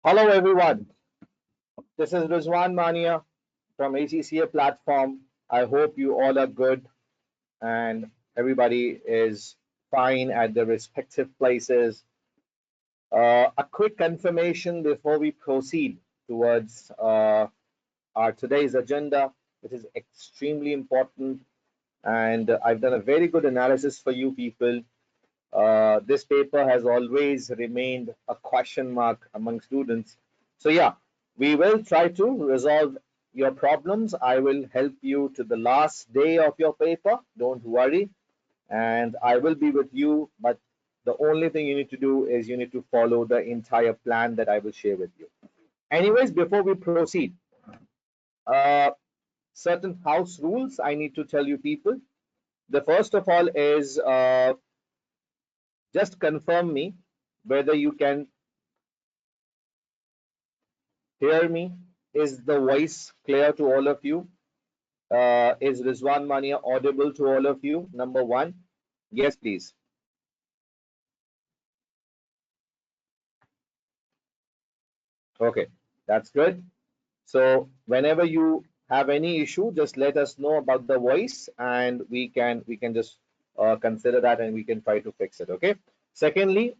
Hello everyone, this is Rizwan Mania from ACCA platform. I hope you all are good and everybody is fine at their respective places. A quick confirmation before we proceed towards our today's agenda. It is extremely important and I've done a very good analysis for you people. This paper has always remained a question mark among students. So yeah, we will try to resolve your problems. I will help you to the last day of your paper. Don't worry. And I will be with you. But the only thing you need to do is you need to follow the entire plan that I will share with you. Anyways, before we proceed, uh, certain house rules I need to tell you people. The first of all is just confirm me whether you can hear me. Is the voice clear to all of you? Is Rizwan Mania audible to all of you? Number one. Yes, please. Okay, that's good. So whenever you have any issue, just let us know about the voice and we can just consider that and we can try to fix it. Okay. Secondly,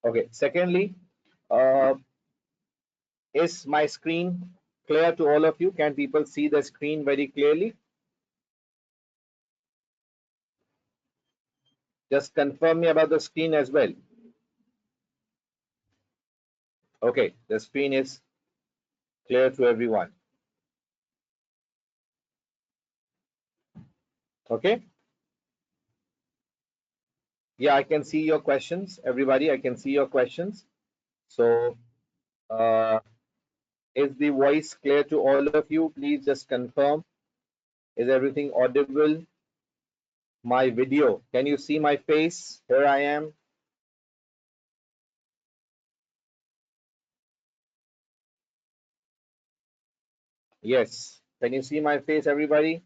okay. Secondly, uh, is my screen clear to all of you? Can people see the screen very clearly? Just confirm me about the screen as well. Okay, the screen is clear to everyone. Okay. Yeah, I can see your questions. Everybody, I can see your questions. So, uh, is the voice clear to all of you? Please just confirm. Is everything audible? My video. Can you see my face? Here I am. Yes. Can you see my face, everybody?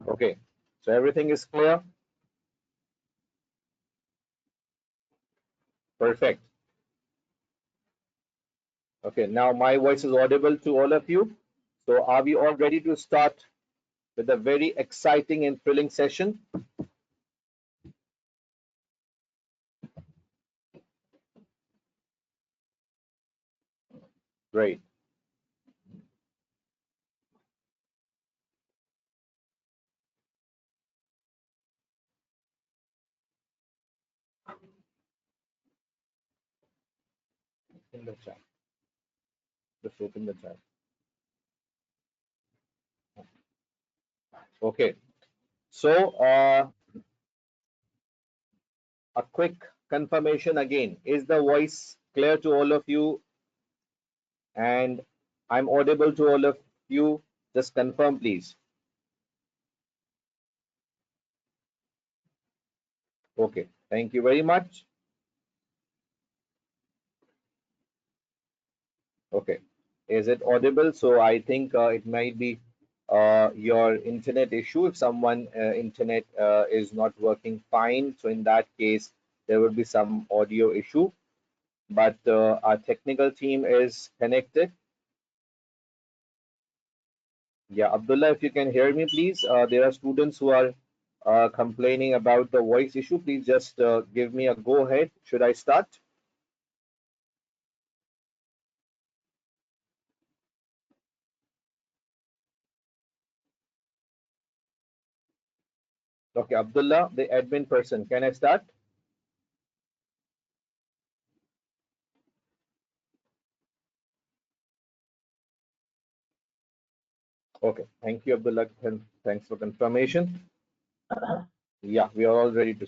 Okay. So everything is clear. Perfect. Okay. Now my voice is audible to all of you. So are we all ready to start with a very exciting and thrilling session? Great. In the chat. Just open the chat. Okay. So a quick confirmation again. Is the voice clear to all of you? And I'm audible to all of you. Just confirm, please. Okay. Thank you very much. Okay. Is it audible? So I think it might be your internet issue. If someone internet is not working fine, so in that case, there will be some audio issue. But our technical team is connected. Yeah, Abdullah, if you can hear me, please. There are students who are complaining about the voice issue. Please just give me a go ahead. Should I start? Okay, Abdullah, the admin person. Can I start? Okay, thank you, Abdullah. Thanks for confirmation. Yeah, we are all ready to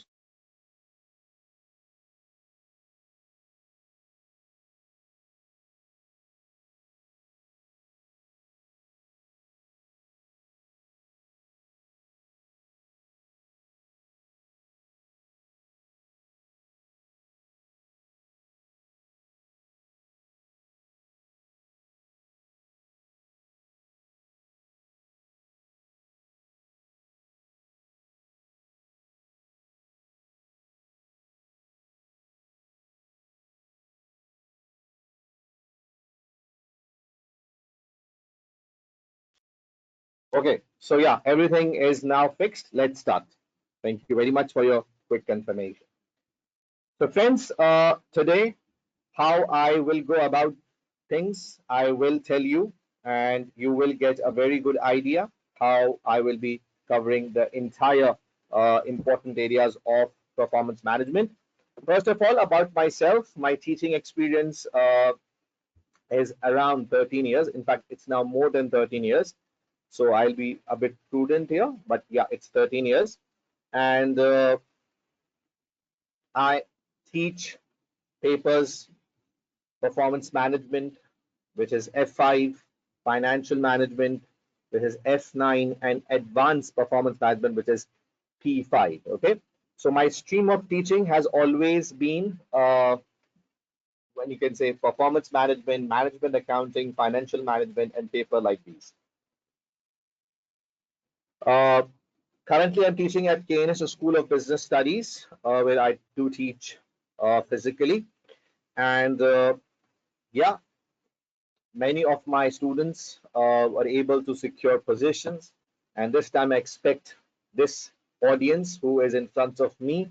Okay, so yeah, everything is now fixed. Let's start. Thank you very much for your quick confirmation. So friends, today how I will go about things, I will tell you, and you will get a very good idea how I will be covering the entire important areas of performance management. First of all, about myself, my teaching experience is around 13 years. In fact, it's now more than 13 years. So I'll be a bit prudent here, but yeah, it's 13 years. And I teach papers, performance management, which is F5, financial management, which is F9, and advanced performance management, which is P5. Okay. So my stream of teaching has always been, when you can say performance management, management accounting, financial management, and paper like these. Uh, Currently, I'm teaching at KNS, a School of Business Studies, where I do teach physically. And yeah, many of my students were able to secure positions. And this time, I expect this audience who is in front of me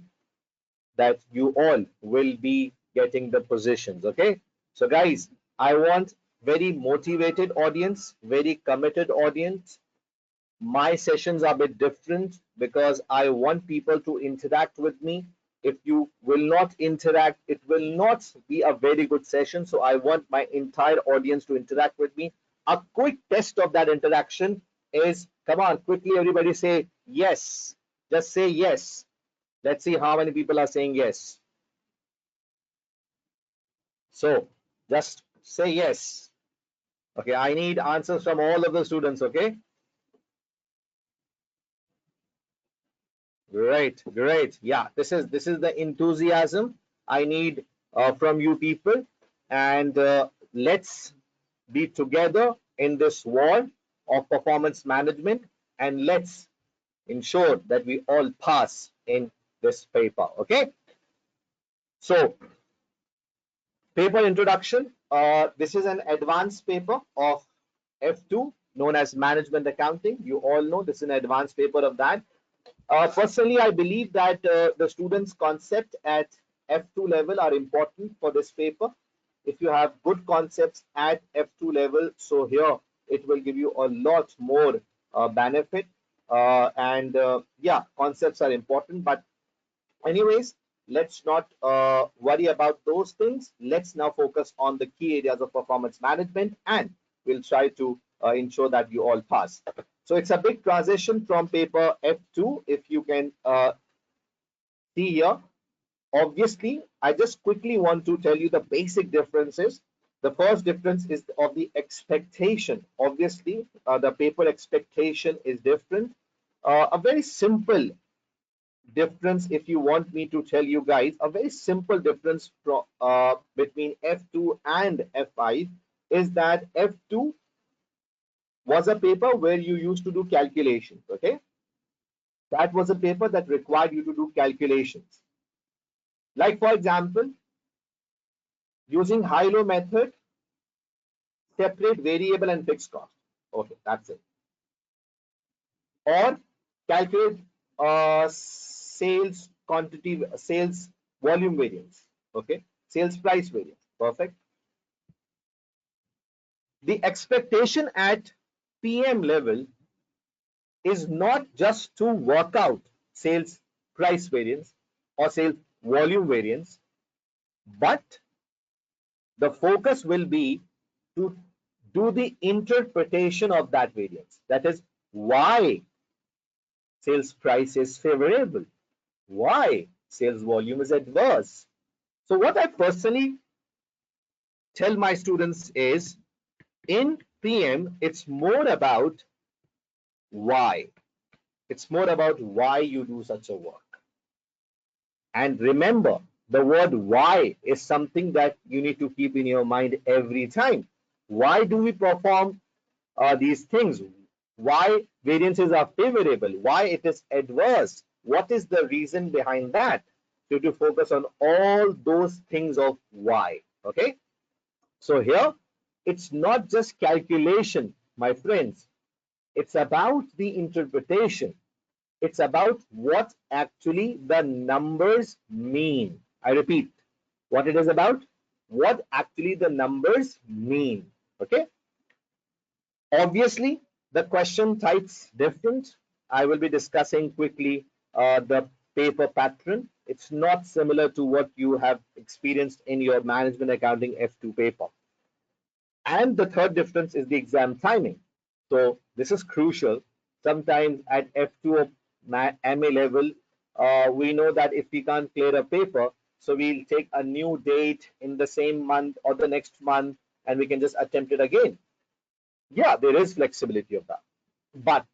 that you all will be getting the positions. Okay. So, guys, I want very motivated audience, very committed audience. My sessions are a bit different because I want people to interact with me. If you will not interact, it will not be a very good session. So I want my entire audience to interact with me. A quick test of that interaction is, come on, quickly, everybody say yes. Just say yes. Let's see how many people are saying yes. So just say yes. Okay, I need answers from all of the students. Okay. Great, great. Yeah, this is the enthusiasm I need from you people, and let's be together in this war of performance management, and let's ensure that we all pass in this paper. Okay. So, paper introduction. This is an advanced paper of F2, known as management accounting. You all know this is an advanced paper of that. Personally, I believe that the students' concept at F2 level are important for this paper. If you have good concepts at F2 level, so here it will give you a lot more benefit. And yeah, concepts are important. But anyways, let's not worry about those things. Let's now focus on the key areas of performance management, and we'll try to ensure that you all pass. So it's a big transition from paper F2, if you can see here. Obviously, I just quickly want to tell you the basic differences. The first difference is of the expectation. Obviously, the paper expectation is different. A very simple difference, if you want me to tell you guys, a very simple difference between F2 and F5 is that F2 was a paper where you used to do calculations. Okay, that was a paper that required you to do calculations. Like, for example, using high-low method, separate variable and fixed cost. Okay, that's it. Or calculate sales quantity, sales volume variance. Okay, sales price variance. Perfect. The expectation at PM level is not just to work out sales price variance or sales volume variance, but the focus will be to do the interpretation of that variance. That is why sales price is favorable, why sales volume is adverse. So what I personally tell my students is, in PM, it's more about why. It's more about why you do such a work. And remember, the word why is something that you need to keep in your mind every time. Why do we perform these things? Why variances are favorable? Why it is adverse? What is the reason behind that? So to focus on all those things of why. Okay. So here, it's not just calculation, my friends. It's about the interpretation. It's about what actually the numbers mean. I repeat, what it is about, what actually the numbers mean. Okay. Obviously, the question types different. I will be discussing quickly the paper pattern. It's not similar to what you have experienced in your management accounting F2 paper. And the third difference is the exam timing. So this is crucial. Sometimes at F2 or MA level, we know that if we can't clear a paper, so we'll take a new date in the same month or the next month, and we can just attempt it again. Yeah, there is flexibility of that. But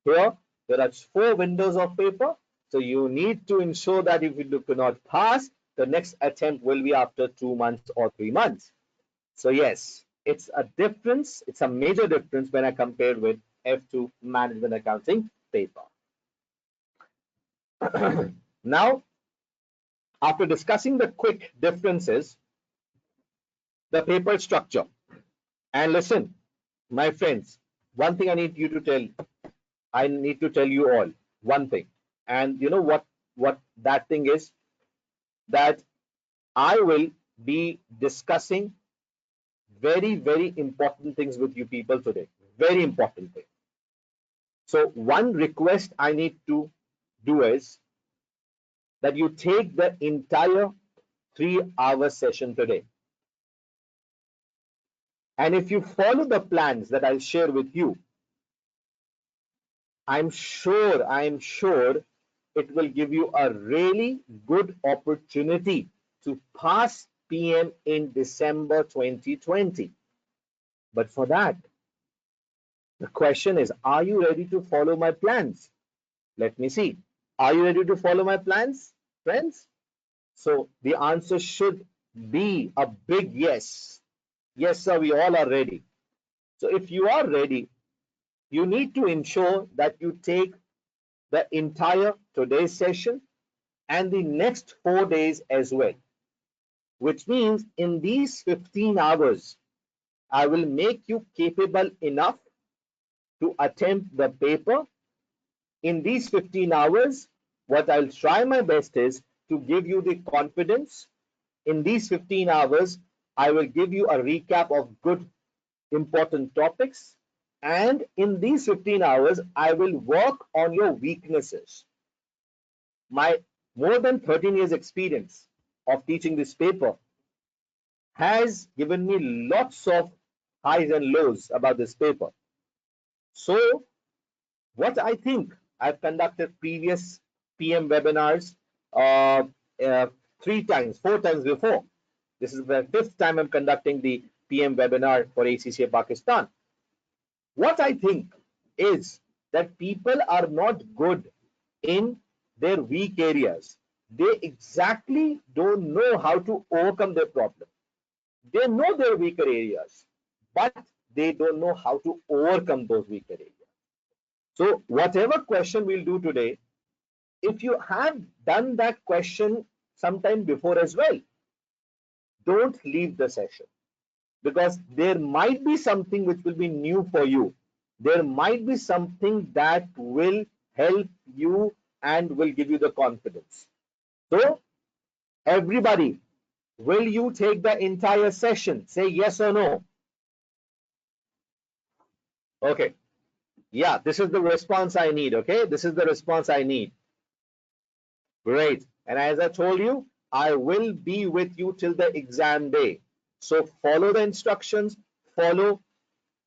here, there are 4 windows of paper. So you need to ensure that if you do not pass, the next attempt will be after 2 months or 3 months. So yes, it's a difference. It's a major difference when I compare with F2 management accounting paper. Now, after discussing the quick differences, the paper structure. And listen, my friends, one thing I need to tell you all one thing. And you know what that thing is? That I will be discussing very, very important things with you people today. Very important thing. So one request I need to do is that you take the entire 3-hour session today. And if you follow the plans that I'll share with you, I'm sure it will give you a really good opportunity to pass PM in December 2020. But for that, the question is, are you ready to follow my plans? Let me see. Are you ready to follow my plans, friends? So the answer should be a big yes. Yes, sir, we all are ready. So if you are ready, you need to ensure that you take the entire today's session and the next 4 days as well, which means in these 15 hours, I will make you capable enough to attempt the paper. In these 15 hours, what I'll try my best is to give you the confidence. In these 15 hours, I will give you a recap of good, important topics. And in these 15 hours, I will work on your weaknesses. My more than 13 years experience of teaching this paper has given me lots of highs and lows about this paper. So what I think, I've conducted previous PM webinars 3 times, 4 times before. This is the 5th time I'm conducting the PM webinar for ACCA Pakistan. What I think is that people are not good in their weak areas. They exactly don't know how to overcome their problem. They know their weaker areas, but they don't know how to overcome those weaker areas. So whatever question we'll do today, if you have done that question sometime before as well, don't leave the session, because there might be something which will be new for you. There might be something that will help you and will give you the confidence. So everybody, will you take the entire session? Say yes or no. Okay. Yeah, this is the response I need. Okay, this is the response I need. Great. And as I told you, I will be with you till the exam day. So follow the instructions, follow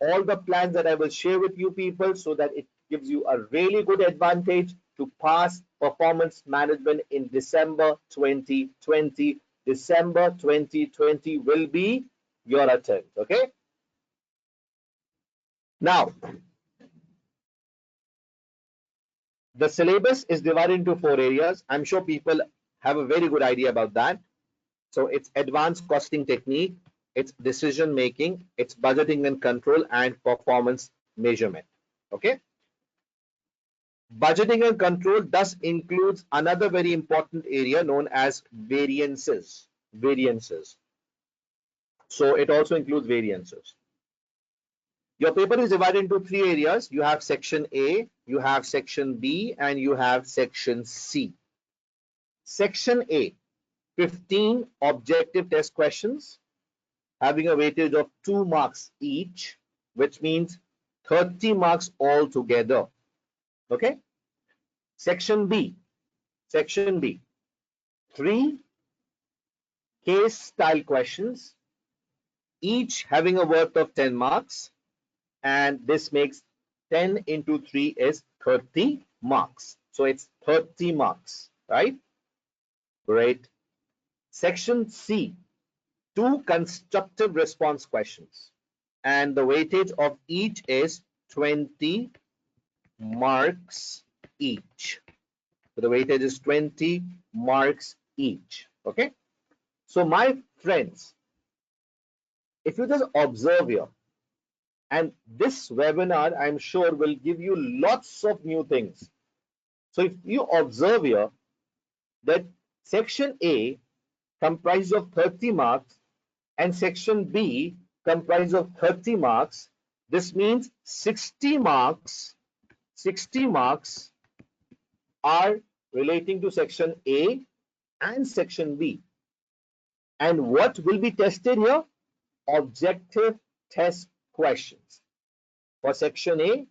all the plans that I will share with you people, so that it gives you a really good advantage to pass performance management in December 2020. December 2020 will be your attempt. Okay. Now, the syllabus is divided into 4 areas. I'm sure people have a very good idea about that. So it's advanced costing technique, it's decision making, it's budgeting and control, and performance measurement. Okay. Budgeting and control does includes another very important area known as variances. So it also includes variances. Your paper is divided into three areas. You have section A, you have section B, and you have section C. Section A, 15 objective test questions having a weightage of 2 marks each, which means 30 marks altogether. Okay. Section B, 3 case style questions, each having a worth of 10 marks, and this makes 10 into 3 is 30 marks. So it's 30 marks, right? Great. Section C, 2 constructive response questions, and the weightage of each is 20 marks each. So the weightage is 20 marks each. Okay. So my friends, if you just observe here, and this webinar, I'm sure, will give you lots of new things. So if you observe here that section A comprises of 30 marks and section B comprises of 30 marks, this means 60 marks are relating to section A and section B. And what will be tested here? Objective test questions. For section A,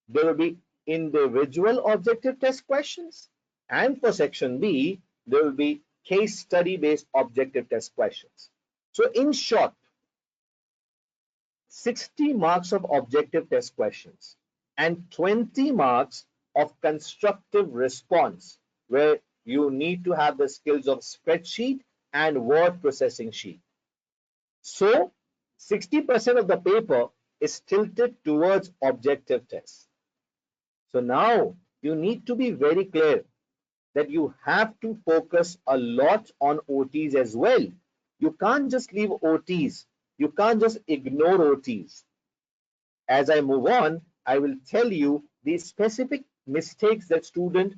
there will be individual objective test questions, and for section B, there will be case study based objective test questions. So in short, 60 marks of objective test questions and 20 marks of constructive response, where you need to have the skills of spreadsheet and word processing sheet. So 60% of the paper is tilted towards objective tests. So now you need to be very clear that you have to focus a lot on OTs as well. You can't just leave OTs. You can't just ignore OTs. As I move on, I will tell you the specific mistakes that students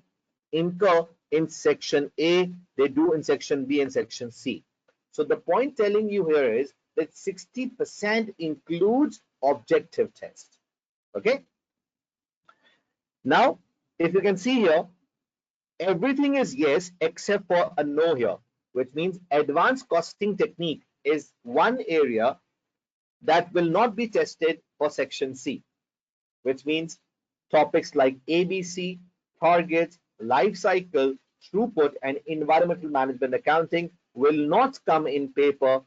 incur in section A, they do in section B and section C. So the point telling you here is that 60% includes objective test. Okay. Now, if you can see here, everything is yes except for a no here, which means advanced costing technique is one area that will not be tested for section C, which means topics like ABC, targets, life cycle, throughput, and environmental management accounting will not come in paper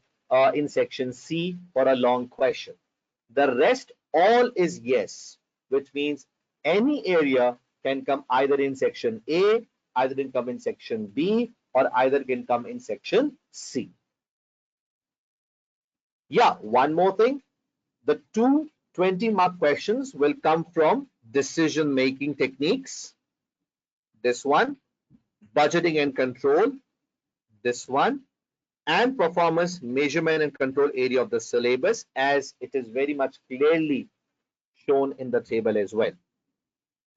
in section C for a long question. The rest all is yes, which means any area can come either in section A, either can come in section B, or either can come in section C. Yeah, one more thing. The two 20-mark questions will come from decision-making techniques. This one, budgeting and control. This one, and performance measurement and control area of the syllabus, as it is very much clearly shown in the table as well.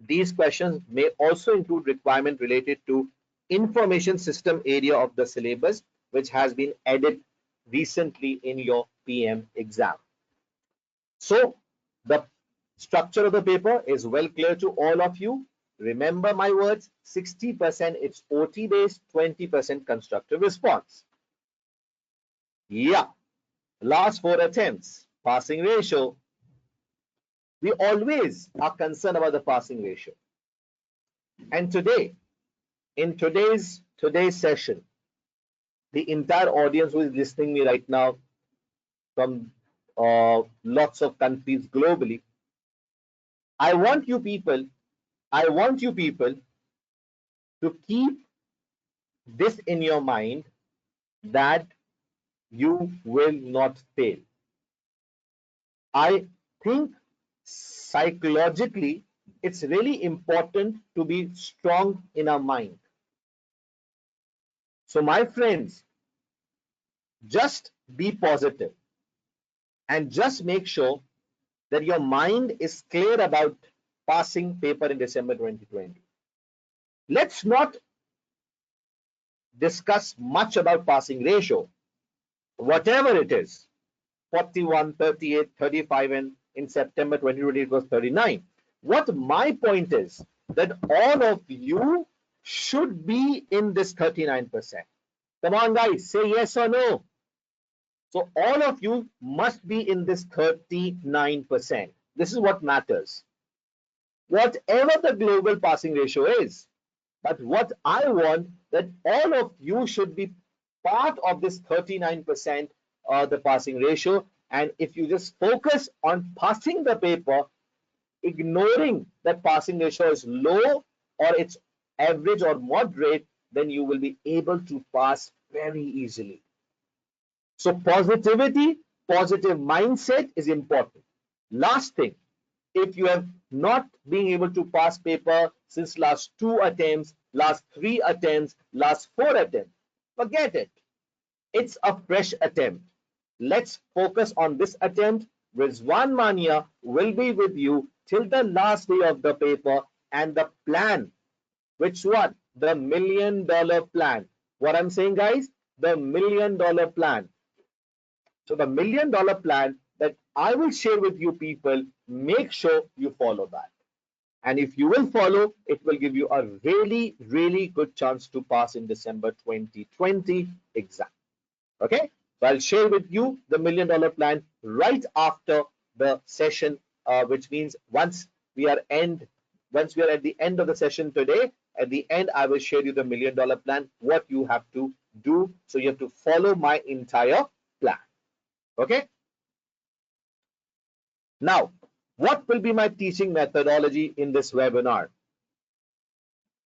These questions may also include requirement related to information system area of the syllabus, which has been added recently in your PM exam. So the structure of the paper is well clear to all of you. Remember my words, 60% it's OT based, 20% constructive response. Yeah, last 4 attempts, passing ratio. We always are concerned about the passing ratio. And today, in today's session, the entire audience who is listening to me right now from lots of countries globally, I want you people to keep this in your mind that you will not fail. I think psychologically it's really important to be strong in our mind. So my friends, just be positive and just make sure that your mind is clear about passing paper in December 2020. Let's not discuss much about passing ratio. Whatever it is, 41, 38, 35, and In September 2020, it was 39. What my point is that all of you should be in this 39%. Come on, guys, say yes or no. So all of you must be in this 39%. This is what matters. Whatever the global passing ratio is, but what I want that all of you should be part of this 39% the passing ratio. And if you just focus on passing the paper, ignoring that passing ratio is low or it's average or moderate, then you will be able to pass very easily. So positivity, positive mindset is important. Last thing, if you have not been able to pass paper since last 2 attempts, last 3 attempts, last 4 attempts, forget it. It's a fresh attempt. Let's focus on this attempt. Rizwan Mania will be with you till the last day of the paper, and the plan, which one? The $1 million plan. What I'm saying, guys, the $1 million plan. So the $1 million plan that I will share with you people, make sure you follow that. And if you will follow, it will give you a really, really good chance to pass in December 2020 exam. Okay, so I'll share with you the $1 million plan right after the session, which means once we are at the end of the session today, at the end I will share you the $1 million plan, what you have to do. So you have to follow my entire plan. Okay. Now, what will be my teaching methodology in this webinar?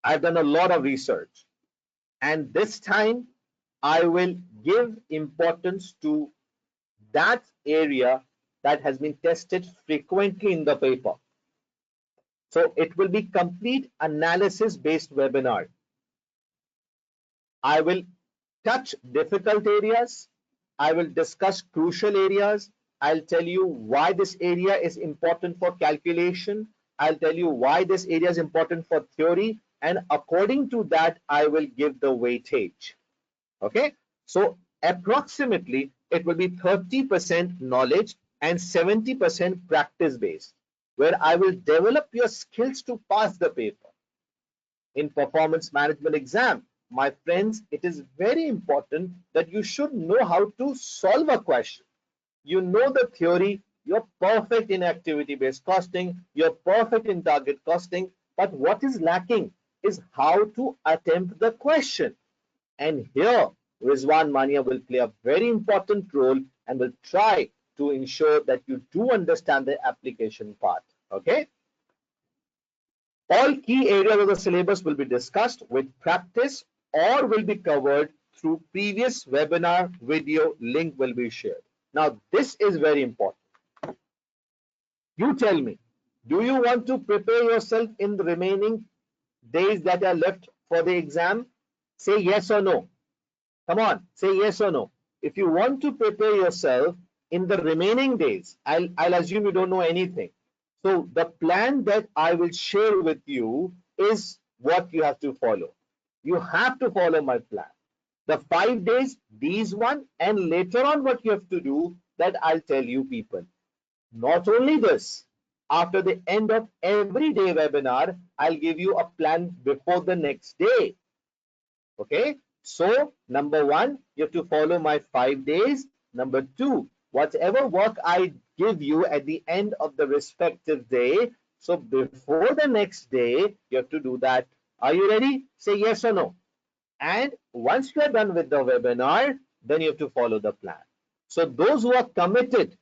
I've done a lot of research, and this time I will give importance to that area that has been tested frequently in the paper. So it will be complete analysis based webinar. I will touch difficult areas. I will discuss crucial areas. I'll tell you why this area is important for calculation. I'll tell you why this area is important for theory. And according to that, I will give the weightage. Okay. So approximately it will be 30% knowledge and 70% practice based, where I will develop your skills to pass the paper. In performance management exam, my friends, it is very important that you should know how to solve a question. You know the theory, you're perfect in activity based costing, you're perfect in target costing, but what is lacking is how to attempt the question. And here Rizwan Mania will play a very important role and will try to ensure that you do understand the application part. Okay. All key areas of the syllabus will be discussed with practice or will be covered through previous webinar video. Link will be shared. Now, this is very important. You tell me, do you want to prepare yourself in the remaining days that are left for the exam? Say yes or no. Come on, say yes or no. If you want to prepare yourself in the remaining days, I'll assume you don't know anything. So the plan that I will share with you is what you have to follow. You have to follow my plan. The 5 days, these one, and later on what you have to do, that I'll tell you people. Not only this, after the end of every day webinar, I'll give you a plan before the next day. Okay. So number one, you have to follow my 5 days. Number two, whatever work I give you at the end of the respective day, so before the next day, you have to do that. Are you ready? Say yes or no. And once you are done with the webinar, then you have to follow the plan. So those who are committed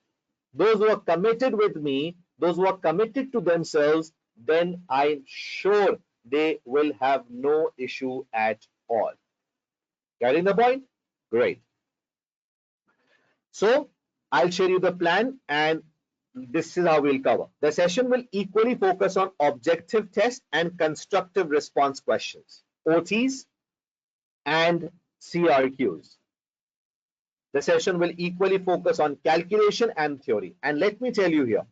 with me, those who are committed to themselves, then I'm sure they will have no issue at all. Getting the point? Great. So I'll share you the plan, and this is how we'll cover. The session will equally focus on objective test and constructive response questions, OTs and CRQs. The session will equally focus on calculation and theory. And let me tell you here,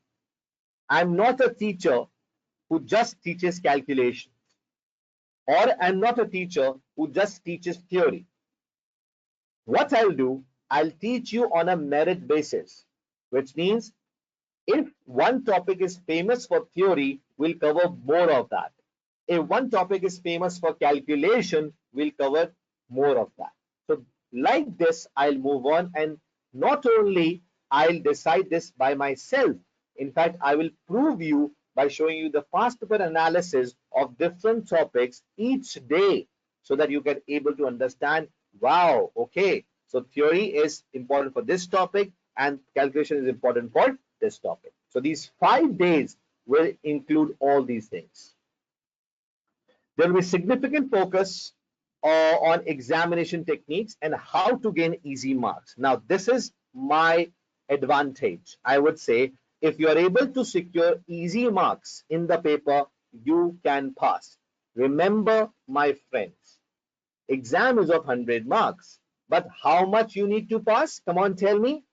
I'm not a teacher who just teaches calculation, or I'm not a teacher who just teaches theory. What I'll do, I'll teach you on a merit basis, which means If one topic is famous for theory, we'll cover more of that. If one topic is famous for calculation, we'll cover more of that. So like this, I'll move on, and not only I'll decide this by myself. In fact, I will prove you by showing you the past paper analysis of different topics each day so that you get able to understand, wow, okay, so theory is important for this topic and calculation is important for this topic. So these 5 days will include all these things. There will be significant focus on examination techniques and how to gain easy marks. Now, this is my advantage. I would say if you are able to secure easy marks in the paper, you can pass. Remember, my friends, exam is of 100 marks, but how much you need to pass? Come on, tell me.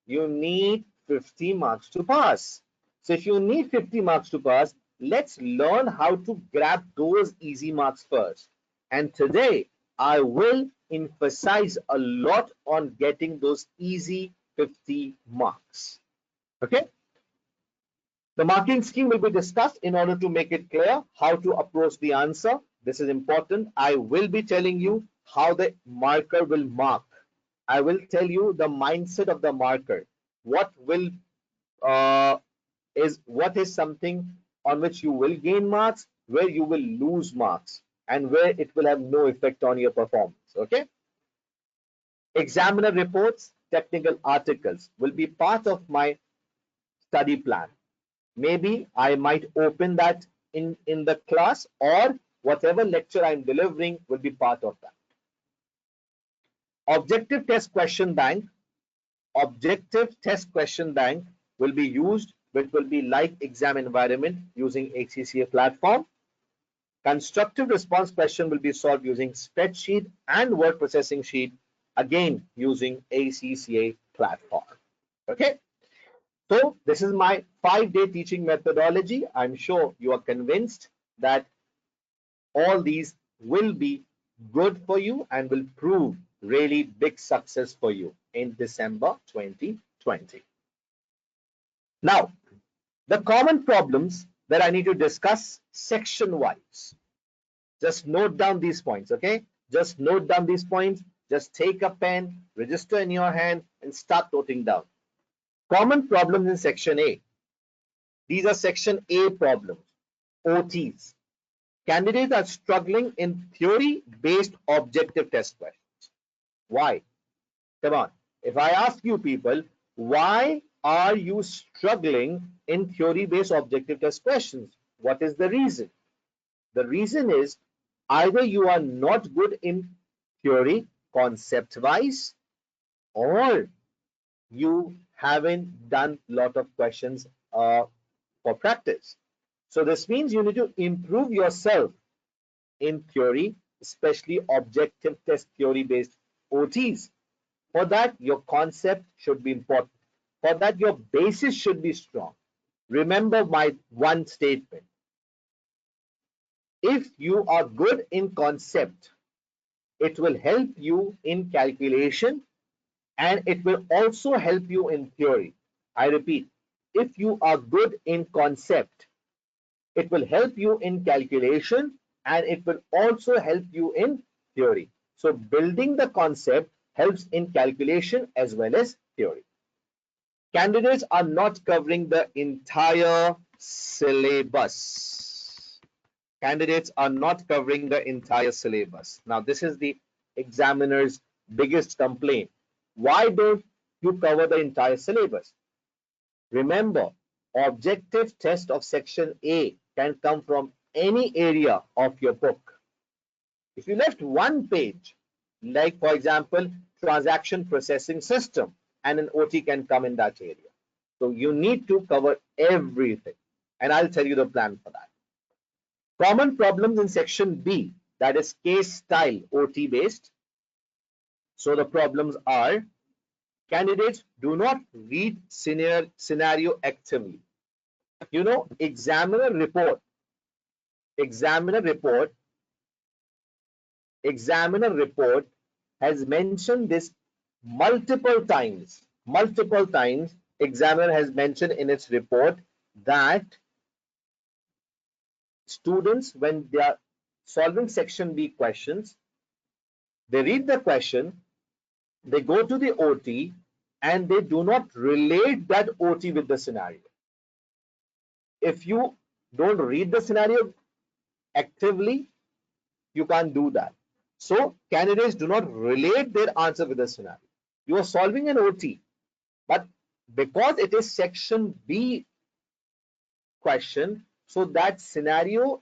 You need 50 marks to pass. So if you need 50 marks to pass, let's learn how to grab those easy marks first. And today, I will emphasize a lot on getting those easy 50 marks. Okay? The marking scheme will be discussed in order to make it clear how to approach the answer. This is important. I will be telling you how the marker will mark. I will tell you the mindset of the marker. What is something on which you will gain marks, where you will lose marks, and where it will have no effect on your performance. Okay? Examiner reports, technical articles will be part of my study plan. Maybe I might open that in the class, or whatever lecture I'm delivering will be part of that. Objective test question bank. Objective test question bank will be used, which will be like exam environment using ACCA platform. Constructive response question will be solved using spreadsheet and word processing sheet, again using ACCA platform. Okay, so this is my 5-day teaching methodology. I'm sure you are convinced that all these will be good for you and will prove really big success for you in December 2020. Now, the common problems that I need to discuss section wise. Just note down these points, okay? Just note down these points. Just take a pen, register in your hand, and start noting down. Common problems in section A. These are section A problems, OTs. Candidates are struggling in theory-based objective test questions. Why? Come on. If I ask you people, why are you struggling in theory-based objective test questions? What is the reason? The reason is either you are not good in theory, concept-wise, or you haven't done a lot of questions for practice. So this means you need to improve yourself in theory, especially objective test theory-based OTs. For that, your concept should be important. For that, your basis should be strong. Remember my one statement. If you are good in concept, it will help you in calculation and it will also help you in theory. I repeat, if you are good in concept, it will help you in calculation and it will also help you in theory. So building the concept helps in calculation as well as theory. Candidates are not covering the entire syllabus. Candidates are not covering the entire syllabus. Now, this is the examiner's biggest complaint. Why don't you cover the entire syllabus? Remember, objective test of section A can come from any area of your book. If you left one page, like for example, transaction processing system, and an OT can come in that area. So you need to cover everything, and I'll tell you the plan for that. Common problems in section B, that is case style OT based. So the problems are: candidates do not read scenario actively. You know, examiner report has mentioned this multiple times examiner has mentioned in its report that students, when they are solving section B questions, they read the question, they go to the OT, and they do not relate that OT with the scenario. If you don't read the scenario actively, you can't do that. So candidates do not relate their answer with the scenario. You are solving an OT, but because it is section B question, so that scenario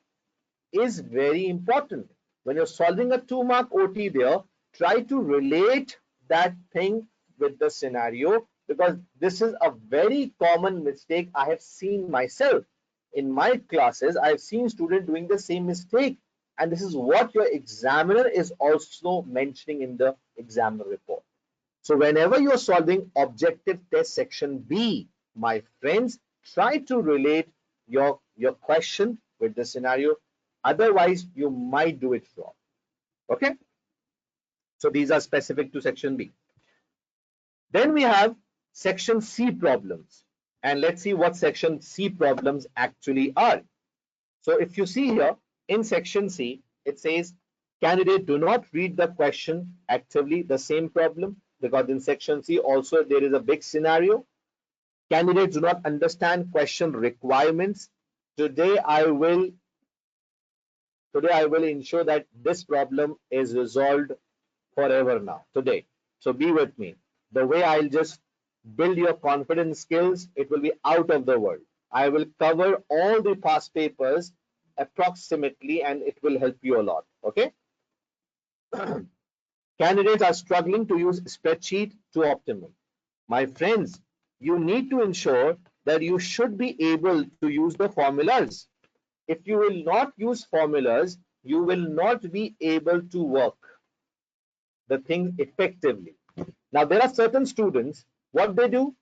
is very important. When you're solving a 2-mark OT there, try to relate that thing with the scenario, because this is a very common mistake I have seen myself. In my classes, I've seen students doing the same mistake, and this is what your examiner is also mentioning in the examiner report. So whenever you're solving objective test section B, my friends, try to relate your question with the scenario. Otherwise, you might do it wrong. Okay? So these are specific to section B. Then we have section C problems. And let's see what section C problems actually are. So if you see here in section C, it says candidate do not read the question actively, the same problem, because in section C also there is a big scenario. Candidates do not understand question requirements. Today I will ensure that this problem is resolved forever now, today. So be with me. The way I'll just build your confidence skills, it will be out of the world. I will cover all the past papers approximately, and it will help you a lot. Okay? Candidates are struggling to use spreadsheet to optimum. My friends, you need to ensure that you should be able to use the formulas. If you will not use formulas, you will not be able to work the thing effectively. Now, there are certain students, what they do,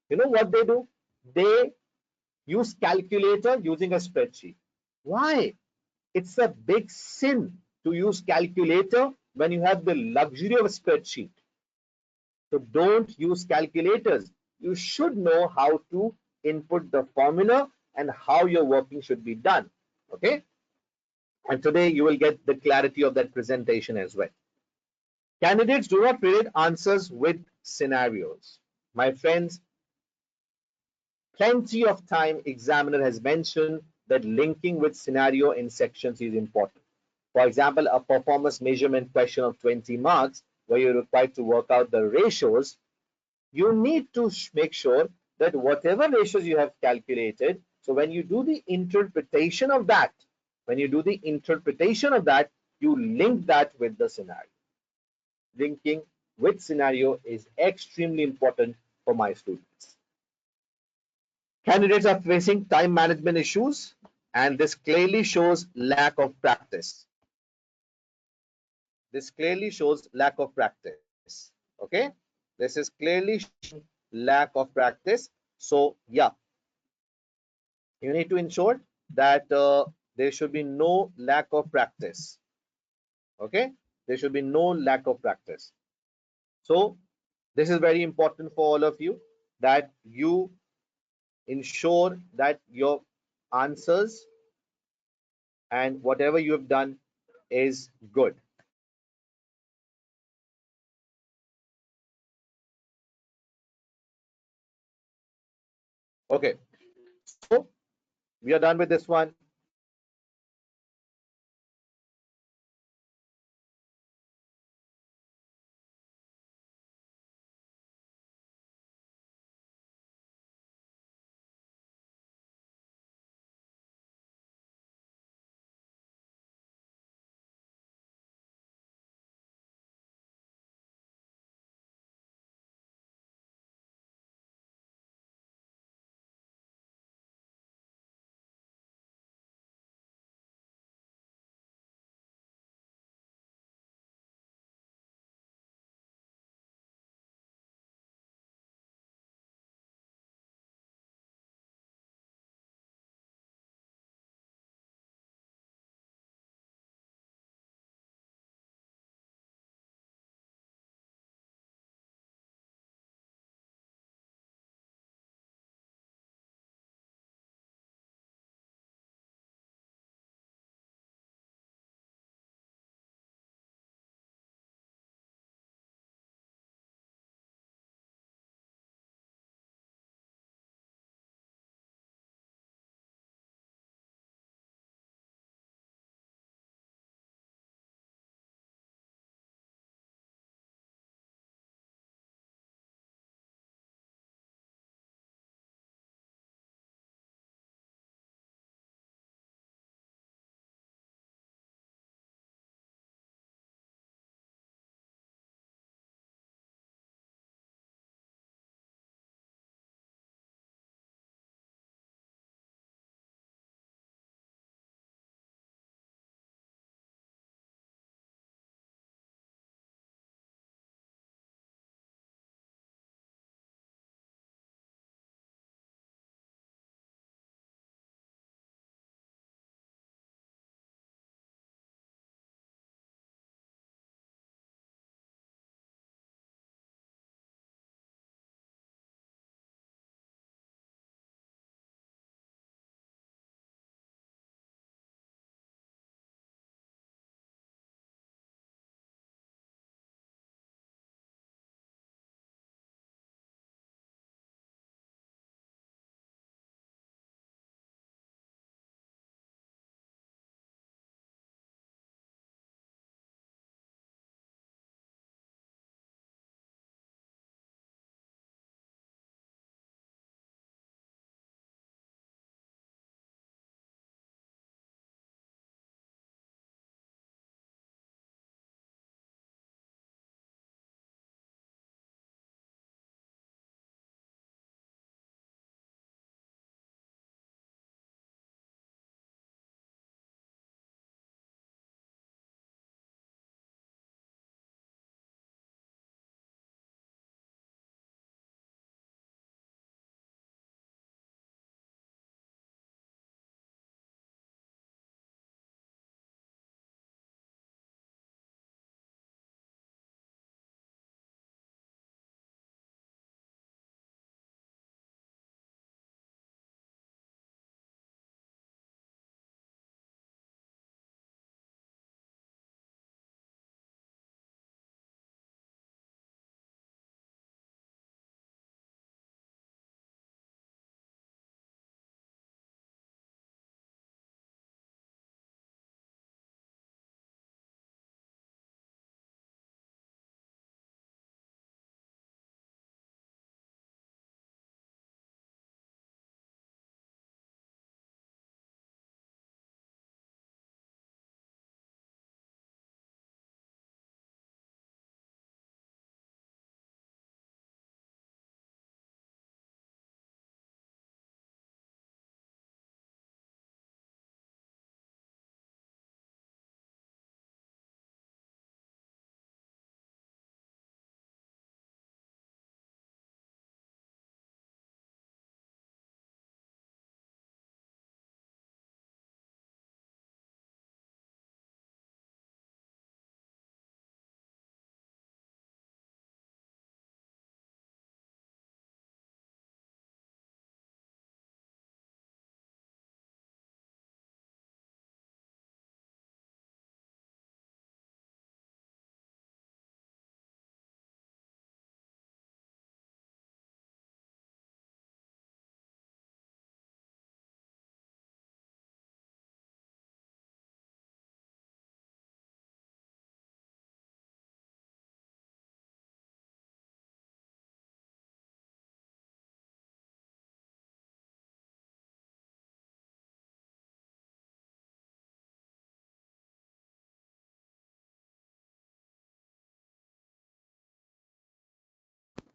you know what they do? They use calculator using a spreadsheet. Why? It's a big sin to use calculator when you have the luxury of a spreadsheet. So don't use calculators. You should know how to input the formula and how your working should be done. Okay? And today you will get the clarity of that presentation as well. Candidates do not relate answers with scenarios. My friends, plenty of time examiner has mentioned that linking with scenario in sections is important. For example, a performance measurement question of 20 marks where you're required to work out the ratios, you need to make sure that whatever ratios you have calculated, so when you do the interpretation of that, you link that with the scenario. Linking with scenario is extremely important for my students. Candidates are facing time management issues, and this clearly shows lack of practice. Okay, this is clearly showing lack of practice. So yeah, you need to ensure that there should be no lack of practice. Okay, there should be no lack of practice. So this is very important for all of you, that you ensure that your answers and whatever you have done is good. Okay, so we are done with this one.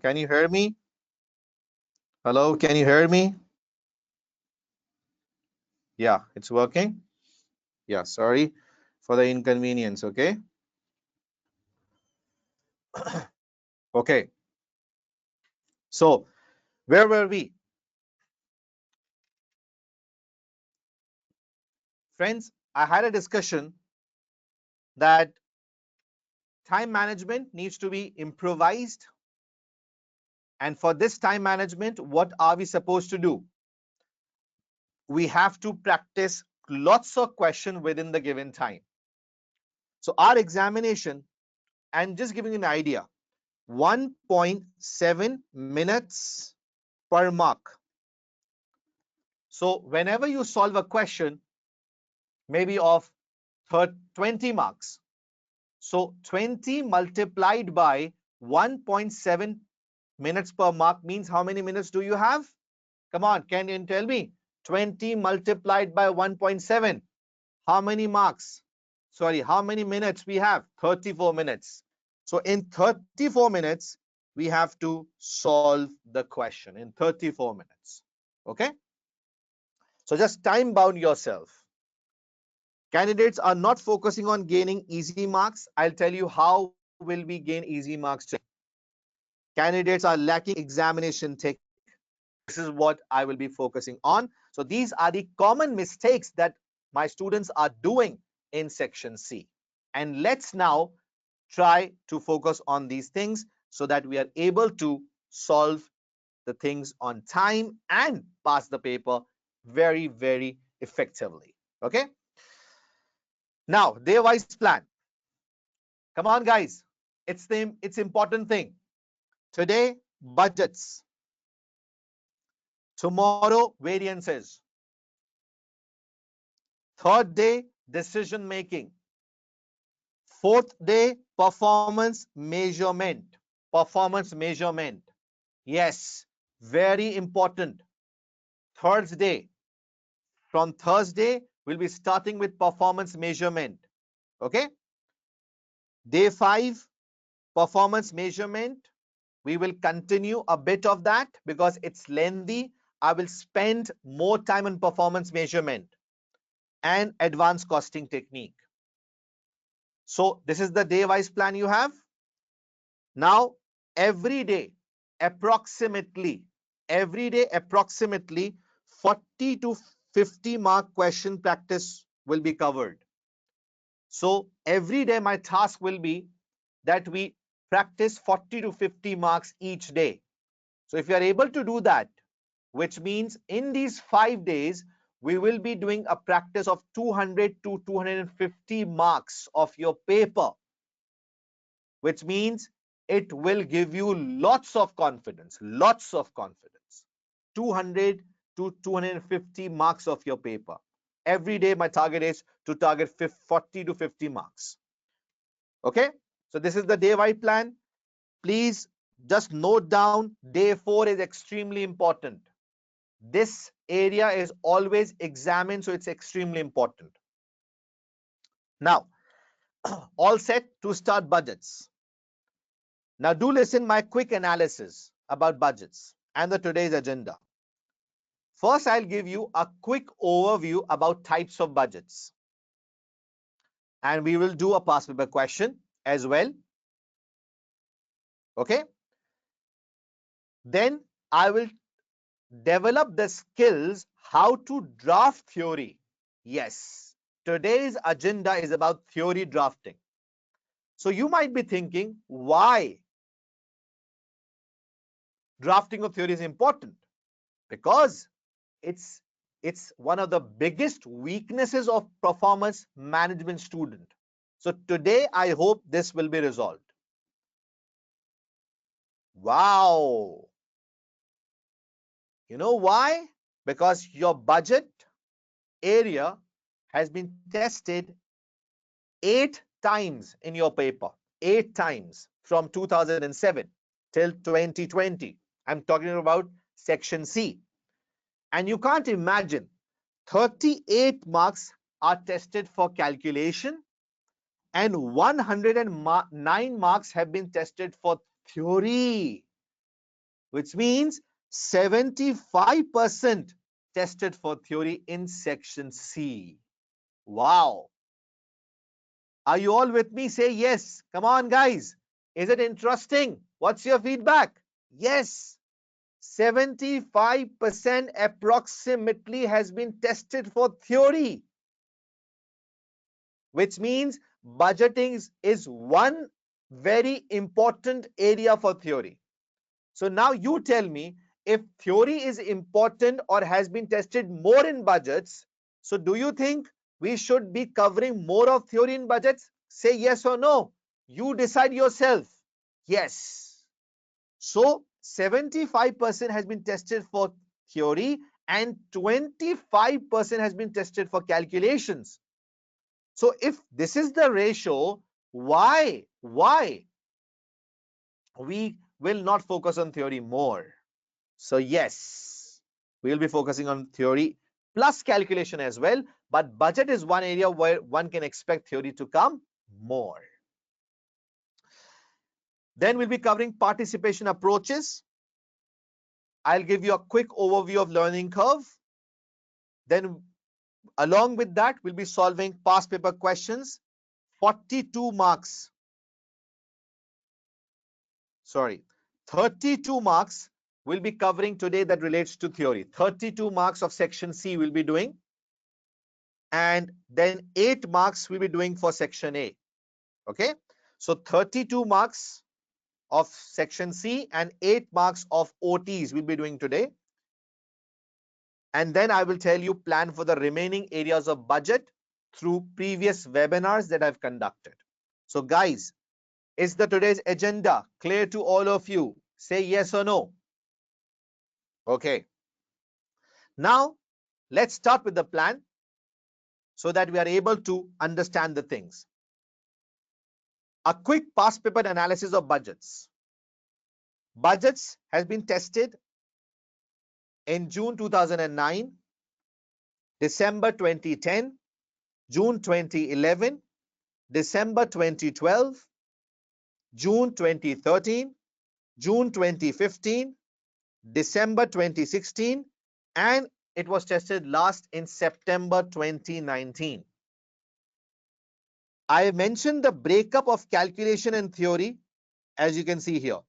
Can you hear me? Hello, can you hear me? Yeah, it's working. Yeah, sorry for the inconvenience. Okay. Okay. So, where were we? Friends, I had a discussion that time management needs to be improvised. And for this time management, what are we supposed to do? We have to practice lots of questions within the given time. So our examination, and just giving you an idea, 1.7 minutes per mark. So whenever you solve a question, maybe of 20 marks, so 20 multiplied by 1.7 minutes per mark means how many minutes do you have? Come on, can you tell me? 20 multiplied by 1.7. How many marks? Sorry, how many minutes we have? 34 minutes. So in 34 minutes, we have to solve the question in 34 minutes. Okay? So just time bound yourself. Candidates are not focusing on gaining easy marks. I'll tell you how will we gain easy marks today. Candidates are lacking examination technique. This is what I will be focusing on. So these are the common mistakes that my students are doing in section C. And let's now try to focus on these things so that we are able to solve the things on time and pass the paper very, very effectively. Okay. Now, day-wise plan. Come on, guys. It's important thing. Today, budgets. Tomorrow, variances. Third day, decision making. Fourth day, performance measurement. Performance measurement. Yes, very important. Thursday. From Thursday, we'll be starting with performance measurement. Okay. Day 5, performance measurement. We will continue a bit of that because it's lengthy. I will spend more time on performance measurement and advanced costing technique. So this is the day-wise plan you have. Now, every day, approximately 40 to 50 mark question practice will be covered. So every day my task will be that we practice 40 to 50 marks each day. So if you are able to do that, which means in these 5 days, we will be doing a practice of 200 to 250 marks of your paper, which means it will give you lots of confidence, 200 to 250 marks of your paper. Every day, my target is to target 40 to 50 marks. Okay, so this is the day-wise plan. Please just note down day 4 is extremely important. This area is always examined, so it's extremely important. Now, all set to start budgets. Now, do listen my quick analysis about budgets and the today's agenda. First, I'll give you a quick overview about types of budgets. And we will do a past paper question as well. Okay. Then I will develop the skills how to draft theory. Yes, today's agenda is about theory drafting. So you might be thinking, why drafting of theory is important? Because it's one of the biggest weaknesses of performance management student. So today, I hope this will be resolved. Wow. You know why? Because your budget area has been tested 8 times in your paper. 8 times from 2007 till 2020. I'm talking about section C. And you can't imagine 38 marks are tested for calculation and 109 marks have been tested for theory. which means 75% tested for theory in section C. Wow. Are you all with me? Say yes. Come on, guys. Is it interesting? What's your feedback? Yes. 75% approximately has been tested for theory, which means budgeting is one very important area for theory. So now you tell me, if theory is important or has been tested more in budgets, so do you think we should be covering more of theory in budgets? Say yes or no. You decide yourself. Yes. So 75% has been tested for theory and 25% has been tested for calculations. So if this is the ratio, why we will not focus on theory more? So yes, we will be focusing on theory plus calculation as well, but budget is one area where one can expect theory to come more. Then we'll be covering participation approaches. I'll give you a quick overview of learning curve. Then along with that, we'll be solving past paper questions, 42 marks. Sorry, 32 marks we'll be covering today that relates to theory. 32 marks of section C we'll be doing. And then 8 marks we'll be doing for section A. Okay. So 32 marks of section C and 8 marks of OTs we'll be doing today. And then I will tell you plan for the remaining areas of budget through previous webinars that I've conducted. So guys, is the today's agenda clear to all of you? Say yes or no. Okay. Now, let's start with the plan so that we are able to understand the things. A quick past paper analysis of budgets. Budgets has been tested in June 2009, December 2010, June 2011, December 2012, June 2013, June 2015, December 2016, and it was tested last in September 2019. I mentioned the breakup of calculation and theory, as you can see here.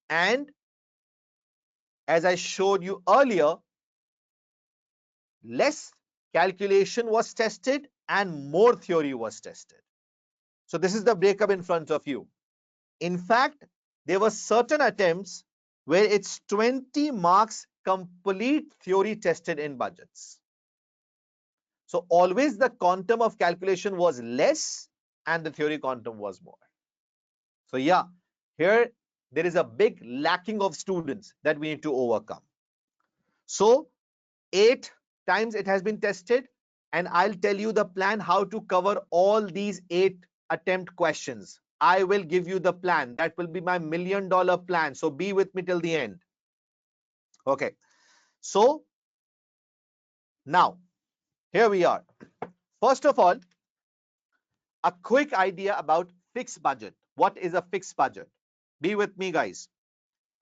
And as I showed you earlier, less calculation was tested and more theory was tested. So this is the breakup in front of you. In fact, there were certain attempts where it's 20 marks complete theory tested in budgets. So always the quantum of calculation was less and the theory quantum was more. So yeah, here there is a big lacking of students that we need to overcome. So 8 times it has been tested, and I'll tell you the plan how to cover all these 8 attempt questions. I will give you the plan. That will be my $1 million plan. So be with me till the end. Okay. So now here we are. First of all, a quick idea about fixed budget. What is a fixed budget? Be with me, guys.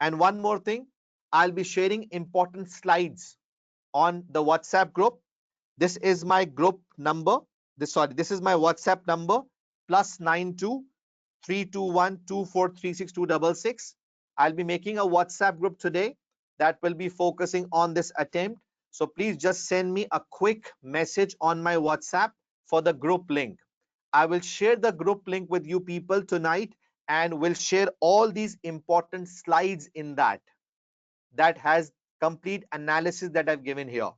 And one more thing, I'll be sharing important slides on the WhatsApp group. This is my group number. This is my WhatsApp number, +92 321 2436 266. I'll be making a WhatsApp group today that will be focusing on this attempt. So please just send me a quick message on my WhatsApp for the group link. I will share the group link with you people tonight and will share all these important slides in that has complete analysis that I've given here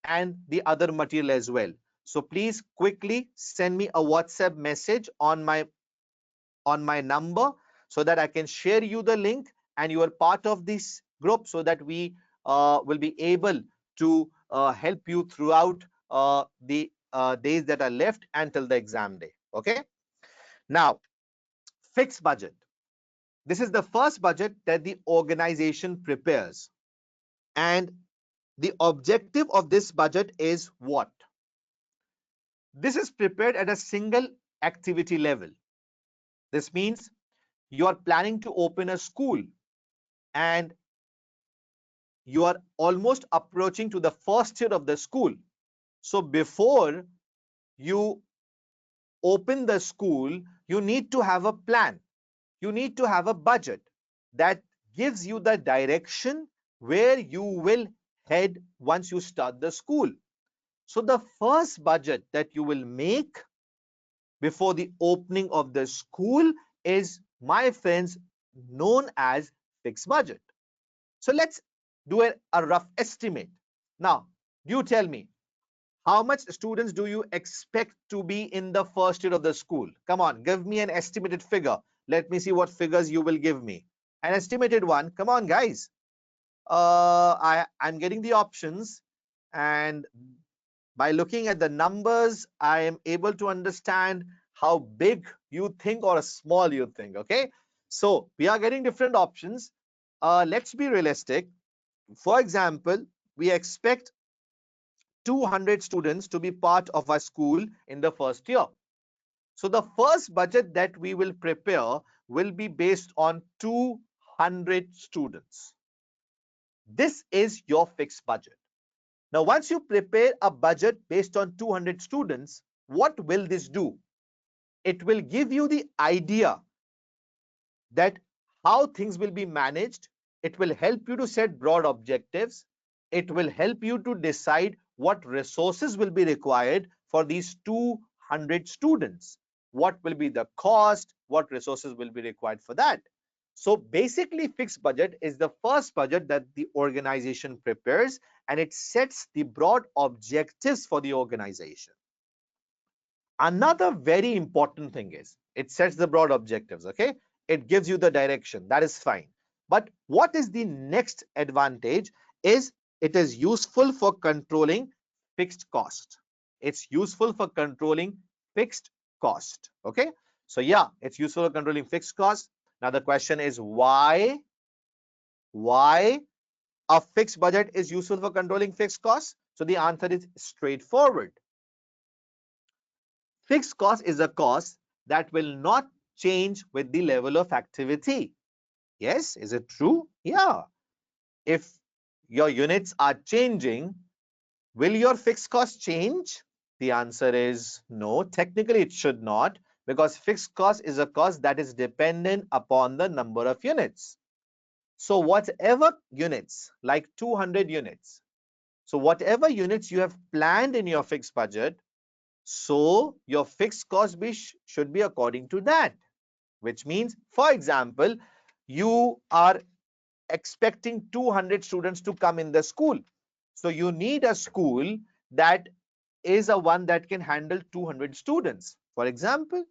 and the other material as well. So please quickly send me a WhatsApp message on my number so that I can share you the link and you are part of this group so that we will be able to help you throughout the days that are left until the exam day. Okay. Now, fixed budget. This is the first budget that the organization prepares. And the objective of this budget is what? This is prepared at a single activity level. This means you are planning to open a school and you are almost approaching to the first year of the school. So before you open the school, you need to have a plan. You need to have a budget that gives you the direction where you will head once you start the school. So the first budget that you will make before the opening of the school is, my friends, known as fixed budget. So let's do a rough estimate. Now, you tell me, how much students do you expect to be in the first year of the school? Come on, give me an estimated figure. Let me see what figures you will give me. An estimated one. Come on, guys. I'm getting the options, and by looking at the numbers, I am able to understand how big you think or small you think. Okay, so we are getting different options. Let's be realistic. For example, we expect 200 students to be part of our school in the first year. So the first budget that we will prepare will be based on 200 students. This is your fixed budget. Now, once you prepare a budget based on 200 students, what will this do? It will give you the idea that how things will be managed. It will help you to set broad objectives. It will help you to decide what resources will be required for these 200 students. What will be the cost? What resources will be required for that? So basically, fixed budget is the first budget that the organization prepares, and it sets the broad objectives for the organization. Another very important thing is it sets the broad objectives. Okay, it gives you the direction. That is fine. But what is the next advantage is it is useful for controlling fixed cost. It's useful for controlling fixed cost. Okay, so yeah, it's useful for controlling fixed cost. Now the question is why a fixed budget is useful for controlling fixed costs? So the answer is straightforward. Fixed cost is a cost that will not change with the level of activity. Yes, is it true? Yeah. If your units are changing, will your fixed cost change? The answer is no. Technically, it should not, because fixed cost is a cost that is dependent upon the number of units. So whatever units, like 200 units, so whatever units you have planned in your fixed budget, so your fixed cost should be according to that, which means, for example, you are expecting 200 students to come in the school. So you need a school that is a one that can handle 200 students, for example,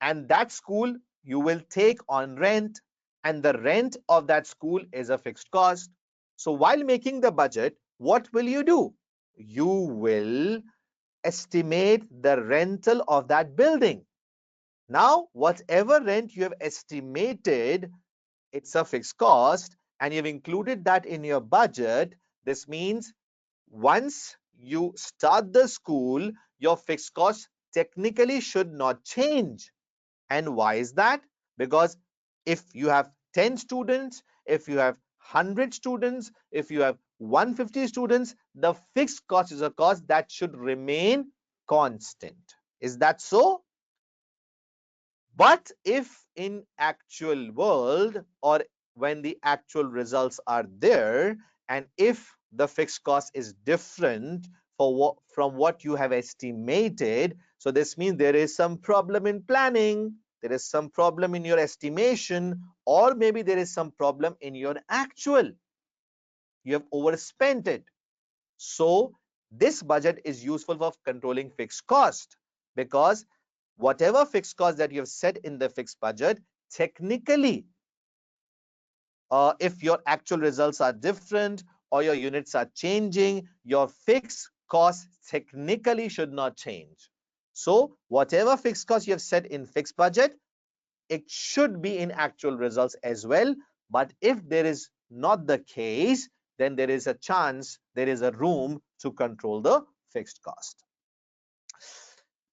and that school you will take on rent, and the rent of that school is a fixed cost. So while making the budget, what will you do? You will estimate the rental of that building. Now, whatever rent you have estimated, it's a fixed cost, and you've included that in your budget. This means once you start the school, your fixed cost technically should not change. And why is that? Because if you have 10 students, if you have 100 students, if you have 150 students, the fixed cost is a cost that should remain constant. Is that so? But if in actual world, or when the actual results are there, and if the fixed cost is different from what you have estimated, so this means there is some problem in planning, there is some problem in your estimation, or maybe there is some problem in your actual. You have overspent it. So this budget is useful for controlling fixed cost, because whatever fixed cost that you have set in the fixed budget, technically, if your actual results are different or your units are changing, your fixed cost technically should not change. So whatever fixed cost you have set in fixed budget, it should be in actual results as well. But if there is not the case, then there is a chance, there is a room to control the fixed cost.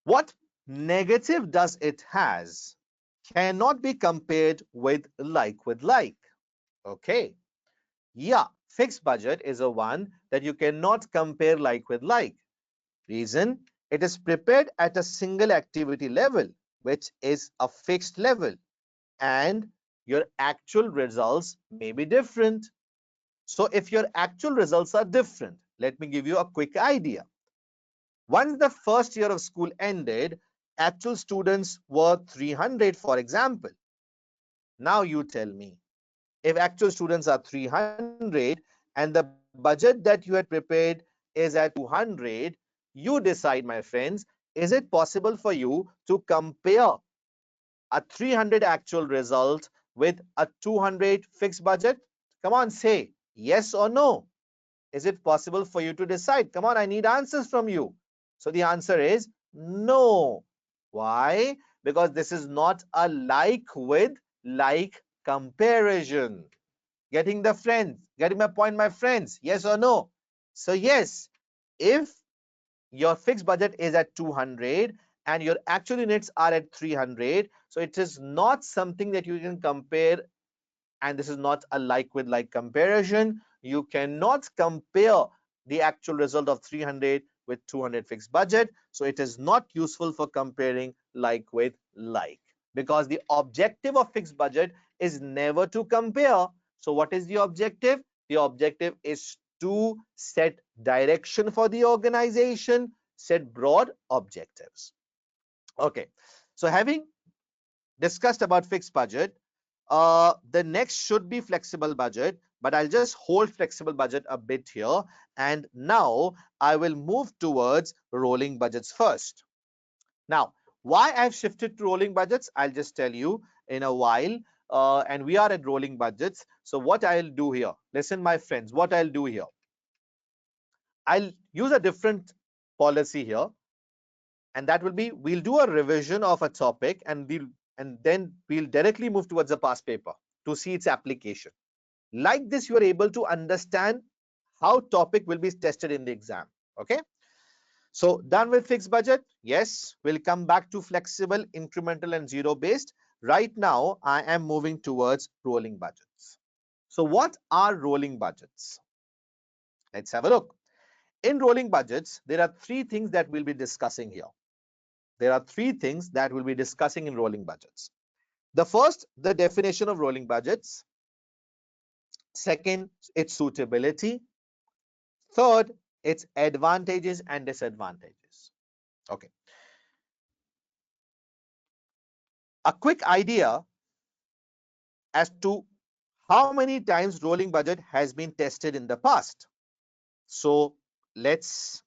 What negative does it has? Cannot be compared with like. Okay. Yeah, fixed budget is a one that you cannot compare like with like. Reason, it is prepared at a single activity level, which is a fixed level, and your actual results may be different. So if your actual results are different, let me give you a quick idea. Once the first year of school ended, actual students were 300, for example. Now you tell me, if actual students are 300 and the budget that you had prepared is at 200, you decide, my friends, is it possible for you to compare a 300 actual result with a 200 fixed budget? Come on, say yes or no. Is it possible for you to decide? Come on, I need answers from you. So the answer is no. Why? Because this is not a like with like comparison. Getting my point, my friends? Yes or no? So yes, if your fixed budget is at 200 and your actual units are at 300, so it is not something that you can compare, and this is not a like with like comparison. You cannot compare the actual result of 300 with 200 fixed budget, so it is not useful for comparing like with like, because the objective of fixed budget is never to compare. So what is the objective? The objective is to set direction for the organization, set broad objectives. Okay, so having discussed about fixed budget, the next should be flexible budget, but I'll just hold flexible budget a bit here. And now I will move towards rolling budgets first. Now, why I've shifted to rolling budgets, I'll just tell you in a while. And we are at rolling budgets. So what I'll do here, listen, my friends, what I'll do here, I'll use a different policy here, and that will be, we'll do a revision of a topic and then we'll directly move towards the past paper to see its application. Like this, you are able to understand how topic will be tested in the exam. Okay. So done with fixed budget. Yes, we'll come back to flexible, incremental, and zero based. Right now, I am moving towards rolling budgets. So what are rolling budgets? Let's have a look. In rolling budgets, there are three things that we'll be discussing here. There are three things that we'll be discussing in rolling budgets. The first, the definition of rolling budgets. Second, its suitability. Third, its advantages and disadvantages. Okay. A quick idea as to how many times rolling budget has been tested in the past. So let's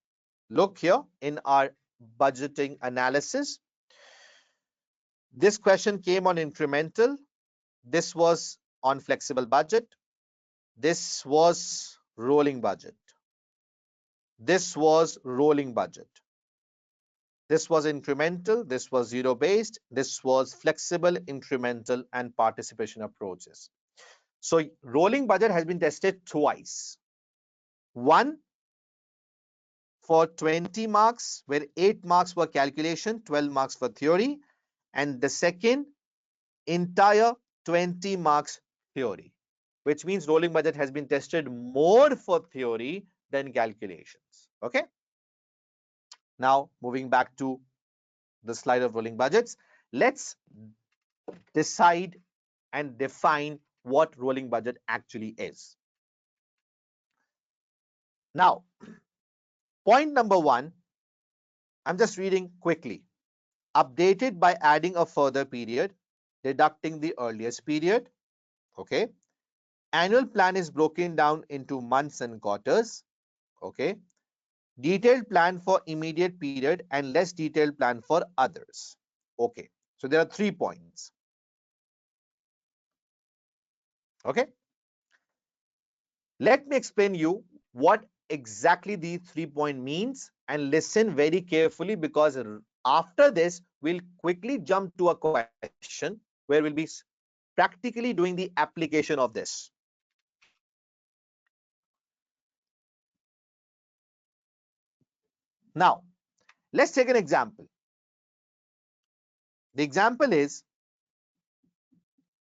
look here in our budgeting analysis. This question came on incremental. This was on flexible budget. This was rolling budget. This was rolling budget. This was incremental. This was zero based. This was flexible, incremental, and participation approaches. So rolling budget has been tested twice. One for 20 marks, where 8 marks were calculation, 12 marks for theory, and the second entire 20 marks theory, which means rolling budget has been tested more for theory than calculations. Okay. Now moving back to the slide of rolling budgets, let's decide and define what rolling budget actually is. Now, point number one, I'm just reading quickly. Updated by adding a further period, deducting the earliest period. Okay. Annual plan is broken down into months and quarters. Okay. Detailed plan for immediate period and less detailed plan for others. Okay. So there are 3 points. Okay. Let me explain you what exactly these 3 points means, and listen very carefully, because after this we'll quickly jump to a question where we'll be practically doing the application of this. Now, let's take an example. The example is,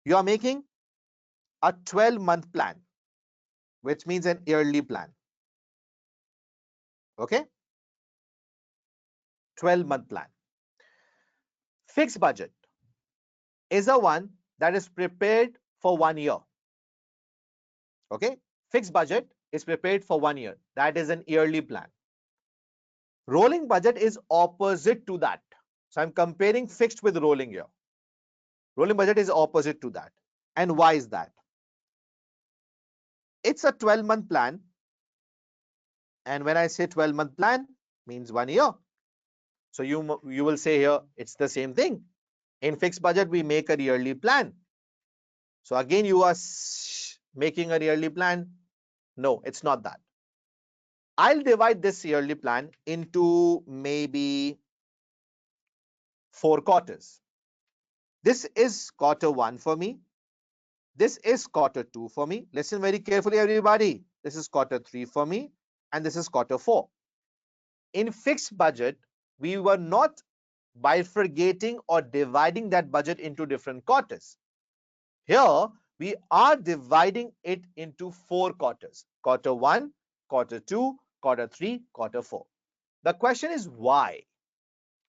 you are making a 12-month plan, which means an yearly plan. Okay, 12-month plan. Fixed budget is a one that is prepared for 1 year. Okay, fixed budget is prepared for 1 year. That is an yearly plan. Rolling budget is opposite to that. So I'm comparing fixed with rolling here. Rolling budget is opposite to that. And why is that? It's a 12-month plan. And when I say 12-month plan, means 1 year. So you will say here, it's the same thing. In fixed budget, we make a yearly plan. So again, you are making a yearly plan. No, it's not that. I'll divide this yearly plan into maybe 4 quarters. This is quarter 1 for me. This is quarter 2 for me. Listen very carefully, everybody. This is quarter 3 for me. And this is quarter 4. In fixed budget, we were not bifurcating or dividing that budget into different quarters. Here, we are dividing it into 4 quarters. Quarter 1, quarter 2, quarter 3, quarter 4. The question is why?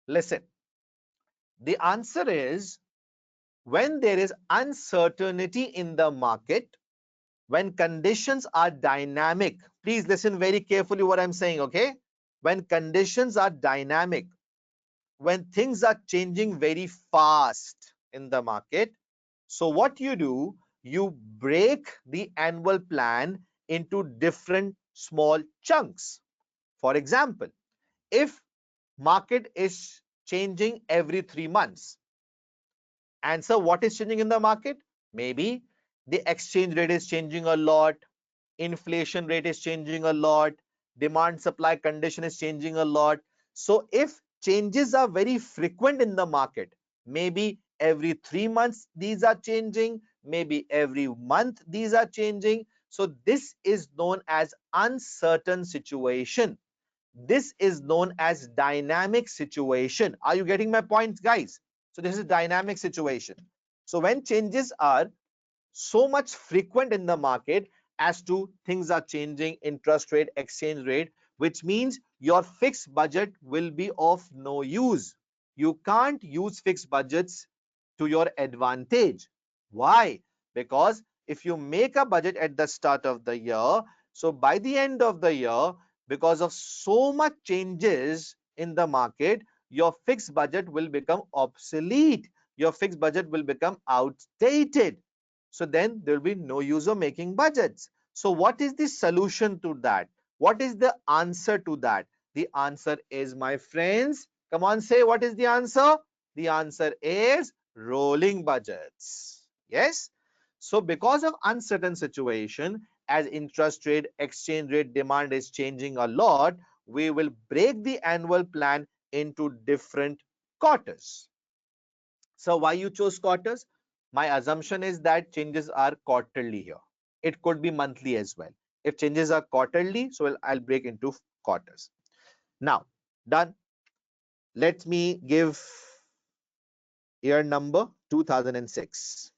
Listen, the answer is when there is uncertainty in the market, when conditions are dynamic. Please listen very carefully what I'm saying, okay? When conditions are dynamic, when things are changing very fast in the market, so what you do, you break the annual plan into different small chunks. For example, if market is changing every 3 months, and so what is changing in the market? Maybe the exchange rate is changing a lot, inflation rate is changing a lot, demand supply condition is changing a lot. So if changes are very frequent in the market, maybe every 3 months these are changing, maybe every month these are changing. So this is known as uncertain situation. This is known as dynamic situation. Are you getting my point, guys? So this is a dynamic situation. So when changes are so much frequent in the market as to things are changing, interest rate, exchange rate, which means your fixed budget will be of no use. You can't use fixed budgets to your advantage. Why? Because if you make a budget at the start of the year, so by the end of the year, because of so much changes in the market, your fixed budget will become obsolete. Your fixed budget will become outdated. So then there will be no use of making budgets. So what is the solution to that? What is the answer to that? The answer is, my friends, come on, say what is the answer? The answer is rolling budgets. Yes. So because of uncertain situation, as interest rate, exchange rate, demand is changing a lot, we will break the annual plan into different quarters. So why you chose quarters? My assumption is that changes are quarterly here. It could be monthly as well. If changes are quarterly, so I'll break into quarters. Now, done. Let me give year number 2006.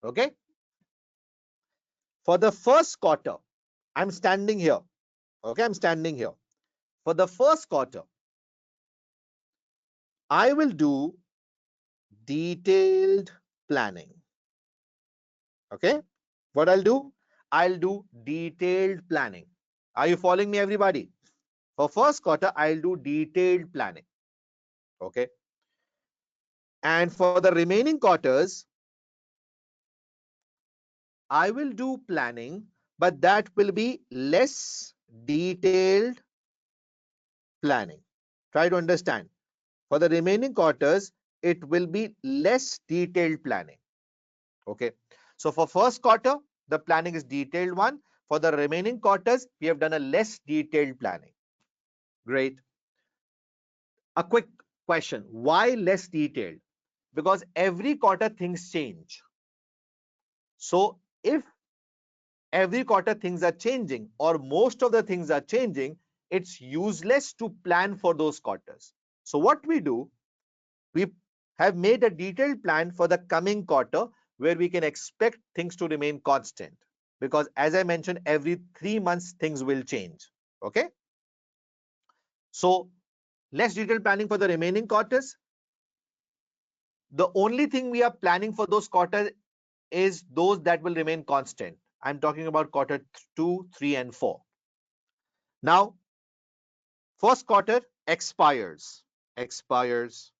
Okay. For the first quarter, I'm standing here. Okay, I'm standing here. For the first quarter, I will do detailed planning. Okay. What I'll do? I'll do detailed planning. Are you following me, everybody? For first quarter, I'll do detailed planning. Okay. And for the remaining quarters, I will do planning, but that will be less detailed planning. Try to understand. For the remaining quarters, it will be less detailed planning. Okay. So for first quarter, the planning is detailed one. For the remaining quarters, we have done a less detailed planning. Great. A quick question. Why less detailed? Because every quarter things change. So if every quarter things are changing or most of the things are changing, it's useless to plan for those quarters. So what we do, we have made a detailed plan for the coming quarter, where we can expect things to remain constant. Because as I mentioned, every 3 months things will change. Okay. So less detailed planning for the remaining quarters. The only thing we are planning for those quarters is those that will remain constant. I'm talking about quarter 2, 3, and 4. Now, first quarter expires. Expires.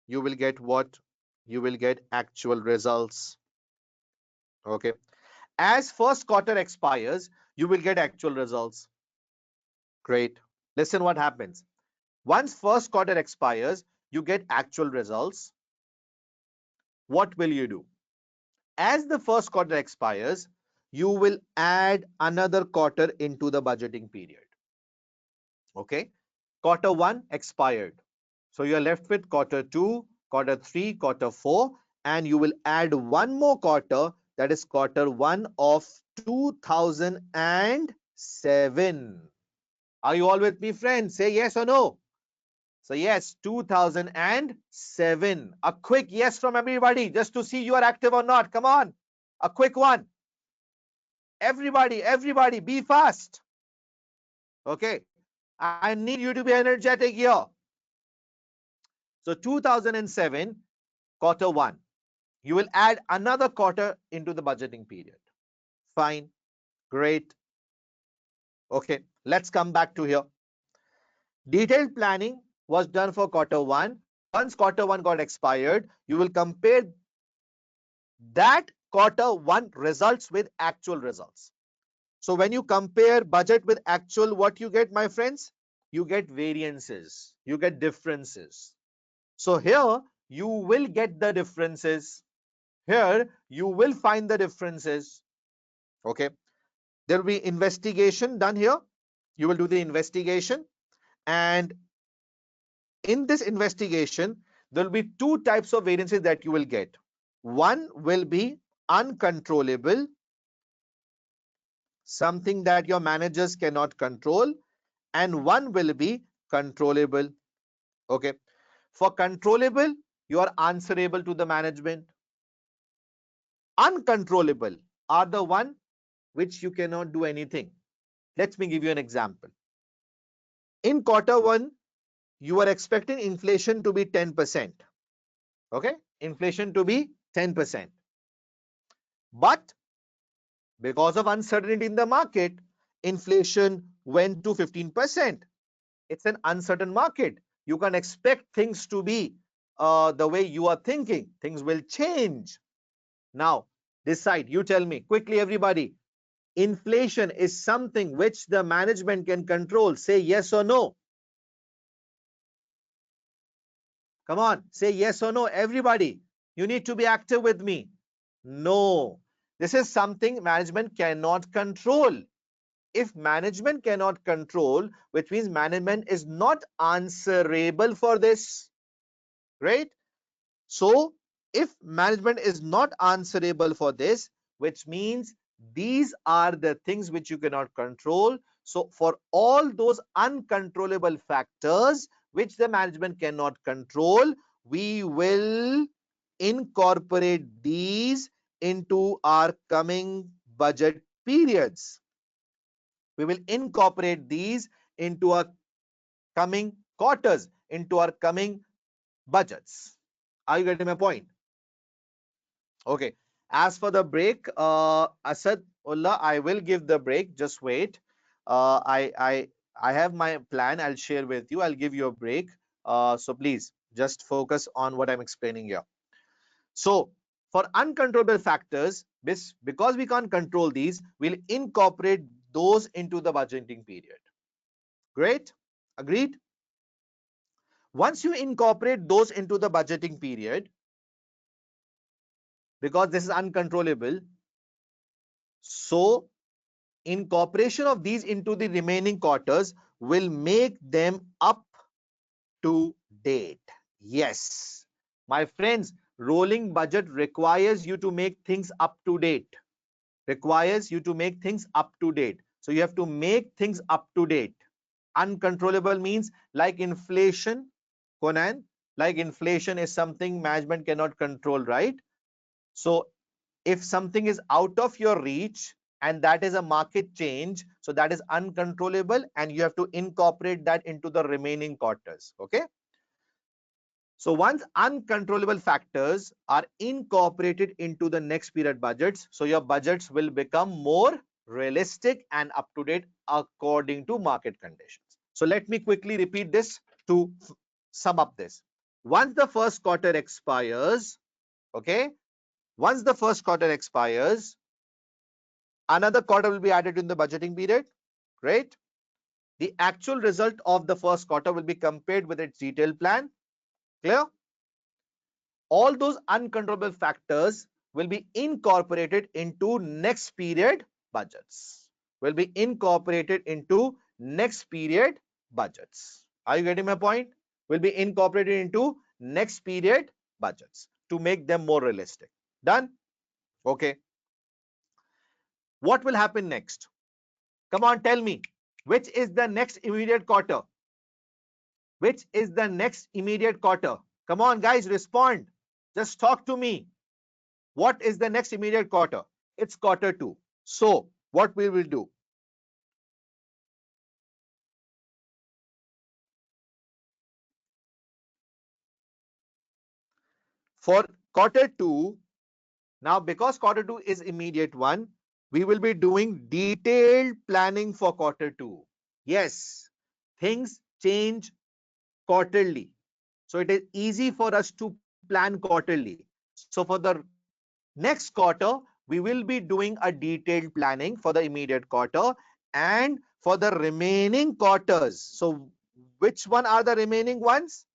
You will get what? You will get actual results. Okay. As first quarter expires, you will get actual results. Great. Listen what happens. Once first quarter expires, you get actual results. What will you do? As the first quarter expires, you will add another quarter into the budgeting period. Okay. Quarter 1 expired. So you're left with quarter 2, quarter 3, quarter 4, and you will add one more quarter, that is quarter 1 of 2007. Are you all with me, friends? Say yes or no. So yes, 2007. A quick yes from everybody just to see you are active or not. Come on. A quick one. Everybody, be fast. Okay. I need you to be energetic here. So 2007, quarter 1. You will add another quarter into the budgeting period. Fine. Great. Okay. Let's come back to here. Detailed planning was done for quarter 1. Once quarter 1 got expired, you will compare that quarter 1 results with actual results. So when you compare budget with actual, what you get, my friends? You get variances. You get differences. So here you will get the differences. Here you will find the differences. Okay. There will be investigation done here. You will do the investigation, and in this investigation, there will be two types of variances that you will get. One will be uncontrollable, something that your managers cannot control, and one will be controllable. Okay. For controllable, you are answerable to the management. Uncontrollable are the one which you cannot do anything. Let me give you an example. In quarter 1, you are expecting inflation to be 10%. Okay, inflation to be 10%. But because of uncertainty in the market, inflation went to 15%. It's an uncertain market. You can expect things to be the way you are thinking. Things will change. Now, decide. You tell me quickly, everybody. Inflation is something which the management can control. Say yes or no. Come on, say yes or no, everybody. You need to be active with me. No, this is something management cannot control. If management cannot control, which means management is not answerable for this. Right? So, if management is not answerable for this, which means these are the things which you cannot control. So, for all those uncontrollable factors which the management cannot control, we will incorporate these into our coming budget periods. We will incorporate these into our coming quarters, into our coming budgets. Are you getting my point? Okay. As for the break, Asad Ullah, I will give the break. Just wait. I have my plan. I'll share with you. I'll give you a break. So please just focus on what I'm explaining here. So for uncontrollable factors, because we can't control these, we'll incorporate those into the budgeting period. Great. Agreed? Once you incorporate those into the budgeting period, because this is uncontrollable, so incorporation of these into the remaining quarters will make them up to date. Yes, my friends, rolling budget requires you to make things up to date. Requires you to make things up to date. So you have to make things up to date. Uncontrollable means like inflation, Conan, like inflation is something management cannot control, right? So if something is out of your reach and that is a market change, so that is uncontrollable and you have to incorporate that into the remaining quarters. Okay. So once uncontrollable factors are incorporated into the next period budgets, so your budgets will become more realistic and up to date according to market conditions. So let me quickly repeat this to sum up this. Once the first quarter expires, okay, once the first quarter expires, another quarter will be added in the budgeting period, right? The actual result of the first quarter will be compared with its detailed plan. Clear? All those uncontrollable factors will be incorporated into next period budgets. Will be incorporated into next period budgets. Are you getting my point? Will be incorporated into next period budgets to make them more realistic. Done? Okay. What will happen next? Come on, tell me. Which is the next immediate quarter? Which is the next immediate quarter? Come on, guys, respond. Just talk to me. What is the next immediate quarter? It's quarter two. So what we will do? For quarter two, now because quarter two is immediate one, we will be doing detailed planning for quarter two. Yes, things change quarterly. So it is easy for us to plan quarterly. So for the next quarter, we will be doing a detailed planning for the immediate quarter and for the remaining quarters. So which one are the remaining ones?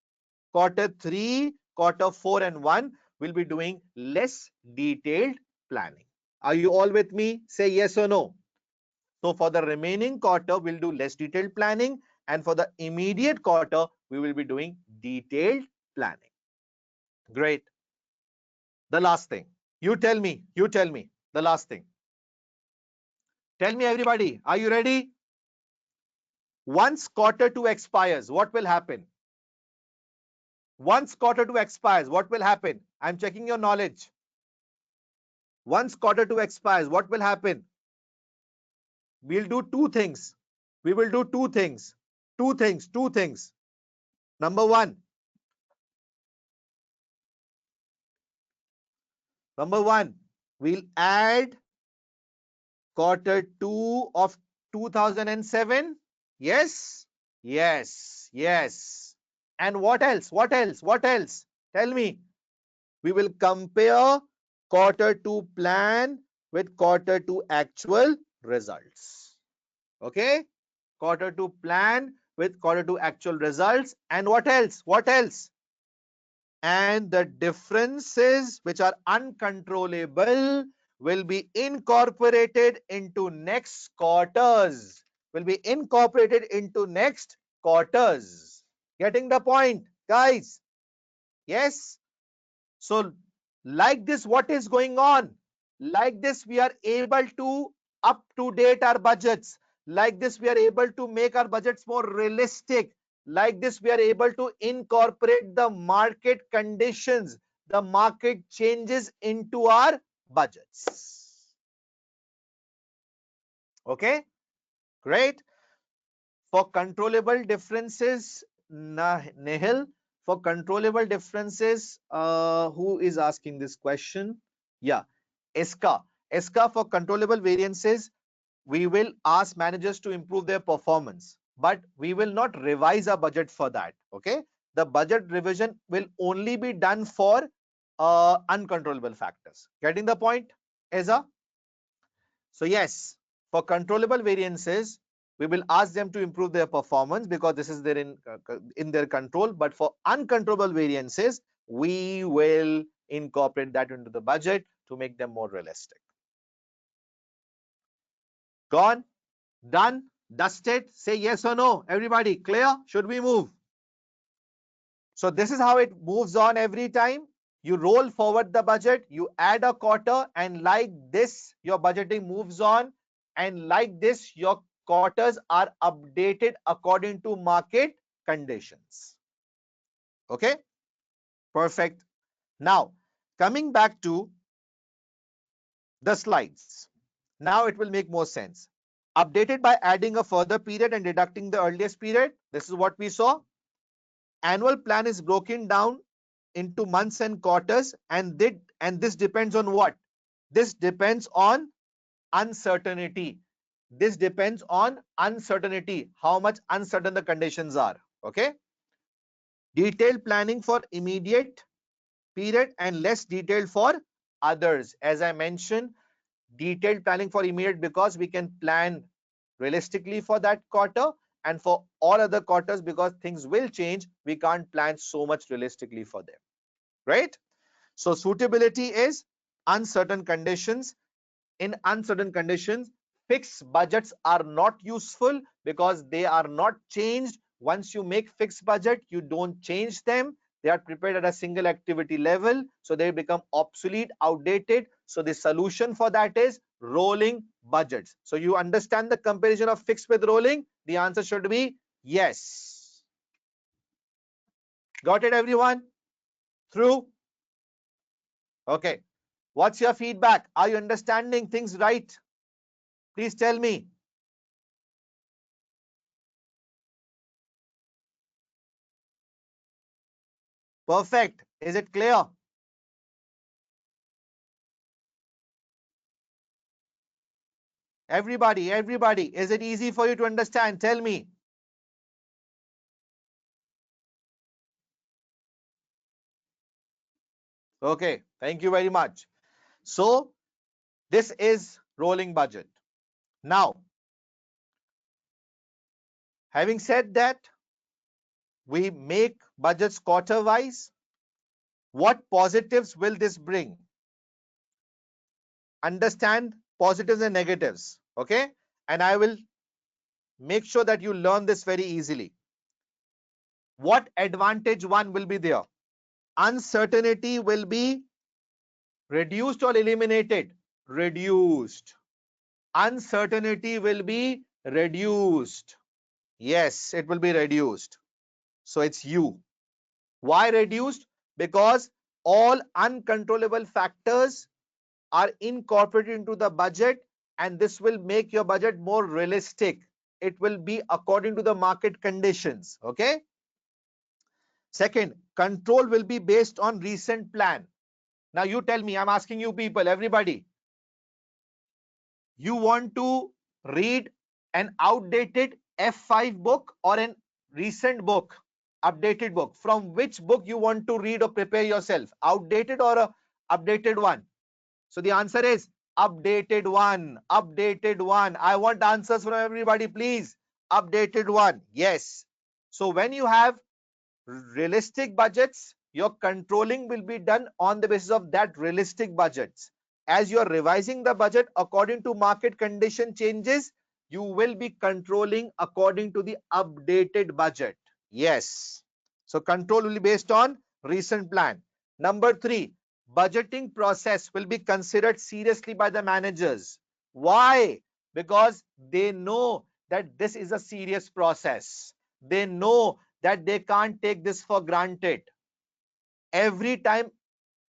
Quarter 3, quarter 4 and 1 will be doing less detailed planning. Are you all with me? Say yes or no. So for the remaining quarter, we'll do less detailed planning, and for the immediate quarter, we will be doing detailed planning. Great. The last thing. You tell me, the last thing. Tell me, everybody, are you ready? Once quarter 2 expires, what will happen? Once quarter 2 expires, what will happen? I'm checking your knowledge. Once quarter 2 expires, what will happen? We'll do two things. We will do two things. Two things. Number one, we'll add quarter 2 of 2007. Yes. And what else? Tell me. We will compare quarter 2 plan with quarter 2 actual results. Okay. Quarter 2 plan with quarter 2 actual results. And what else? And the differences which are uncontrollable will be incorporated into next quarters. Getting the point, guys? Yes. So like this, what is going on? Like this, we are able to up to date our budgets. Like this, we are able to make our budgets more realistic. Like this, we are able to incorporate the market conditions, the market changes into our budgets. Okay, great. For controllable differences, Nehil, for controllable differences, who is asking this question? Yeah, ACCA for controllable variances, we will ask managers to improve their performance, but we will not revise our budget for that. Okay, the budget revision will only be done for uncontrollable factors. Getting the point, Eza? So yes, for controllable variances, we will ask them to improve their performance because this is in their control. But for uncontrollable variances, we will incorporate that into the budget to make them more realistic. Gone? Done? Dusted? Say yes or no. Everybody, clear? Should we move? So this is how it moves on every time. You roll forward the budget, you add a quarter, and like this, your budgeting moves on. And like this, your quarters are updated according to market conditions. Okay? Perfect. Now, coming back to the slides. Now it will make more sense. Updated by adding a further period and deducting the earliest period. This is what we saw. Annual plan is broken down into months and quarters, and this depends on what? This depends on uncertainty. This depends on uncertainty, how much uncertain the conditions are. Okay. Detailed planning for immediate period and less detailed for others. As I mentioned, detailed planning for immediate because we can plan realistically for that quarter, and for all other quarters because things will change, we can't plan so much realistically for them, right? So suitability is uncertain conditions. In uncertain conditions, fixed budgets are not useful because they are not changed. Once you make fixed budget, you don't change them. They are prepared at a single activity level, so they become obsolete, outdated. So the solution for that is rolling budgets. So you understand the comparison of fixed with rolling? The answer should be yes. Got it, everyone? Through? Okay. What's your feedback? Are you understanding things right? Please tell me. Perfect. Is it clear? Everybody, is it easy for you to understand? Tell me. Okay, thank you very much. So, this is rolling budget. Now, having said that, we make budgets quarter wise. What positives will this bring? Understand positives and negatives. Okay, and I will make sure that you learn this very easily. What advantage one will be there? Uncertainty will be reduced or eliminated? Reduced. Uncertainty will be reduced. Yes, it will be reduced. So it's U. Why reduced? Because all uncontrollable factors are incorporated into the budget, and this will make your budget more realistic. It will be according to the market conditions. Okay. Second, control will be based on recent plan. Now you tell me, I'm asking you people, everybody, you want to read an outdated F5 book or an recent book, updated book? From which book you want to read or prepare yourself? Outdated or a updated one? So the answer is updated one. Updated one. I want answers from everybody, please. Updated one. Yes. So when you have realistic budgets, your controlling will be done on the basis of that realistic budgets. As you are revising the budget according to market condition changes, you will be controlling according to the updated budget. Yes. So control will be based on recent plan. Number 3, budgeting process will be considered seriously by the managers. Why? Because they know that this is a serious process. They know that they can't take this for granted. Every time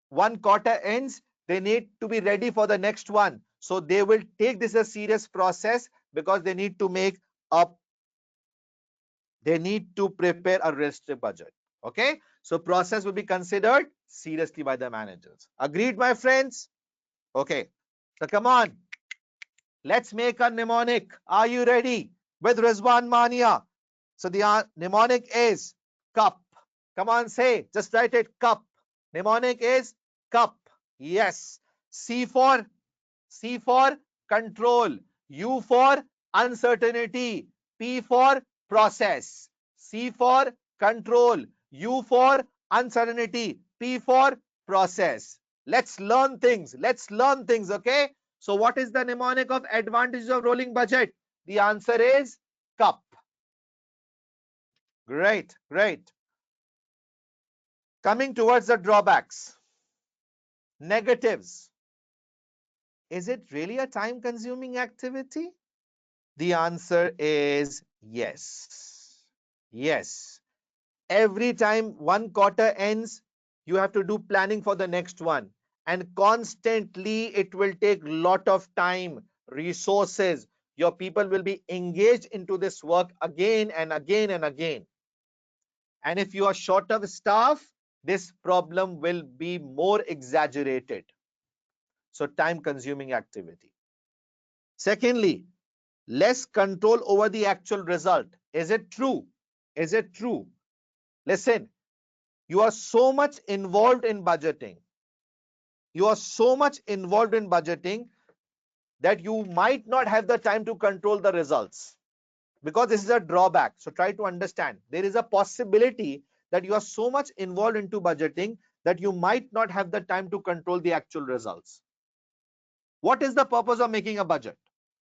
one quarter ends, they need to be ready for the next one. So they will take this as a serious process because they need to make up, they need to prepare a realistic budget. Okay. So process will be considered seriously by the managers. Agreed, my friends? Okay. So come on. Let's make a mnemonic. Are you ready? With Rizwan Mania. So the mnemonic is cup. Come on, say. Just write it. Cup. Mnemonic is cup. Yes. C for control. U for uncertainty. P for process. C for control. U for uncertainty. P for process. Let's learn things. Let's learn things. Okay. So what is the mnemonic of advantages of rolling budget? The answer is cup. Great. Great. Coming towards the drawbacks. Negatives. Is it really a time consuming activity? The answer is yes. Yes. Every time one quarter ends, you have to do planning for the next one. and constantly it will take lot of time, resources. Your people will be engaged into this work again and again and again. And if you are short of staff, this problem will be more exaggerated. So time consuming activity. Secondly, less control over the actual result. Is it true? Is it true? Listen, you are so much involved in budgeting. You are so much involved in budgeting that you might not have the time to control the results, because this is a drawback. So try to understand, there is a possibility that you are so much involved into budgeting that you might not have the time to control the actual results. What is the purpose of making a budget?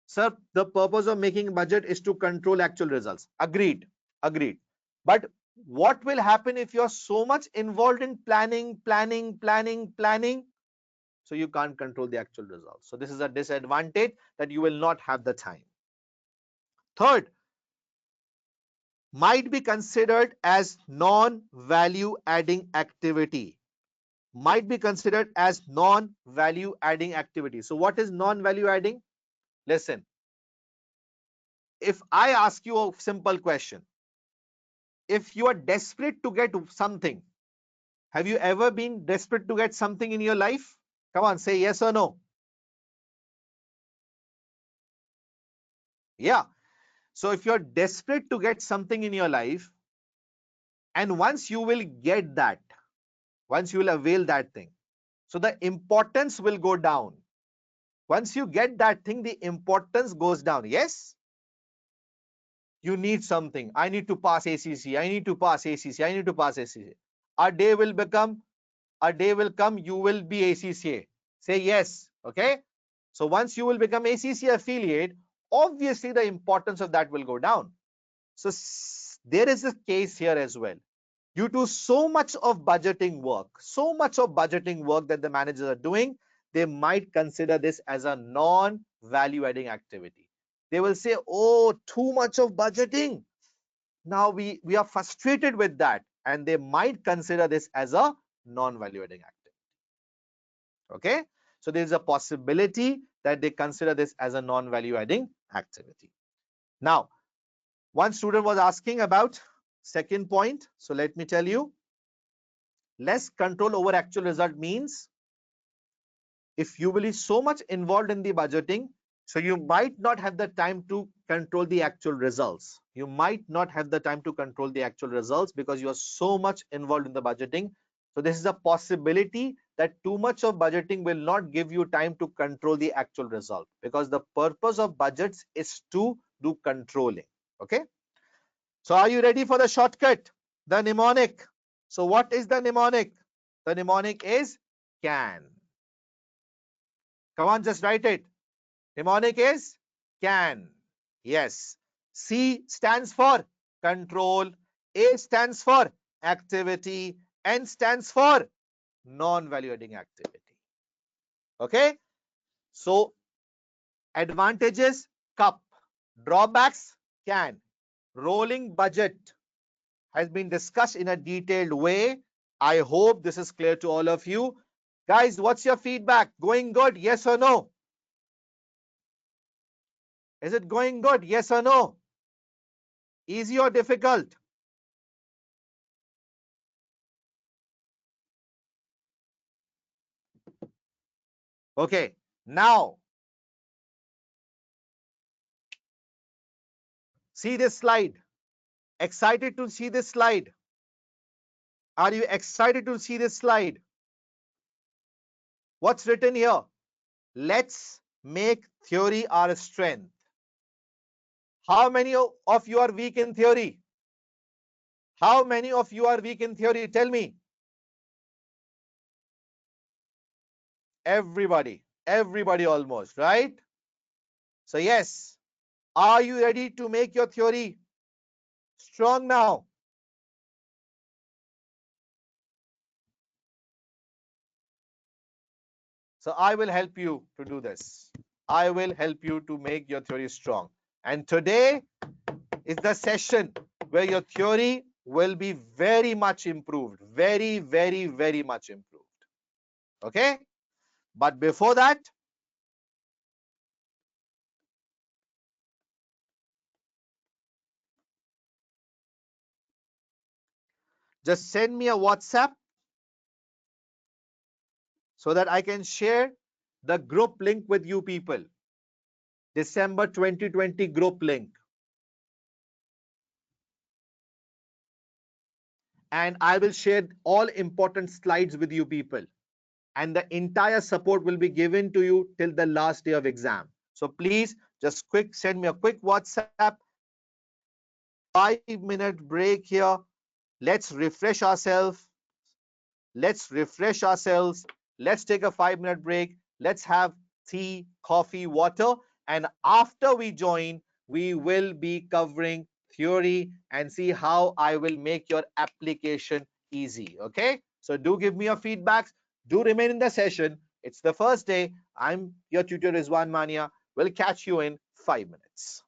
Sir, the purpose of making a budget is to control actual results. Agreed. Agreed. But what will happen if you are so much involved in planning, so you can't control the actual results? So this is a disadvantage, that you will not have the time. Third, might be considered as non-value adding activity. Might be considered as non-value adding activity. So what is non-value adding? Listen, if I ask you a simple question, if you are desperate to get something, have you ever been desperate to get something in your life? Come on, say yes or no. Yeah. So if you're desperate to get something in your life, and once you will get that, once you will avail that thing, so the importance will go down. Once you get that thing, the importance goes down. Yes? You need something. I need to pass ACCA. I need to pass ACCA. I need to pass ACCA. A day will come, you will be ACCA. Say yes. Okay? So once you will become ACCA affiliate, obviously the importance of that will go down. So there is a case here as well. Due to so much of budgeting work that the managers are doing, they might consider this as a non-value adding activity. They will say, oh, too much of budgeting. Now we are frustrated with that, and they might consider this as a non-value adding activity. Okay? So there is a possibility that they consider this as a non-value adding activity. Now, one student was asking about second point. So let me tell you, less control over actual result means if you will be so much involved in the budgeting, so you might not have the time to control the actual results. You might not have the time to control the actual results because you are so much involved in the budgeting. So this is a possibility that too much of budgeting will not give you time to control the actual result, because the purpose of budgets is to do controlling. Okay. So are you ready for the shortcut? The mnemonic. So what is the mnemonic? The mnemonic is can. Come on, just write it. Mnemonic is can. Yes. C stands for control. A stands for activity. N stands for non-value adding activity. Okay. So advantages, cup. Drawbacks, can. Rolling budget has been discussed in a detailed way. I hope this is clear to all of you. Guys, what's your feedback? Going good? Yes or no? Is it going good? Yes or no? Easy or difficult? Okay, now see this slide. Excited to see this slide? Are you excited to see this slide? What's written here? Let's make theory our strength. How many of you are weak in theory? How many of you are weak in theory? Tell me. Everybody almost, right? So yes, are you ready to make your theory strong now? So I will help you to do this. I will help you to make your theory strong. And today is the session where your theory will be very much improved. Very much improved. Okay? But before that, just send me a WhatsApp so that I can share the group link with you people. December 2020 group link. And I will share all important slides with you people. And the entire support will be given to you till the last day of exam. So please just send me a quick WhatsApp. 5-minute break here. Let's refresh ourselves. Let's refresh ourselves. Let's take a 5-minute break. Let's have tea, coffee, water. And after we join, we will be covering theory and see how I will make your application easy. Okay? So do give me your feedbacks. Do remain in the session. It's the first day. I'm your tutor Rizwan Mania. We'll catch you in 5 minutes.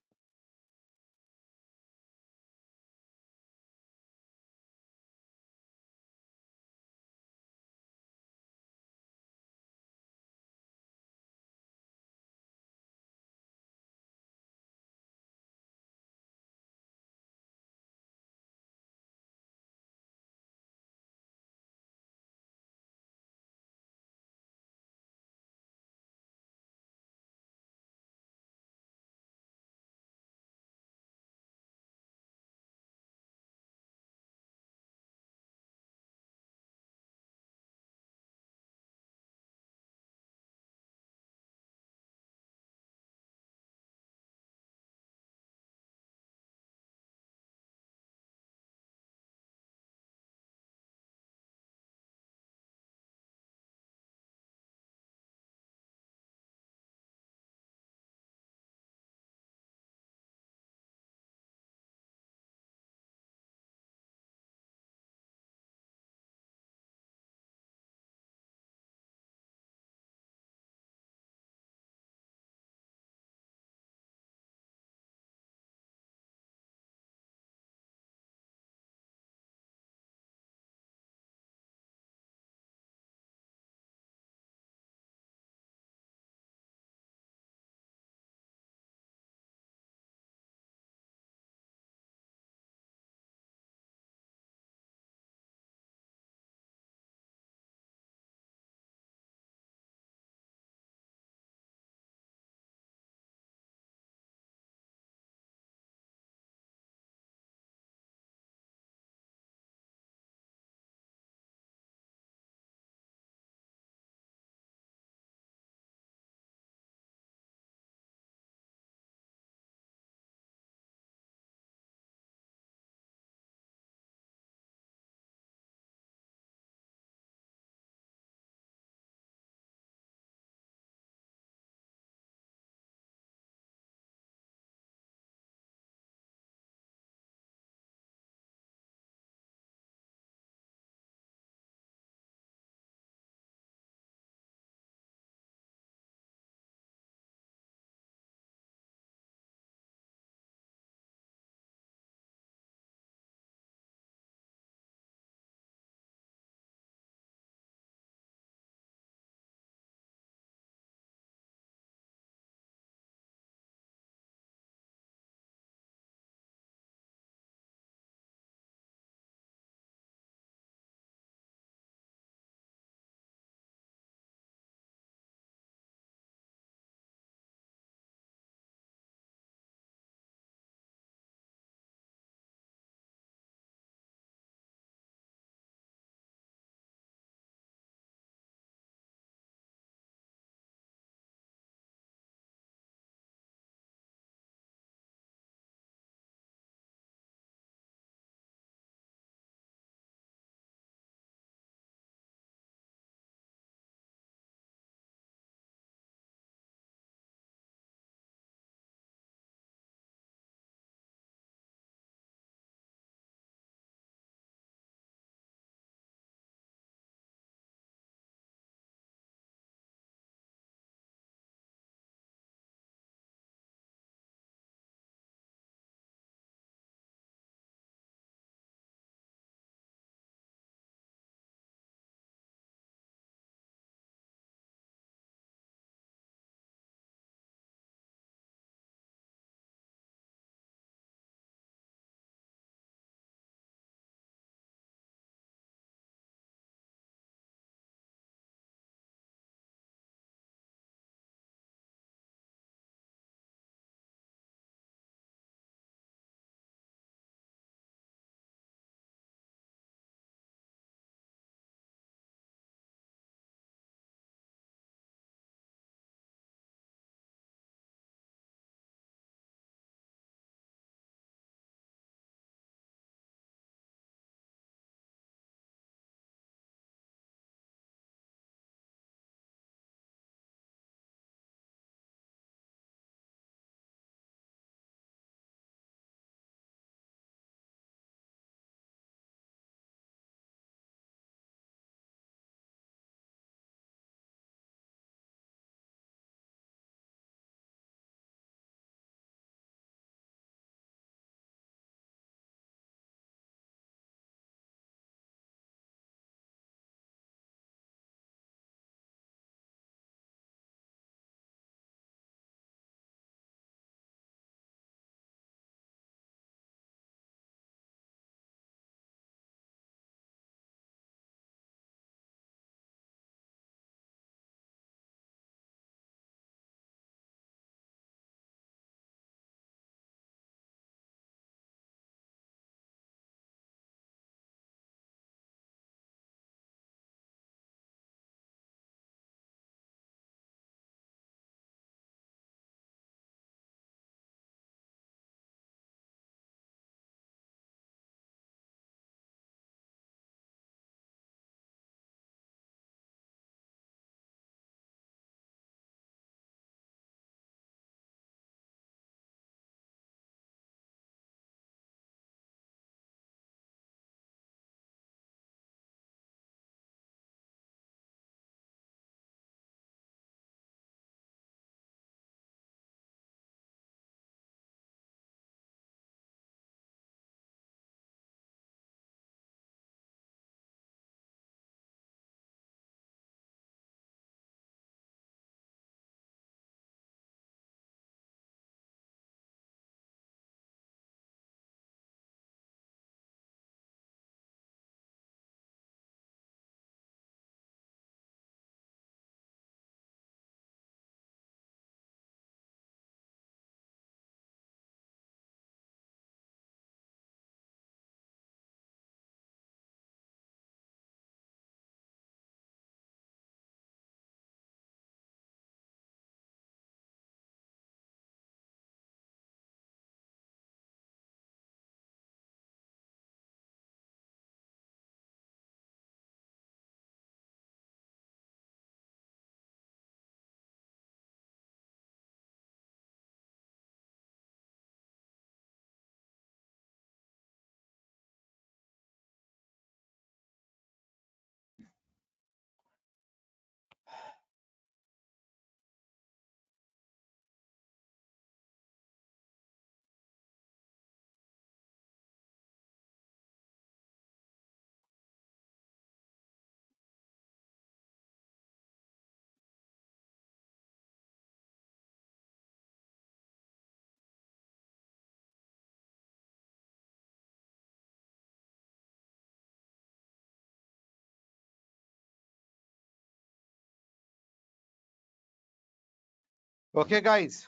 Okay, guys,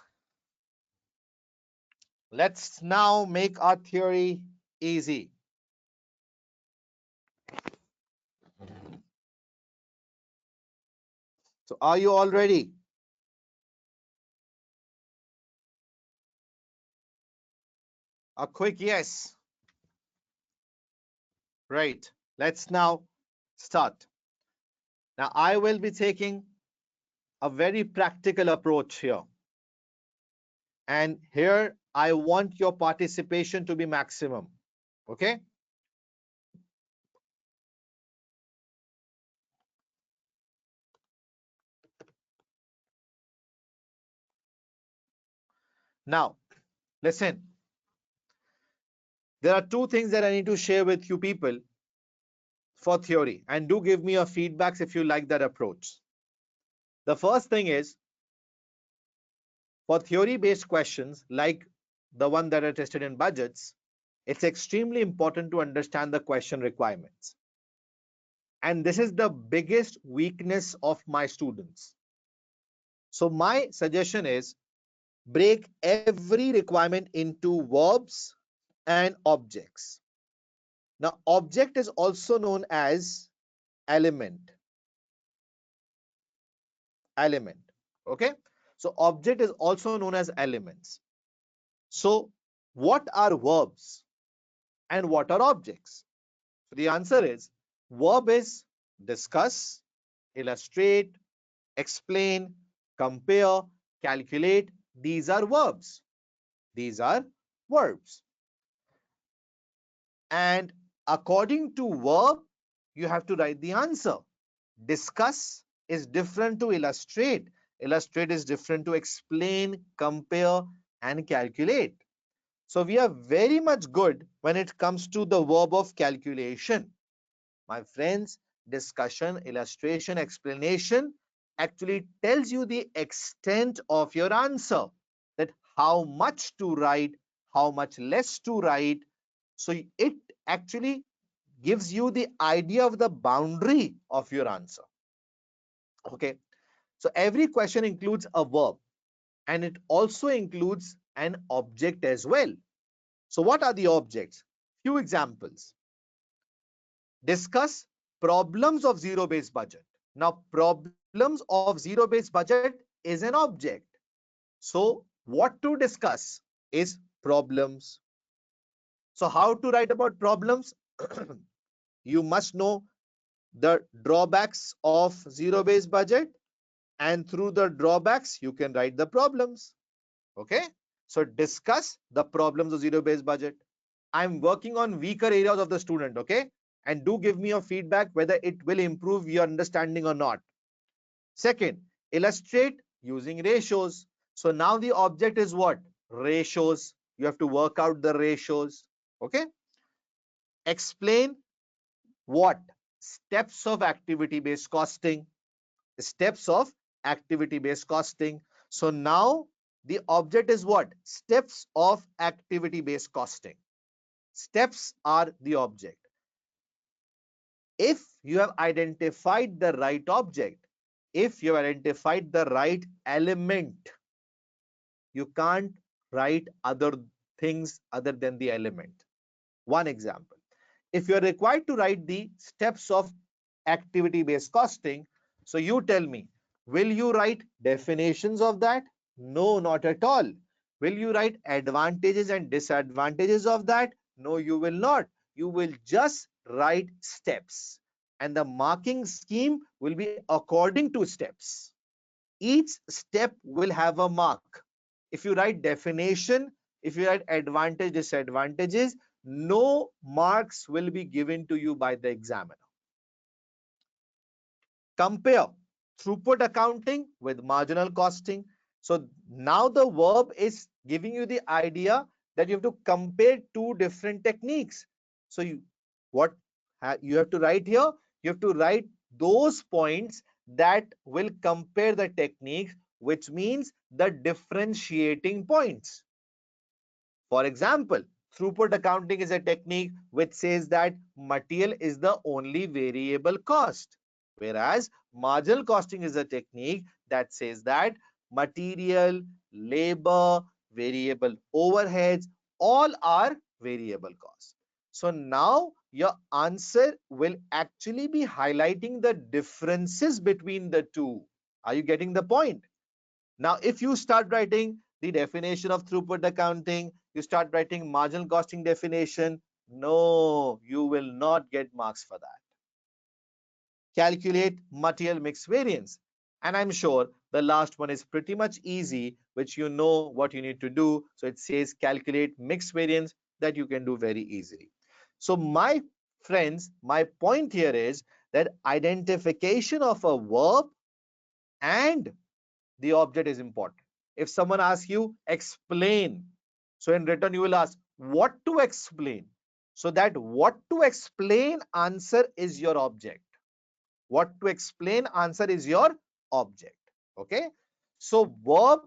let's now make our theory easy. So are you all ready? A quick yes. Right. Let's now start. Now I will be taking a very practical approach here. And here I want your participation to be maximum. Okay? Now, listen. There are two things that I need to share with you people for theory, and do give me your feedbacks if you like that approach. The first thing is, for theory based questions like the one that are tested in budgets, it's extremely important to understand the question requirements. And this is the biggest weakness of my students. So my suggestion is, break every requirement into verbs and objects. Now, object is also known as element. Okay? So object is also known as elements. So what are verbs and what are objects? So the answer is, verb is discuss, illustrate, explain, compare, calculate. These are verbs. These are verbs. And according to verb, you have to write the answer. Discuss is different to illustrate. Illustrate is different to explain, compare, and calculate. So we are very much good when it comes to the verb of calculation. My friends, discussion, illustration, explanation actually tells you the extent of your answer, that how much to write, how much less to write. So it actually gives you the idea of the boundary of your answer. Okay. So every question includes a verb and it also includes an object as well. So what are the objects? Few examples. Discuss problems of zero-based budget. Now, problems of zero-based budget is an object. So what to discuss is problems. So how to write about problems? You must know the drawbacks of zero-based budget, and through the drawbacks, you can write the problems. Okay? So discuss the problems of zero-based budget. I'm working on weaker areas of the student, okay? And do give me your feedback whether it will improve your understanding or not. Second, illustrate using ratios. So now the object is what? Ratios. You have to work out the ratios, okay? Explain what? Steps of activity-based costing. Steps of activity-based costing. So now the object is what? Steps of activity-based costing. Steps are the object. If you have identified the right object, if you have identified the right element, you can't write other things other than the element. One example. If you are required to write the steps of activity-based costing, so you tell me, will you write definitions of that? No, not at all. Will you write advantages and disadvantages of that? No, you will not. You will just write steps. And the marking scheme will be according to steps. Each step will have a mark. If you write definition, if you write advantage, disadvantages, no marks will be given to you by the examiner. Compare throughput accounting with marginal costing. So now the verb is giving you the idea that you have to compare two different techniques. So what you have to write here? You have to write those points that will compare the techniques, which means the differentiating points. For example, throughput accounting is a technique which says that material is the only variable cost, whereas marginal costing is a technique that says that material, labor, variable overheads, all are variable costs. So now your answer will actually be highlighting the differences between the two. Are you getting the point? Now, if you start writing the definition of throughput accounting, you start writing marginal costing definition, no, you will not get marks for that. Calculate material mix variance. And I'm sure the last one is pretty much easy, which you know what you need to do. So it says calculate mix variance, that you can do very easily. So my friends, my point here is that identification of a verb and the object is important. If someone asks you, explain. So in return, you will ask, what to explain? So that what to explain answer is your object. What to explain answer is your object. Okay. So verb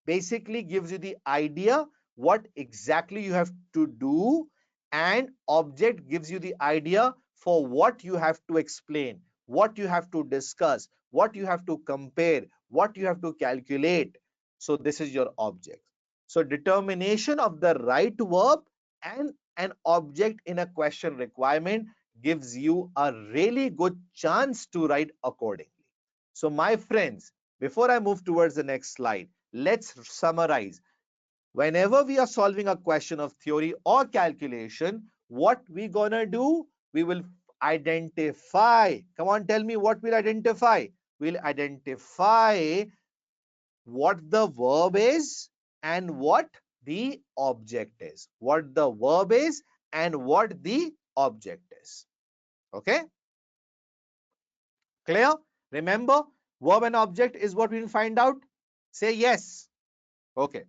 basically gives you the idea what exactly you have to do, and object gives you the idea for what you have to explain, what you have to discuss, what you have to compare, what you have to calculate. So this is your object. So determination of the right verb and an object in a question requirement gives you a really good chance to write accordingly. So my friends, before I move towards the next slide, let's summarize. Whenever we are solving a question of theory or calculation, what we gonna do? We will identify. Come on, tell me what we'll identify. We'll identify what the verb is and what the object is. What the verb is and what the object is. Okay? Clear? Remember, verb and object is what we'll find out. Say yes. Okay.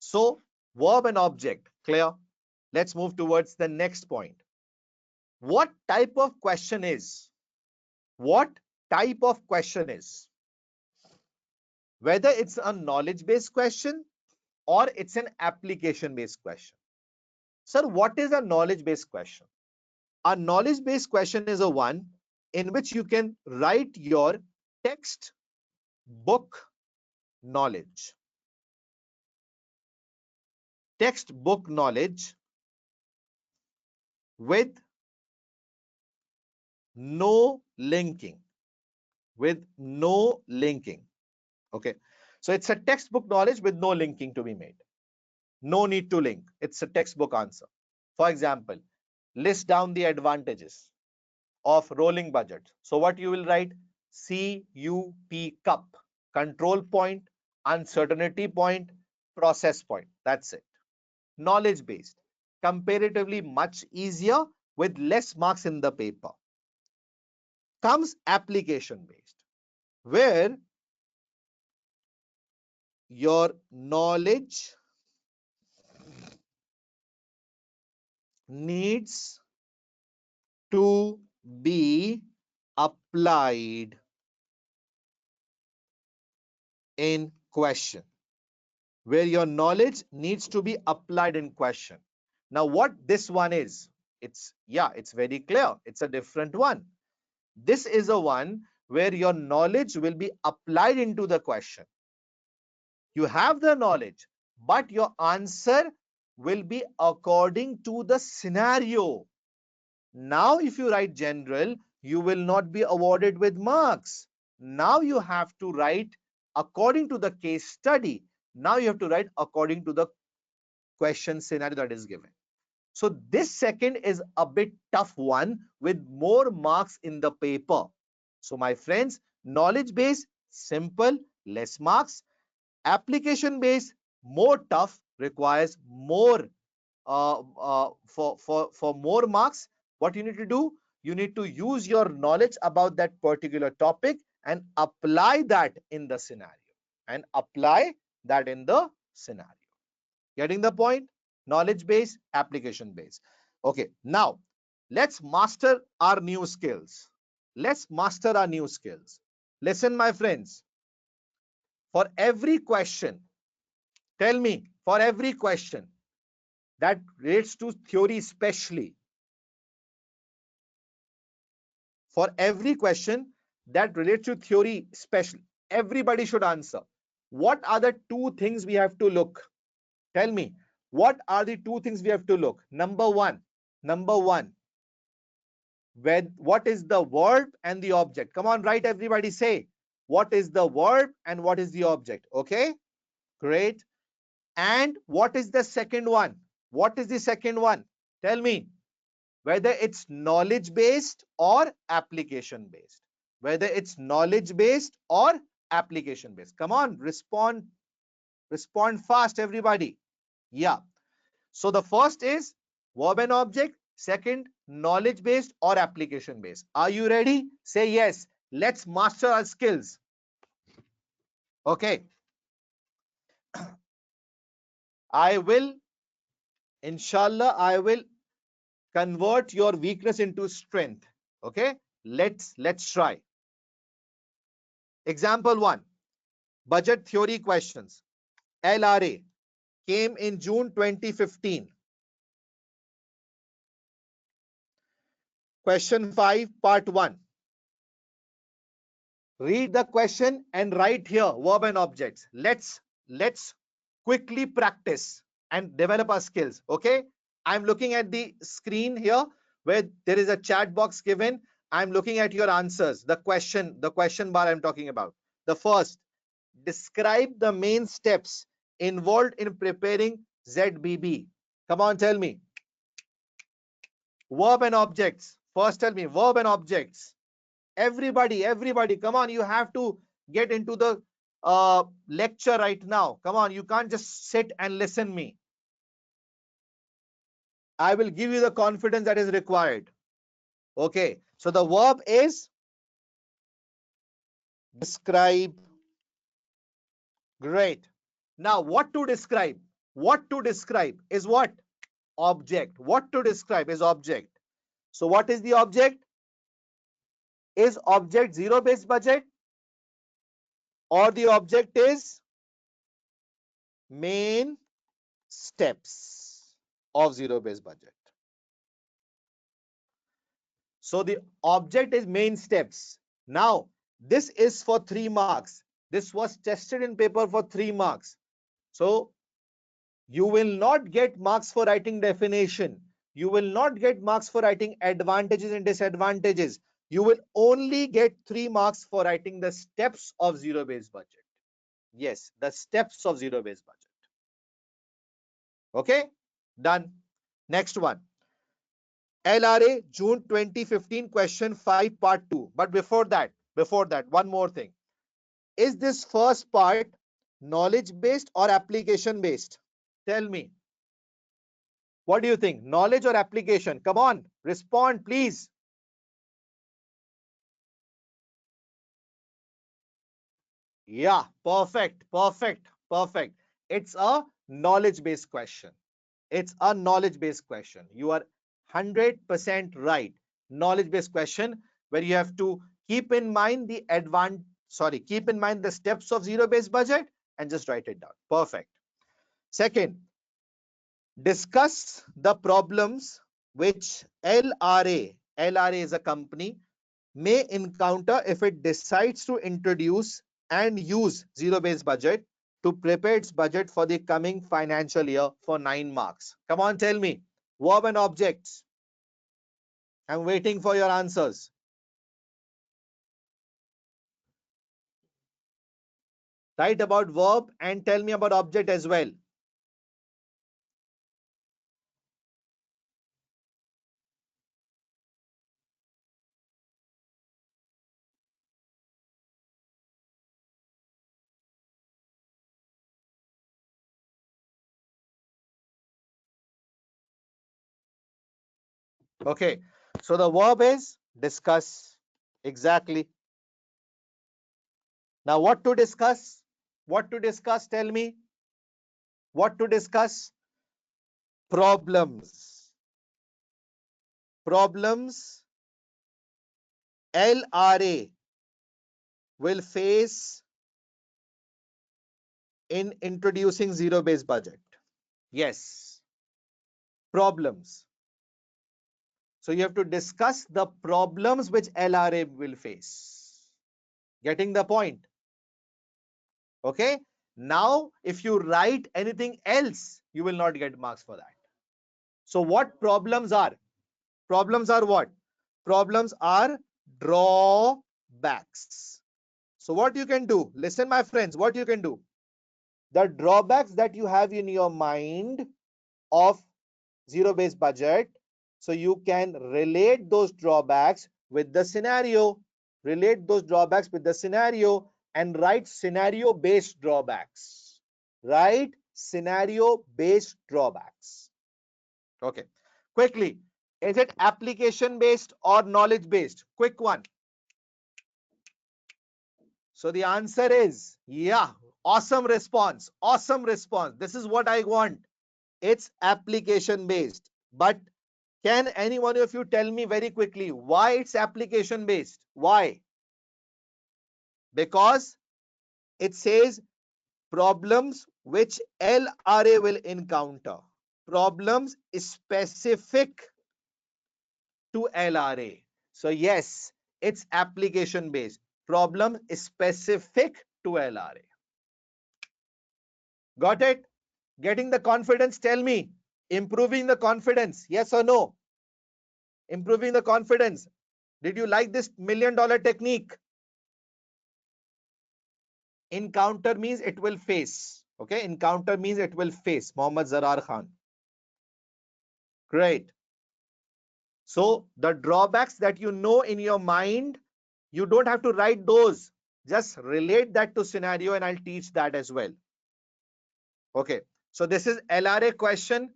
So, verb and object, clear? Let's move towards the next point. What type of question is? What type of question is? Whether it's a knowledge-based question or it's an application-based question. Sir, what is a knowledge-based question? A knowledge-based question is a one in which you can write your text book knowledge. Textbook knowledge with no linking. With no linking. Okay. So it's a textbook knowledge with no linking to be made. No need to link. It's a textbook answer. For example, list down the advantages of rolling budget. So what you will write? CUP, cup, control point, uncertainty point, process point. That's it. Knowledge based, comparatively much easier with less marks in the paper. Comes application based, where your knowledge needs to be applied in question. Where your knowledge needs to be applied in question. Now, what this one is? It's very clear. It's a different one. This is a one where your knowledge will be applied into the question. You have the knowledge, but your answer will be according to the scenario. Now, if you write general, you will not be awarded with marks. Now you have to write according to the case study. Now you have to write according to the question scenario that is given. So this second is a bit tough one with more marks in the paper. So my friends, knowledge base, simple, less marks. Application base, more tough, requires more for more marks. What you need to do? You need to use your knowledge about that particular topic and apply that in the scenario. And apply that in the scenario. Getting the point? Knowledge base, application base. Okay, now let's master our new skills. Let's master our new skills. Listen, my friends. For every question, tell me, for every question that relates to theory especially, for every question that relates to theory especially, Everybody should answer. What are the two things we have to look? Tell me, what are the two things we have to look? Number one, what is the verb and the object? Come on, write, everybody say, what is the verb and what is the object? Okay, great. And what is the second one? What is the second one? Tell me, whether it's knowledge based or application based. Whether it's knowledge based or application based. Come on, respond fast, everybody. Yeah. So the first is verb and object. Second, knowledge based or application based. Are you ready? Say yes. Let's master our skills. Okay. Inshallah, I will convert your weakness into strength. Okay. Let's try. Example 1. Budget theory questions. LRA came in June 2015. Question 5, part 1. Read the question and write here verb and objects. Let's quickly practice and develop our skills. Okay, I'm looking at the screen here where there is a chat box given. I'm looking at your answers. The question bar I'm talking about. The first, describe the main steps involved in preparing ZBB. Come on, tell me. Verb and objects. First, tell me verb and objects. Everybody, come on, you have to get into the lecture right now. Come on, you can't just sit and listen me. I will give you the confidence that is required. Okay, so the verb is describe. Great. Now, what to describe? What to describe is what? Object. What to describe is object. So what is the object? Is object zero-based budget? Or the object is main steps of zero-based budget. So the object is main steps. Now, this is for 3 marks. This was tested in paper for 3 marks. So you will not get marks for writing definition. You will not get marks for writing advantages and disadvantages. You will only get 3 marks for writing the steps of zero-based budget. Yes, the steps of zero-based budget. Okay, done. Next one. LRA June 2015 question 5 part 2. But before that, one more thing. Is this first part knowledge based or application based? Tell me. What do you think? Knowledge or application? Come on, respond please. Yeah, perfect. It's a knowledge based question. It's a knowledge based question. You are 100% right. Knowledge based question where you have to keep in mind the steps of zero based budget and just write it down. Perfect. Second, discuss the problems which LRA is a company, may encounter if it decides to introduce and use zero-based budget to prepare its budget for the coming financial year for 9 marks. Come on, tell me. Verb and objects. I'm waiting for your answers. Write about verb and tell me about object as well. Okay, so the verb is discuss. Exactly. Now, what to discuss? What to discuss? Tell me. What to discuss? Problems. Problems LRA will face in introducing zero-based budget. Yes, problems. So you have to discuss the problems which LRA will face. Getting the point? Okay. Now, if you write anything else, you will not get marks for that. So what problems are? Problems are what? Problems are drawbacks. So what you can do, listen my friends, what you can do. The drawbacks that you have in your mind of zero-based budget, so you can relate those drawbacks with the scenario, relate those drawbacks with the scenario and write scenario-based drawbacks. Write scenario-based drawbacks. Okay. Quickly, is it application-based or knowledge-based? Quick one. So the answer is, yeah, awesome response. Awesome response. This is what I want. It's application based. But can any one of you tell me very quickly why it's application based? Why? Because it says problems which LRA will encounter. Problems specific to LRA. So yes, it's application based. Problem specific to LRA. Got it? Getting the confidence, tell me. Improving the confidence, yes or no? Improving the confidence. Did you like this $1,000,000 technique? Encounter means it will face. Okay, encounter means it will face. Mohammad Zarar Khan. Great. So the drawbacks that you know in your mind, you don't have to write those. Just relate that to scenario and I'll teach that as well. Okay. So this is LRA question.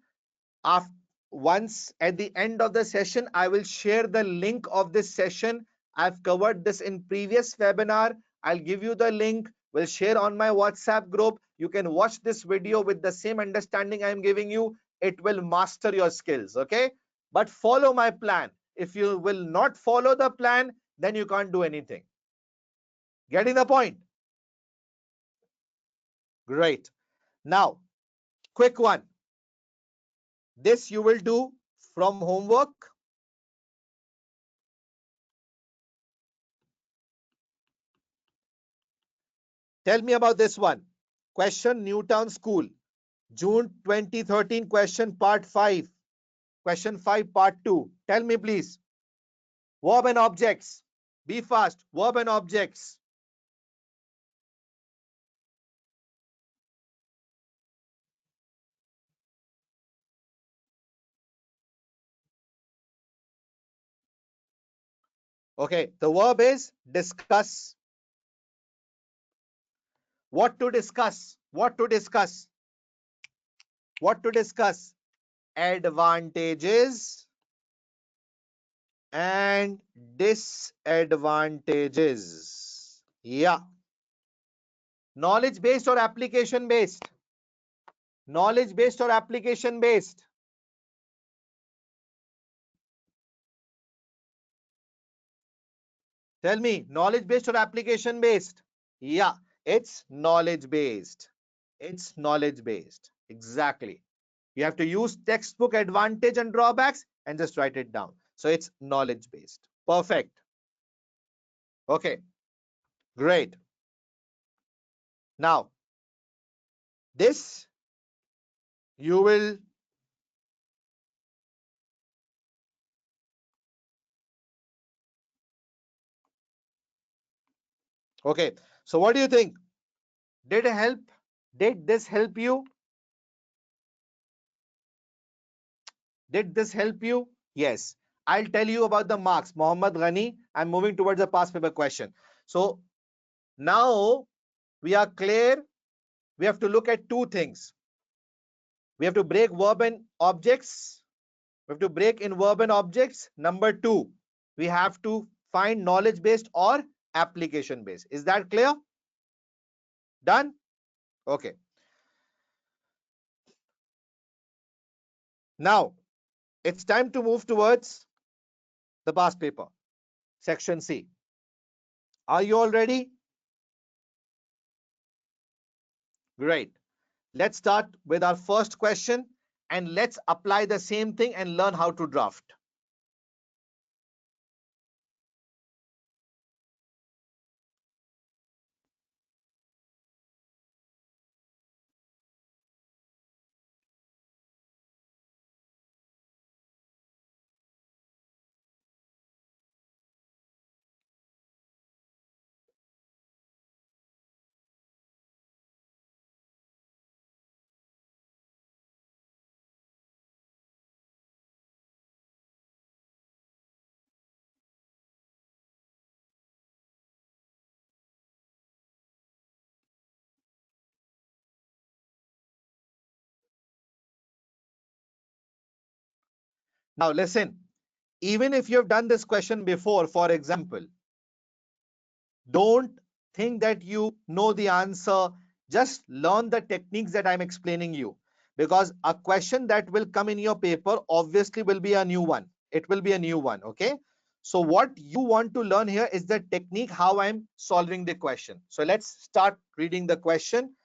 After, once at the end of the session, I will share the link of this session. I've covered this in previous webinar. I'll give you the link. We'll share on my WhatsApp group. You can watch this video with the same understanding I'm giving you. It will master your skills. Okay. But follow my plan. If you will not follow the plan, then you can't do anything. Getting the point? Great. Now, quick one. This you will do from homework. Tell me about this one. Question Newtown School. June 2013 question part 5. Question 5 part 2. Tell me please. Verb and objects. Be fast. Verb and objects. Okay. The verb is discuss. What to discuss? What to discuss? What to discuss? Advantages and disadvantages. Yeah. Knowledge based or application based? Knowledge based or application based? Tell me, knowledge based or application based? Yeah, it's knowledge based. It's knowledge based. Exactly. You have to use textbook advantage and drawbacks and just write it down. So it's knowledge based. Perfect. Okay, great. Now, this you will. Okay, so what do you think? Did it help? Did this help you? Did this help you? Yes. I'll tell you about the marks. Mohammad Ghani, I'm moving towards the past paper question. So now we are clear. We have to look at two things. We have to break verb and objects. We have to break in verb and objects. Number two, we have to find knowledge based or application based. Is that clear? Done? Okay. Now it's time to move towards the past paper, section C. Are you all ready? Great. Let's start with our first question and let's apply the same thing and learn how to draft. Now listen, even if you have done this question before, for example, don't think that you know the answer. Just learn the techniques that I'm explaining you, because a question that will come in your paper obviously will be a new one. It will be a new one. Okay. So what you want to learn here is the technique, how I'm solving the question. So let's start reading the question,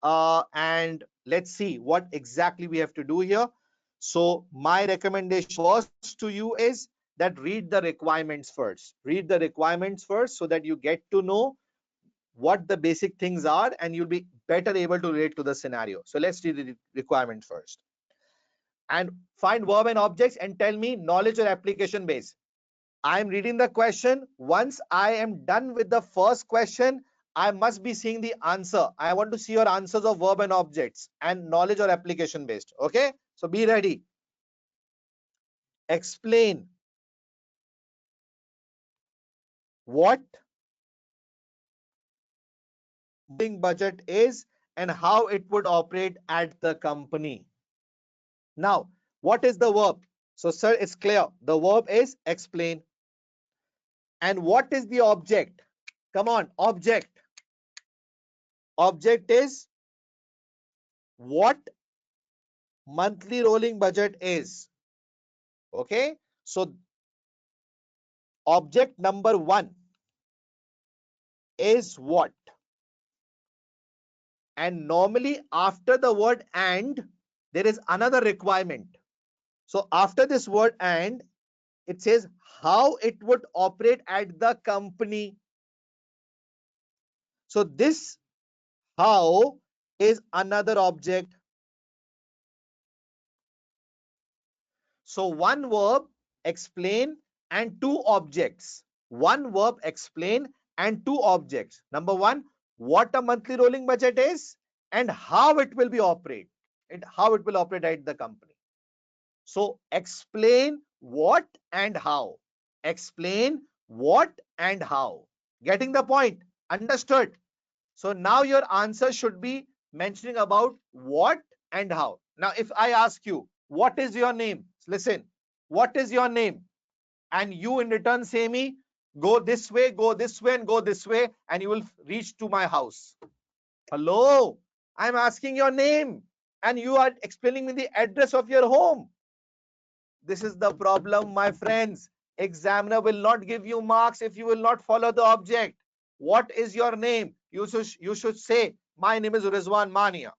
and let's see what exactly we have to do here. So my recommendation first to you is that read the requirements first. Read the requirements first so that you get to know what the basic things are and you'll be better able to relate to the scenario. So let's read the requirements first. And find verb and objects and tell me knowledge or application base. I am reading the question. Once I am done with the first question, I must be seeing the answer. I want to see your answers of verb and objects and knowledge or application based. Okay. So be ready. Explain what budget is and how it would operate at the company. Now, what is the verb? So, sir, it's clear. The verb is explain. And what is the object? Come on, object. Object is what monthly rolling budget is. Okay. So, object number one is what? And normally after the word and, there is another requirement. So, after this word and, it says how it would operate at the company. So, this how is another object. So one verb explain and two objects. One verb explain and two objects. Number one, what a monthly rolling budget is and how it will be operate. How it will operate at the company. So explain what and how. Explain what and how. Getting the point? Understood? So now your answer should be mentioning about what and how. Now, if I ask you, what is your name? Listen, what is your name? And you in return say me, go this way, and go this way, and you will reach to my house. Hello, I'm asking your name, and you are explaining me the address of your home. This is the problem, my friends. Examiner will not give you marks if you will not follow the object. What is your name? You should say, my name is Rizwan Mania.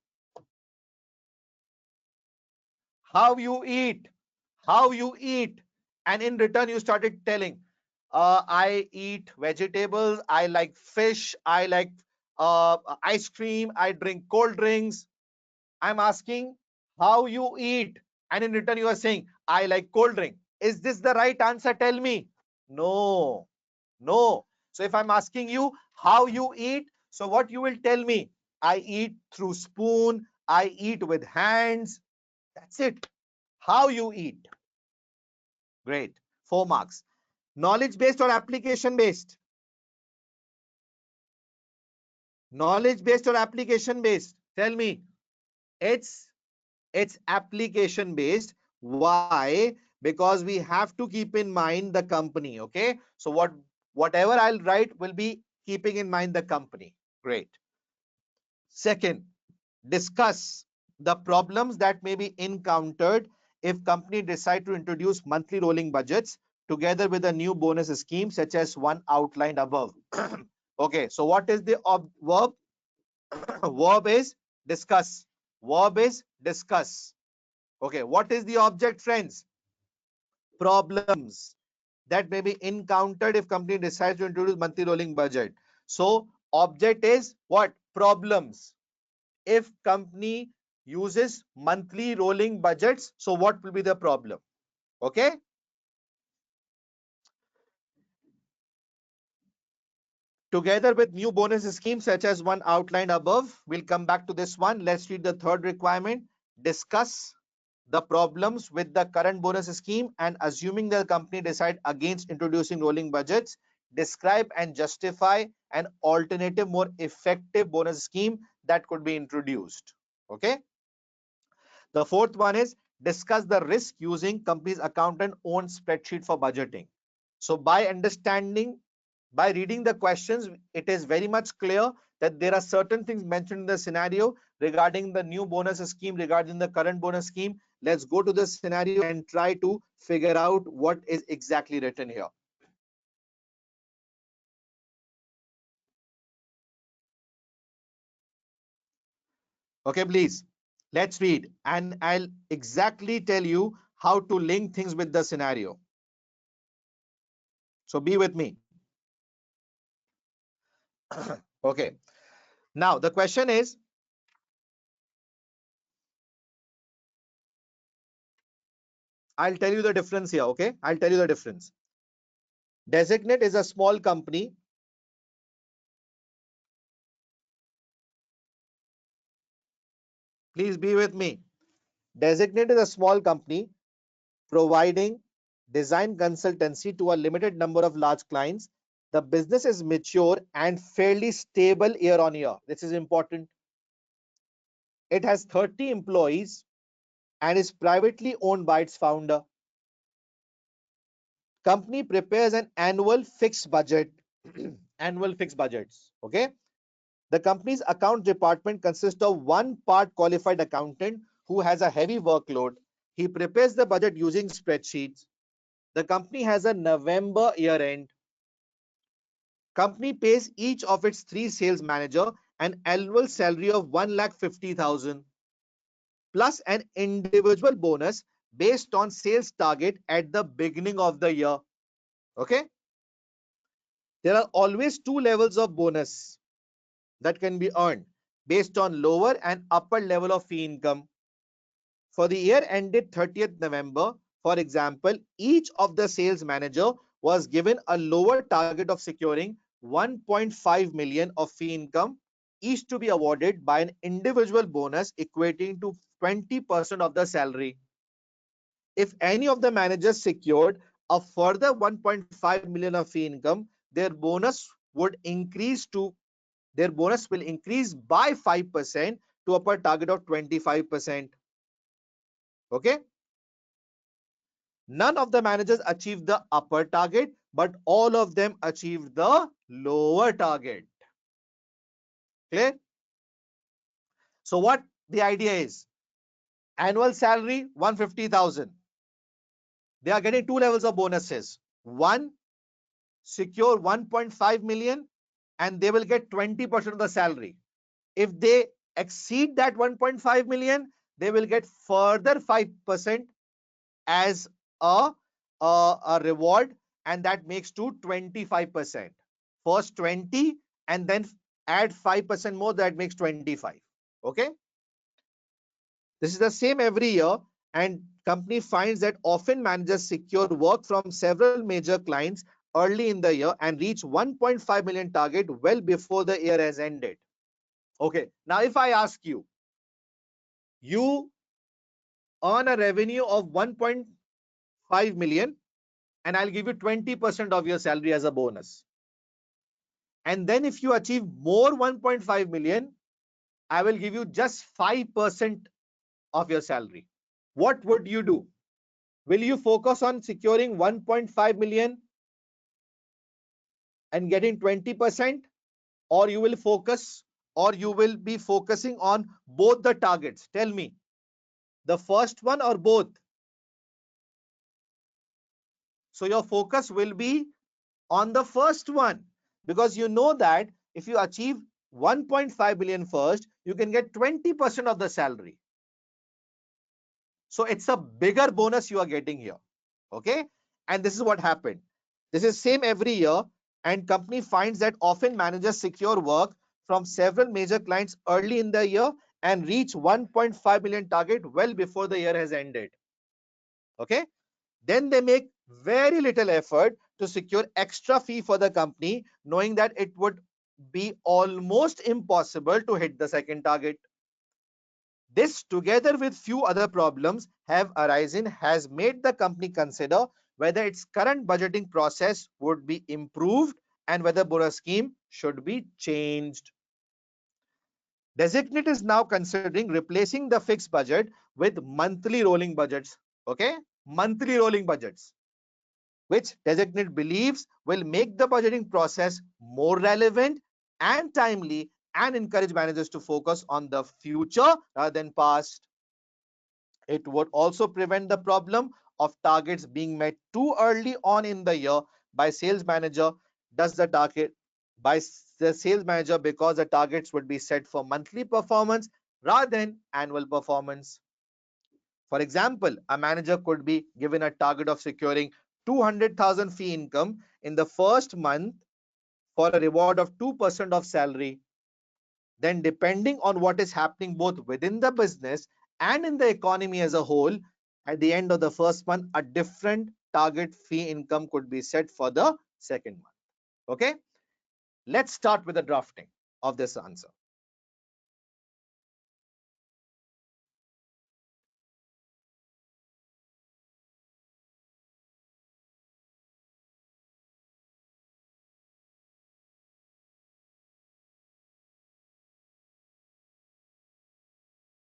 How you eat? How you eat? And in return, you started telling, I eat vegetables, I like fish, I like ice cream, I drink cold drinks. I'm asking how you eat. And in return, you are saying, I like cold drink. Is this the right answer? Tell me. No, no. So if I'm asking you how you eat, so what you will tell me? I eat through spoon, I eat with hands. That's it. How you eat. Great. 4 marks. Knowledge based or application based? Knowledge based or application based? Tell me. It's application based. Why? Because we have to keep in mind the company. Okay. So whatever I'll write will be keeping in mind the company. Great. Second, discuss the problems that may be encountered if company decide to introduce monthly rolling budgets together with a new bonus scheme such as one outlined above. Okay, so what is the verb? Verb is discuss. Verb is discuss. Okay, what is the object, friends? Problems that may be encountered if company decides to introduce monthly rolling budget. So object is what? Problems. If company uses monthly rolling budgets, so what will be the problem? Okay. Together with new bonus schemes such as one outlined above, we'll come back to this one. Let's read the third requirement. Discuss the problems with the current bonus scheme and assuming the company decide against introducing rolling budgets, describe and justify an alternative, more effective bonus scheme that could be introduced. Okay. The fourth one is discuss the risk using company's accountant own spreadsheet for budgeting. So by reading the questions, it is very much clear that there are certain things mentioned in the scenario regarding the new bonus scheme, regarding the current bonus scheme. Let's go to the scenario and try to figure out what is exactly written here. Okay, please, let's read and I'll exactly tell you how to link things with the scenario. So be with me. Okay. Now the question is, I'll tell you the difference here. Okay. I'll tell you the difference. Designate is a small company. Please be with me. Designate is a small company providing design consultancy to a limited number of large clients. The business is mature and fairly stable year on year. This is important. It has 30 employees and is privately owned by its founder. Company prepares an annual fixed budget. Annual fixed budgets. Okay. The company's account department consists of one part qualified accountant who has a heavy workload. He prepares the budget using spreadsheets. The company has a November year end. Company pays each of its 3 sales manager an annual salary of 1,50,000 plus an individual bonus based on sales target at the beginning of the year. Okay. There are always 2 levels of bonus that can be earned based on lower and upper level of fee income. For the year ended 30th November, for example, each of the sales manager was given a lower target of securing 1.5 million of fee income, each to be awarded by an individual bonus equating to 20% of the salary. If any of the managers secured a further 1.5 million of fee income, their bonus will increase by 5% to upper target of 25%. Okay. None of the managers achieved the upper target, but all of them achieved the lower target. Clear? So what the idea is? Annual salary 150,000. They are getting 2 levels of bonuses. One, secure 1.5 million and they will get 20% of the salary. If they exceed that 1.5 million, they will get further 5% as a reward, and that makes to 25%. First 20 and then add 5% more, that makes 25. Okay. This is the same every year, and company finds that often managers secure work from several major clients early in the year and reach 1.5 million target well before the year has ended. Okay. Now if I ask you, you earn a revenue of 1.5 million and I'll give you 20% of your salary as a bonus. And then if you achieve more 1.5 million, I will give you just 5% of your salary. What would you do? Will you focus on securing 1.5 million and getting 20%, or you will be focusing on both the targets? Tell me, the first one or both? So your focus will be on the first one, because you know that if you achieve 1.5 billion first, you can get 20% of the salary. So it's a bigger bonus you are getting here. Okay. And this is what happened. This is same every year, and company finds that often managers secure work from several major clients early in the year and reach 1.5 million target well before the year has ended. Okay. Then they make very little effort to secure extra fee for the company, knowing that it would be almost impossible to hit the second target. This, together with few other problems have arisen, has made the company consider whether its current budgeting process would be improved and whether bonus scheme should be changed. Designate is now considering replacing the fixed budget with monthly rolling budgets. Okay, monthly rolling budgets, which Designate believes will make the budgeting process more relevant and timely and encourage managers to focus on the future rather than past. It would also prevent the problem of targets being met too early on in the year by sales manager does the target by the sales manager because the targets would be set for monthly performance rather than annual performance. For example, a manager could be given a target of securing 200,000 fee income in the first month for a reward of 2% of salary. Then, depending on what is happening both within the business and in the economy as a whole, at the end of the first month, a different target fee income could be set for the second month. Okay, let's start with the drafting of this answer.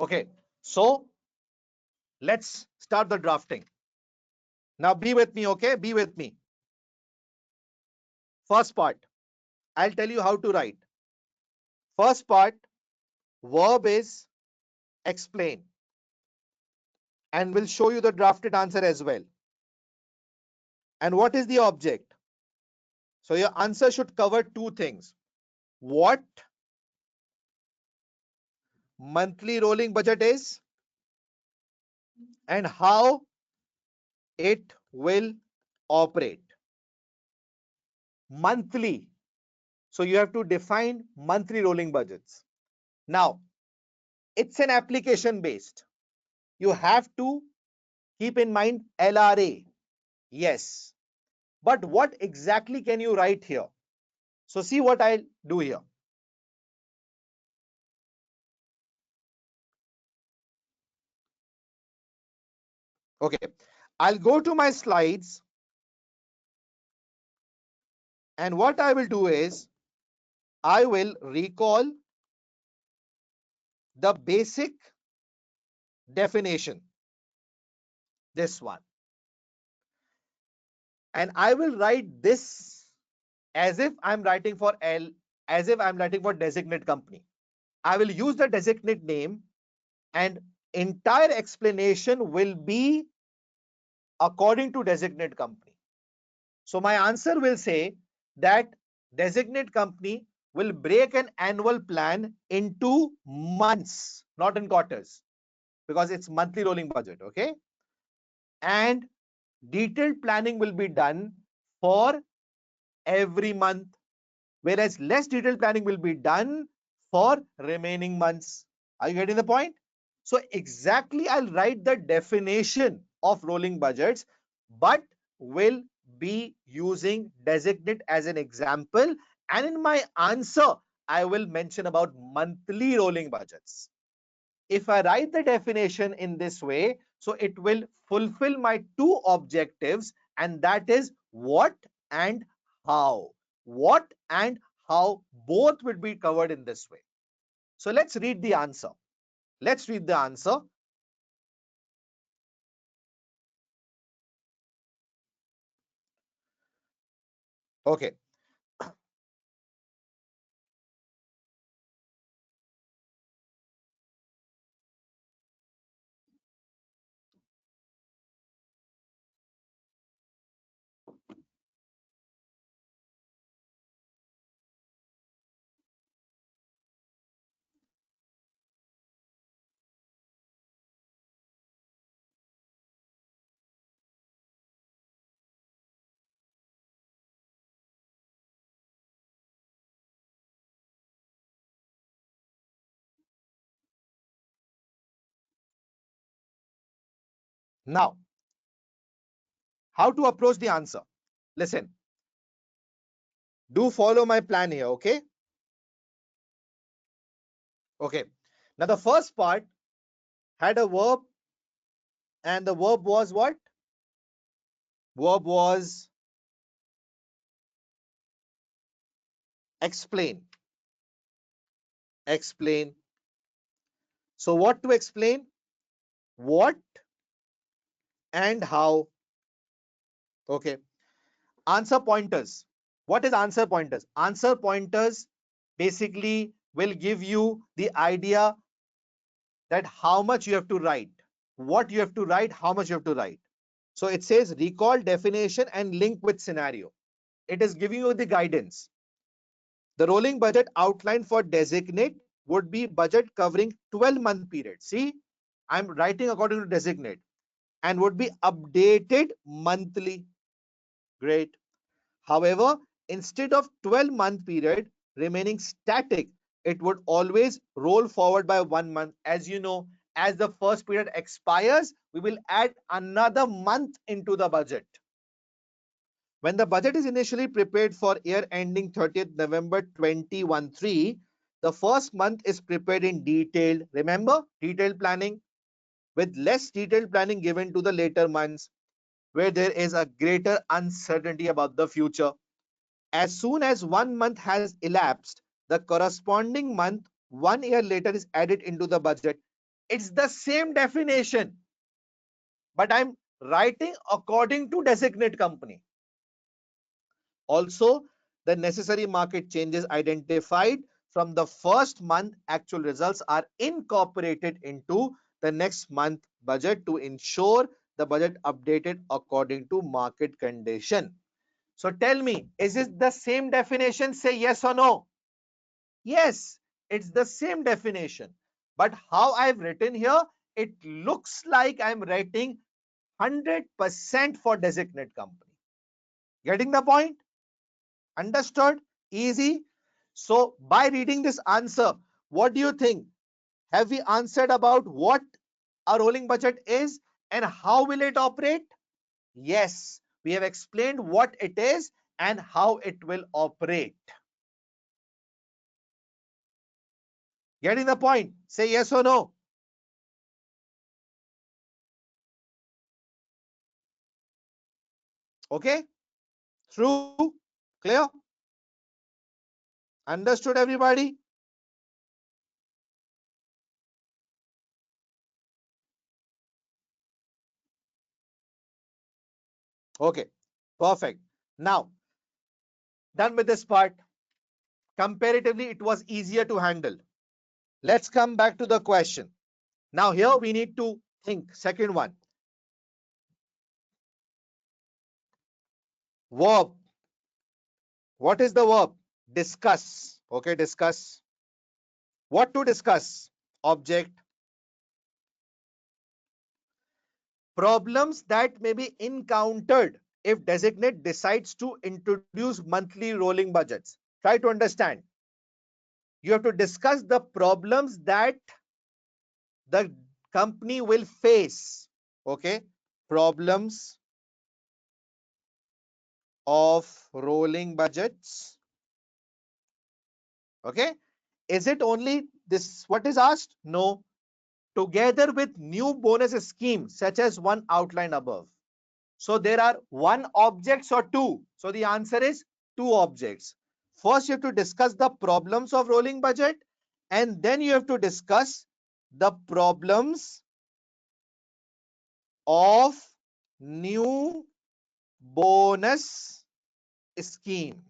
Okay, so let's start the drafting. Now, be with me, okay? Be with me. First part, I'll tell you how to write. First part, verb is explain, and we'll show you the drafted answer as well. And what is the object? So your answer should cover two things. What monthly rolling budget is and how it will operate. Monthly. So you have to define monthly rolling budgets. Now, it's an application based. You have to keep in mind LRA. Yes. But what exactly can you write here? So see what I'll do here. Okay. I'll go to my slides, and what I will do is I will recall the basic definition, this one, and I will write this as if I'm writing for designate company. I will use the designate name, and entire explanation will be according to designate company. So my answer will say that designate company will break an annual plan into months, not in quarters, because it's monthly rolling budget. Okay, and detailed planning will be done for every month, whereas less detailed planning will be done for remaining months. Are you getting the point? So exactly, I'll write the definition of rolling budgets, but will be using designate as an example, and in my answer I will mention about monthly rolling budgets. If I write the definition in this way, so it will fulfill my two objectives, and that is what and how. What and how both will be covered in this way. So let's read the answer. Let's read the answer. Okay. Now, how to approach the answer? Listen, do follow my plan here, okay? Okay. Now, the first part had a verb, and the verb was what? Verb was explain. Explain. So what to explain? What and how? Okay. Answer pointers. What is answer pointers? Answer pointers basically will give you the idea that how much you have to write, what you have to write, how much you have to write. So it says recall definition and link with scenario. It is giving you the guidance. The rolling budget outline for designate would be budget covering 12-month period. See, I'm writing according to designate and would be updated monthly. Great. However, instead of 12-month period remaining static, it would always roll forward by 1 month. As you know, as the first period expires, we will add another month into the budget. When the budget is initially prepared for year ending 30th November 2013, the first month is prepared in detail. Remember, detailed planning, with less detailed planning given to the later months where there is a greater uncertainty about the future. As soon as 1 month has elapsed, the corresponding month 1 year later is added into the budget. It's the same definition, but I'm writing according to designate company. Also, the necessary market changes identified from the first month actual results are incorporated into the next month budget to ensure the budget updated according to market condition. So tell me, is it the same definition? Say yes or no. Yes, it's the same definition. But how I've written here, it looks like I'm writing 100% for designate company. Getting the point? Understood? Easy. So by reading this answer, what do you think? Have we answered about what a rolling budget is and how will it operate? Yes, we have explained what it is and how it will operate. Getting the point? Say yes or no. Okay? True? Clear? Understood, everybody? Okay, perfect. Now, done with this part. Comparatively, it was easier to handle. Let's come back to the question. Now, here we need to think. Second one. Verb. What is the verb? Discuss. Okay, discuss. What to discuss? Object. Problems that may be encountered if designate decides to introduce monthly rolling budgets. Try to understand. You have to discuss the problems that the company will face. Okay, problems of rolling budgets. Okay, is it only this what is asked? No, together with new bonus scheme such as one outlined above. So there are one objects or two. So the answer is two objects. First, you have to discuss the problems of rolling budget, and then you have to discuss the problems of new bonus scheme.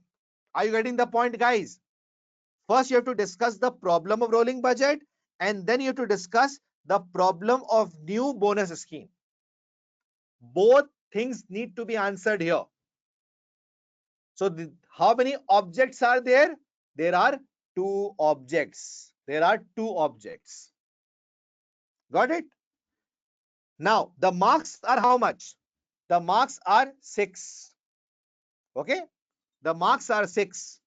Are you getting the point, guys? First, you have to discuss the problem of rolling budget, and then you have to discuss the problem of new bonus scheme. Both things need to be answered here. So how many objects are there? There are two objects. There are two objects. Got it? Now, the marks are how much? The marks are 6. Okay? The marks are 6.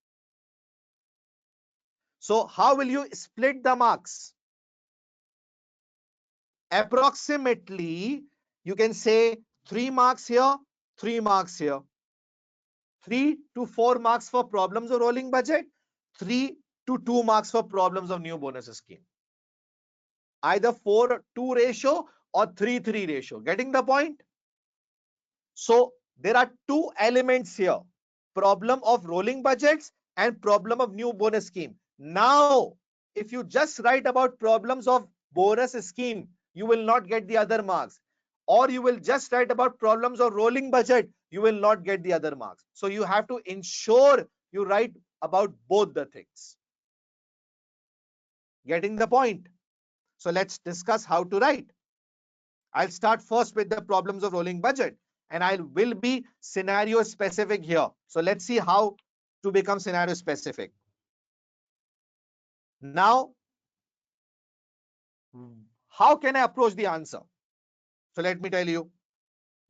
So how will you split the marks? Approximately, you can say 3 marks here, 3 marks here. 3 to 4 marks for problems of rolling budget, 3 to 2 marks for problems of new bonus scheme. Either 4:2 ratio or 3:3 ratio. Getting the point? So there are two elements here. Problem of rolling budgets and problem of new bonus scheme. Now, if you just write about problems of bonus scheme, you will not get the other marks. Or you will just write about problems of rolling budget, you will not get the other marks. So you have to ensure you write about both the things. Getting the point? So let's discuss how to write. I'll start first with the problems of rolling budget, and I will be scenario specific here. So let's see how to become scenario specific. Now, how can I approach the answer? So let me tell you.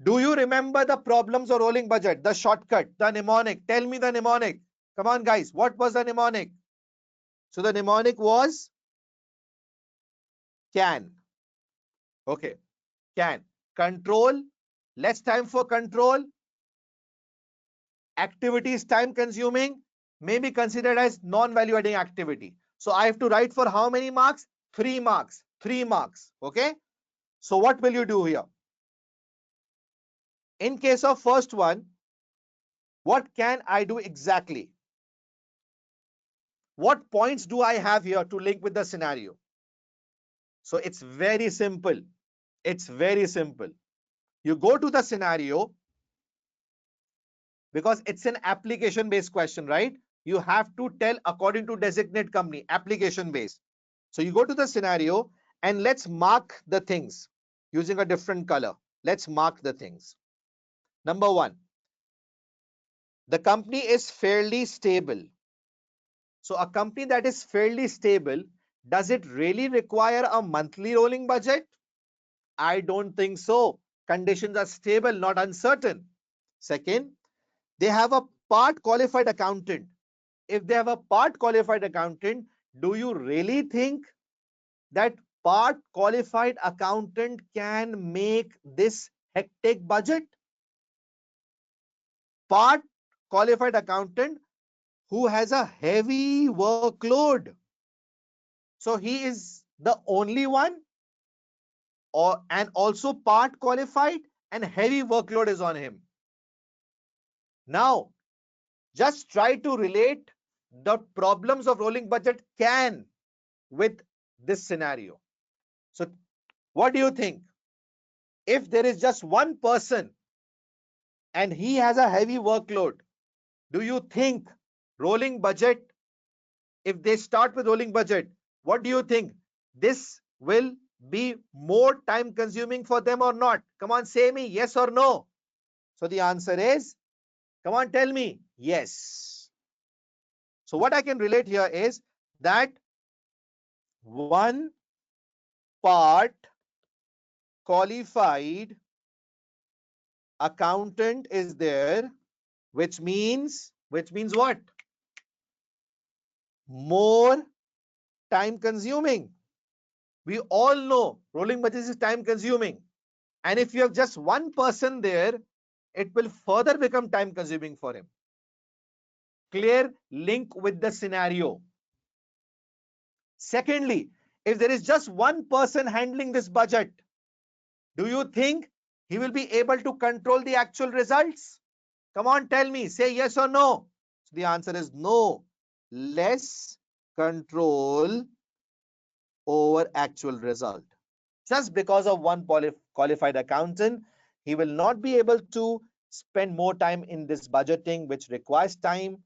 Do you remember the problems of rolling budget? The shortcut, the mnemonic. Tell me the mnemonic. Come on, guys. What was the mnemonic? So the mnemonic was can. Okay. Can. Control. Less time for control. Activity is time consuming. May be considered as non-value adding activity. So I have to write for how many marks? 3 marks. 3 marks. Okay. So what will you do here? In case of first one, what can I do exactly? What points do I have here to link with the scenario? So it's very simple. It's very simple. You go to the scenario because it's an application based question, right? You have to tell according to designate company, application based. So you go to the scenario and let's mark the things using a different color. Let's mark the things. Number one, the company is fairly stable. So a company that is fairly stable, does it really require a monthly rolling budget? I don't think so. Conditions are stable, not uncertain. Second, they have a part qualified accountant. If they have a part qualified accountant, do you really think that part qualified accountant can make this hectic budget? Part qualified accountant who has a heavy workload. So he is the only one, and also part qualified and heavy workload is on him. Now, just try to relate the problems of rolling budget can with this scenario. So what do you think? If there is just one person and he has a heavy workload, do you think rolling budget, if they start with rolling budget, what do you think? This will be more time consuming for them or not? Come on, say me yes or no. So the answer is, come on, tell me, yes. So what I can relate here is that one part qualified accountant is there, which means what? More time consuming. We all know rolling budget is time consuming. And if you have just one person there, it will further become time consuming for him. Clear link with the scenario. Secondly, if there is just one person handling this budget, do you think he will be able to control the actual results? Come on, tell me, say yes or no. So the answer is no. Less control over actual result. Just because of one qualified accountant, he will not be able to spend more time in this budgeting, which requires time.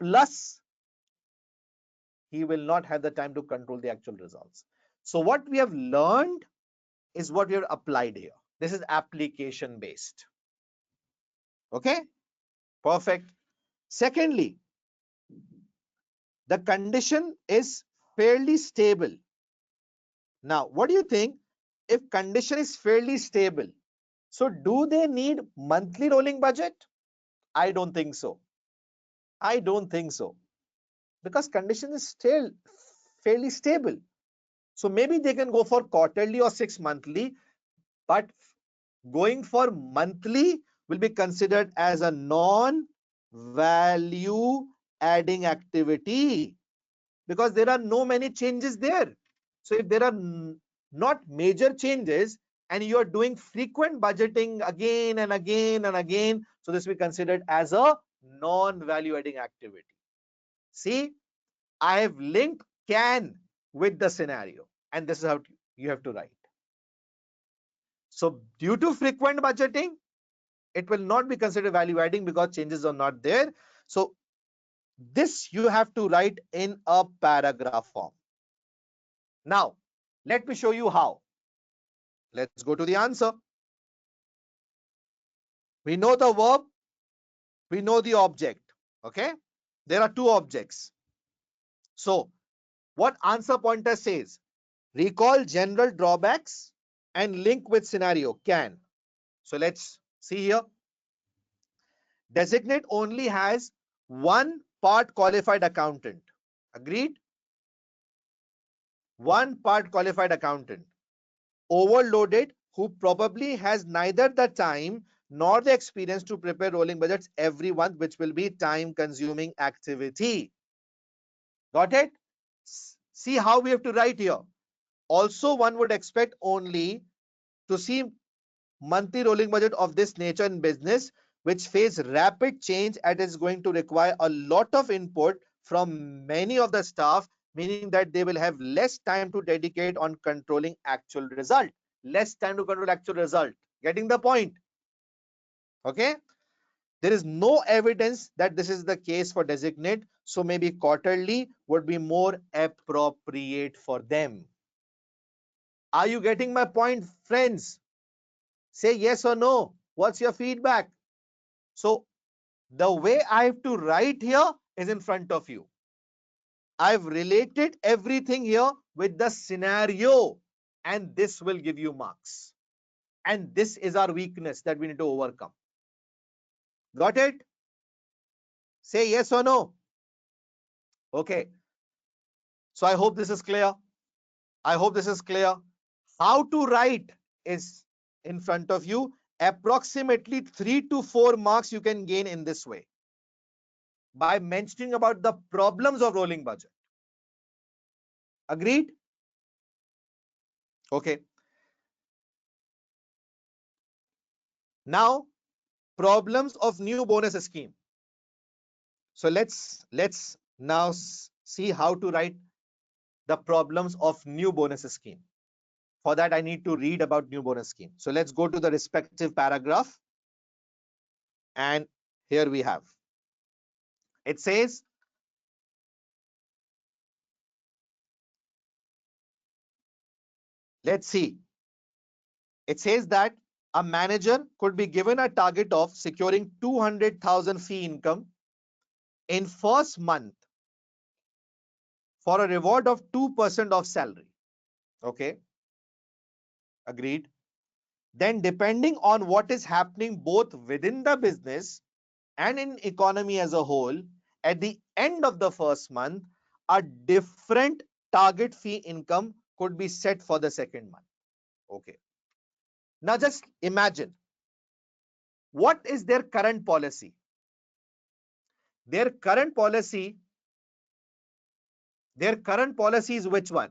Plus, he will not have the time to control the actual results. So what we have learned is what we have applied here. This is application based. Okay, perfect. Secondly, the condition is fairly stable. Now, what do you think? If condition is fairly stable, so do they need monthly rolling budget? I don't think so. I don't think so. Because condition is still fairly stable. So maybe they can go for quarterly or 6 monthly, but going for monthly will be considered as a non-value adding activity because there are no many changes there. So if there are not major changes and you are doing frequent budgeting again and again and again, so this will be considered as a non-value adding activity. See, I have linked can with the scenario, and this is how you have to write. So due to frequent budgeting, it will not be considered value adding because changes are not there. So this you have to write in a paragraph form. Now, let me show you how. Let's go to the answer. We know the verb, we know the object. Okay, there are two objects. So what answer pointer says? Recall general drawbacks and link with scenario. Can. So let's see here. Designate only has one part qualified accountant. Agreed? One part qualified accountant. Overloaded, who probably has neither the time nor the experience to prepare rolling budgets every month, which will be time consuming activity. Got it? See how we have to write here. Also, one would expect only to see monthly rolling budget of this nature in business, which face rapid change and is going to require a lot of input from many of the staff, meaning that they will have less time to dedicate on controlling actual result. Less time to control actual result. Getting the point? Okay. There is no evidence that this is the case for designate, so maybe quarterly would be more appropriate for them. Are you getting my point, friends? Say yes or no. What's your feedback? So the way I have to write here is in front of you. I've related everything here with the scenario, and this will give you marks. And this is our weakness that we need to overcome. Got it? Say yes or no. Okay. So I hope this is clear. I hope this is clear. How to write is in front of you. Approximately 3 to 4 marks you can gain in this way by mentioning about the problems of rolling budget. Agreed? Okay. Now, problems of new bonus scheme. So let's now see how to write the problems of new bonus scheme. For that, I need to read about new bonus scheme. So let's go to the respective paragraph. And here we have. It says, let's see. It says that a manager could be given a target of securing 200,000 fee income in first month for a reward of 2% of salary. Okay. Agreed. Then depending on what is happening both within the business and in economy as a whole, at the end of the first month, a different target fee income could be set for the second month. Okay. Now just imagine, what is their current policy? Their current policy is which one?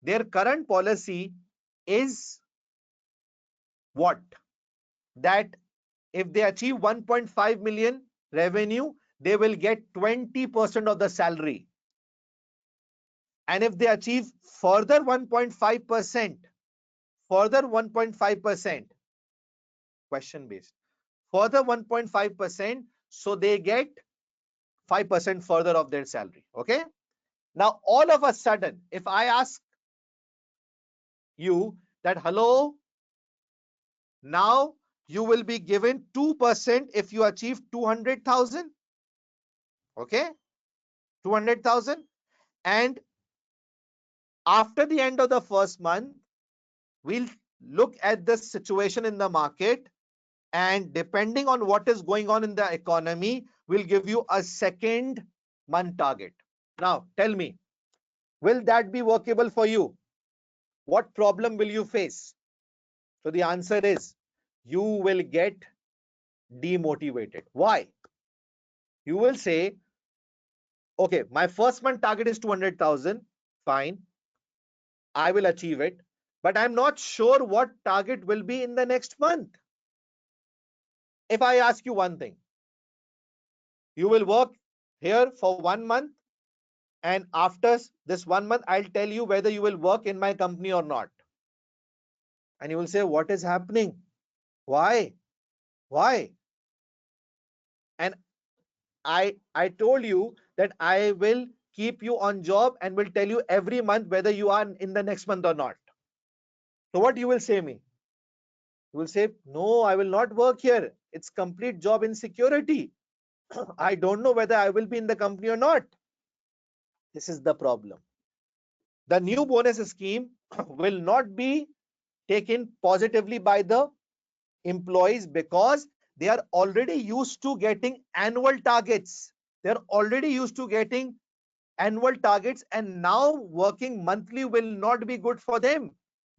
Their current policy is what? That if they achieve 1.5 million revenue, they will get 20% of the salary. And if they achieve further 1.5%, question based, further 1.5%, so they get 5% further of their salary. Okay. Now, all of a sudden, if I ask you that, hello, now you will be given 2% if you achieve 200,000. Okay. 200,000. And after the end of the first month, we'll look at the situation in the market, and depending on what is going on in the economy, we'll give you a second month target. Now, tell me, will that be workable for you? What problem will you face? So the answer is, you will get demotivated. Why? You will say, okay, my first month target is 200,000. Fine. I will achieve it. But I'm not sure what target will be in the next month. If I ask you one thing, you will work here for 1 month, and after this 1 month, I'll tell you whether you will work in my company or not. And you will say, what is happening? Why? Why? And I told you that I will keep you on job and will tell you every month whether you are in the next month or not. So what you will say me? You will say, no, I will not work here. It's complete job insecurity. I don't know whether I will be in the company or not. This is the problem. The new bonus scheme will not be taken positively by the employees because they are already used to getting annual targets. They're already used to getting annual targets, and now working monthly will not be good for them.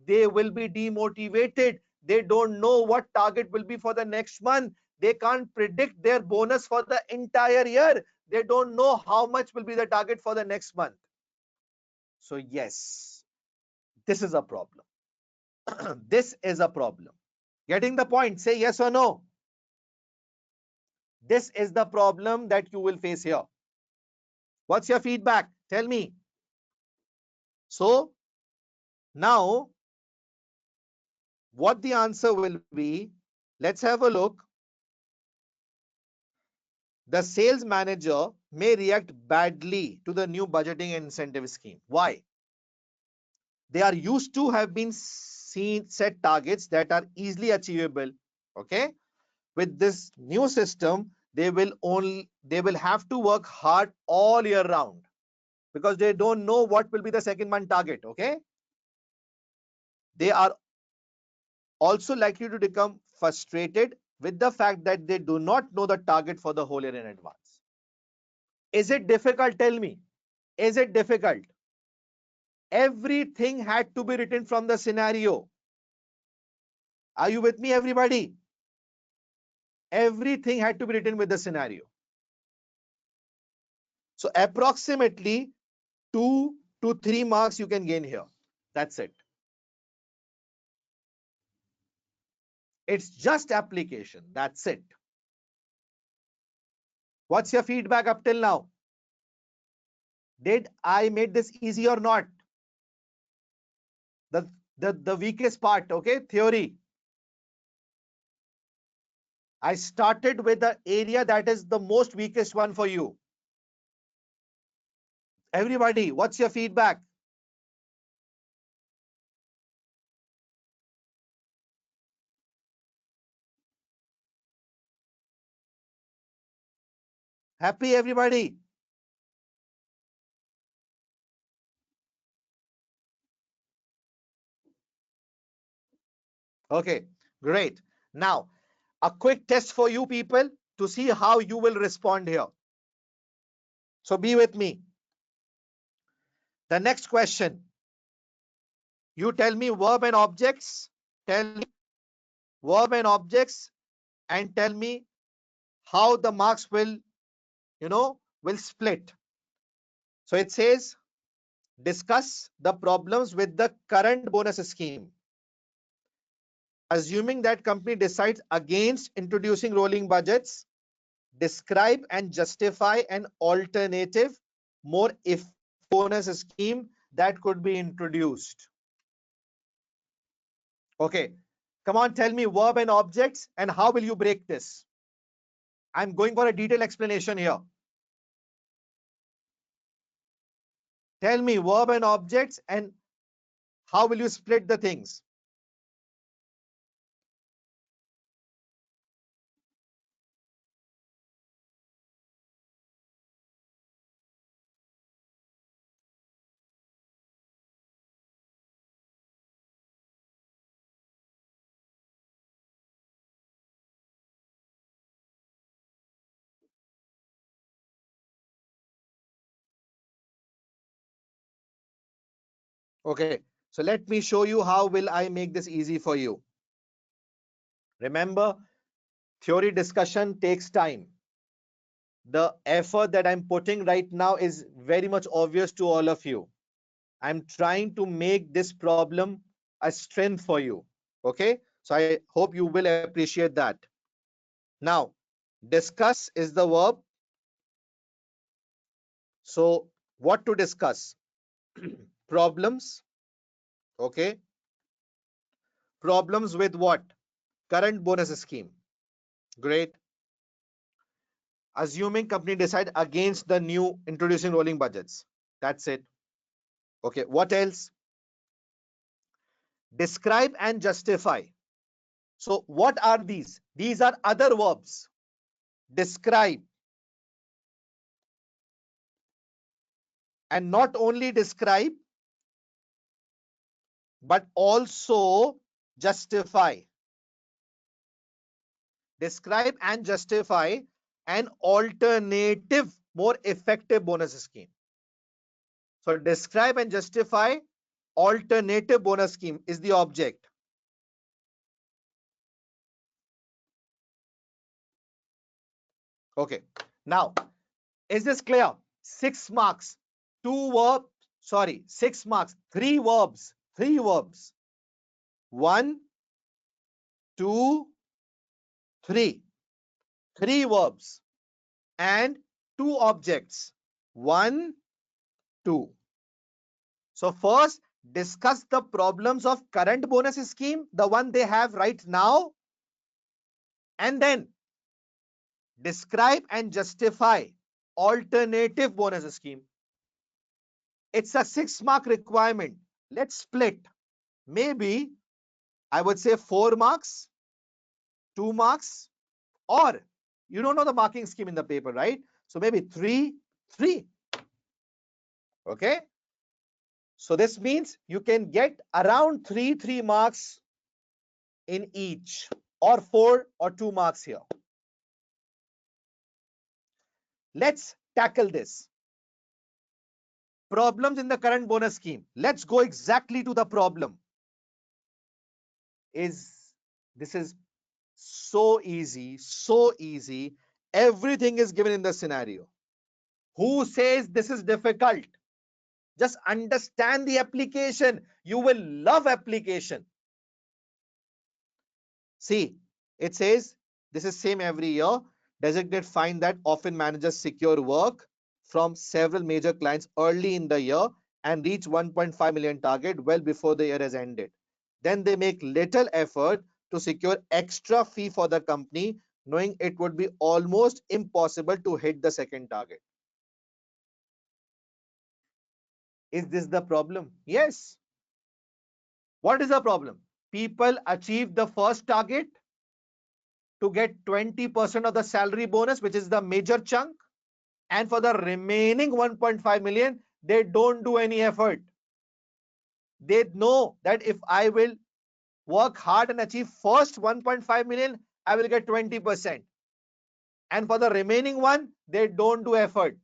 They will be demotivated. They don't know what target will be for the next month. They can't predict their bonus for the entire year. They don't know how much will be the target for the next month. So yes, this is a problem. This is a problem. Getting the point? Say yes or no. This is the problem that you will face here. What's your feedback? Tell me. So now what the answer will be, let's have a look. The sales manager may react badly to the new budgeting and incentive scheme. Why? They are used to have been seen set targets that are easily achievable. Okay. With this new system, they will have to work hard all year round because they don't know what will be the second month target. Okay. They are also likely to become frustrated with the fact that they do not know the target for the whole year in advance. Is it difficult? Tell me. Is it difficult? Everything had to be written from the scenario. Are you with me, everybody? Everything had to be written with the scenario. So approximately 2 to 3 marks you can gain here. That's it. It's just application. That's it. What's your feedback up till now? Did I make this easy or not? The weakest part, okay? Theory. I started with the area that is the most weakest one for you. Everybody, what's your feedback? Happy, everybody? Okay, great. Now, a quick test for you people to see how you will respond here. So be with me. The next question. You tell me verb and objects. Tell me verb and objects and tell me how the marks will, will split. So it says, discuss the problems with the current bonus scheme. Assuming that company decides against introducing rolling budgets, describe and justify an alternative, more if bonus scheme that could be introduced. Okay, come on, tell me verb and objects and how will you break this? I'm going for a detailed explanation here. Tell me verb and objects and how will you split the things? Okay, so let me show you how will I make this easy for you. Remember, theory discussion takes time. The effort that I'm putting right now is very much obvious to all of you. I'm trying to make this problem a strength for you. Okay, so I hope you will appreciate that. Now, discuss is the verb. So, what to discuss? Problems. Okay. Problems with what? Current bonus scheme. Great. Assuming company decide against the new introducing rolling budgets. That's it. Okay, what else? Describe and justify. So what are these? These are other verbs. Describe. And not only describe, but also justify. Describe and justify an alternative, more effective bonus scheme. So describe and justify alternative bonus scheme is the object. Okay. Now, is this clear? 6 marks, 6 marks, 3 verbs, 3 verbs. 1, 2, 3. 3 verbs and 2 objects. 1, 2. So first, discuss the problems of current bonus scheme, the one they have right now, and then describe and justify alternative bonus scheme. It's a 6 mark requirement. Let's split. Maybe I would say 4 marks, 2 marks, or you don't know the marking scheme in the paper, right? So maybe 3, 3. Okay. So this means you can get around 3 marks in each, or 4 or 2 marks here. Let's tackle this. Problems in the current bonus scheme. Let's go exactly to the problem. This is so easy, so easy. Everything is given in the scenario. Who says this is difficult? Just understand the application. You will love application. See, it says this is same every year. Designate find that often managers secure work from several major clients early in the year and reach 1.5 million target well before the year has ended. Then they make little effort to secure extra fee for the company, knowing it would be almost impossible to hit the second target. Is this the problem? Yes. What is the problem? People achieve the first target to get 20% of the salary bonus, which is the major chunk. And for the remaining 1.5 million, they don't do any effort. They know that if I will work hard and achieve first 1.5 million, I will get 20%. And for the remaining one, they don't do effort.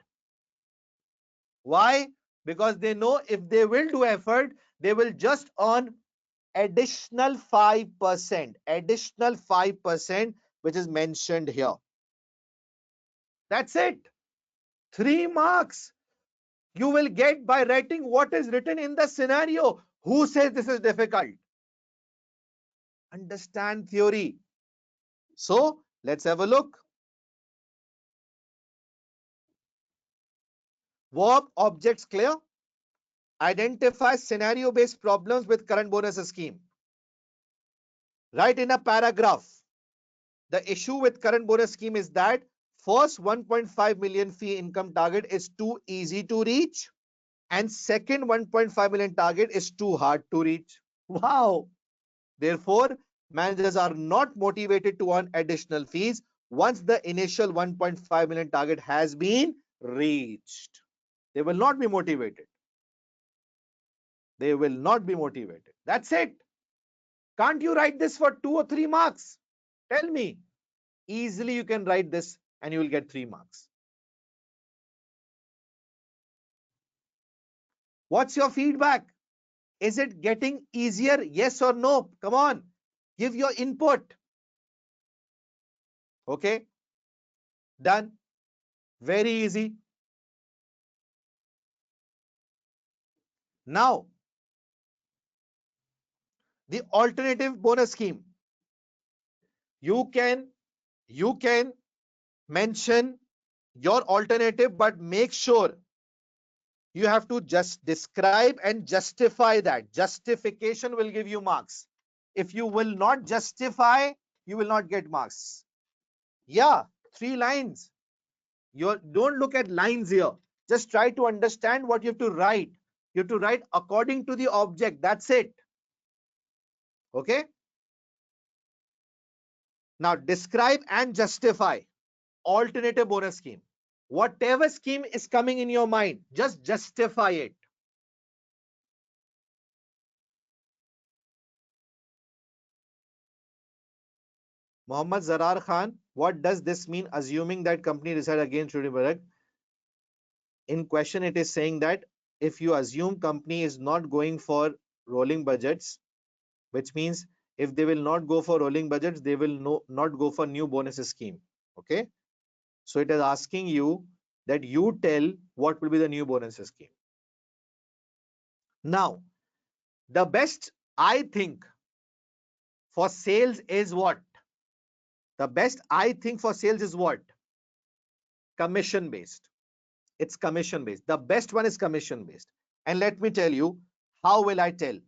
Why? Because they know if they will do effort, they will just earn additional 5%. Additional 5%, which is mentioned here. That's it. 3 marks you will get by writing what is written in the scenario. Who says this is difficult? Understand theory. So let's have a look. Verb objects clear. Identify scenario-based problems with current bonus scheme. Write in a paragraph. The issue with current bonus scheme is that first 1.5 million fee income target is too easy to reach, and second 1.5 million target is too hard to reach. Wow. Therefore, managers are not motivated to earn additional fees once the initial 1.5 million target has been reached. They will not be motivated. They will not be motivated. That's it. Can't you write this for 2 or 3 marks? Tell me. Easily you can write this and you will get 3 marks. What's your feedback? Is it getting easier? Yes or no? Come on. Give your input. Okay. Done. Very easy. Now, the alternative bonus scheme. You can mention your alternative, but make sure you have to just describe and justify that. Justification will give you marks. If you will not justify, you will not get marks. Yeah, 3 lines. You don't look at lines here. Just try to understand what you have to write. You have to write according to the object. That's it. Okay. Now describe and justify alternative bonus scheme. Whatever scheme is coming in your mind, just justify it. Mohammad Zarar Khan, what does this mean? Assuming that company decide against Rudy Barak. In question, it is saying that if you assume company is not going for rolling budgets, which means if they will not go for rolling budgets, they will not go for new bonus scheme. Okay. So it is asking you that you tell what will be the new bonus scheme. Now, the best I think for sales is what? The best I think for sales is what? Commission based. It's commission based. The best one is commission based. And let me tell you, how will I tell?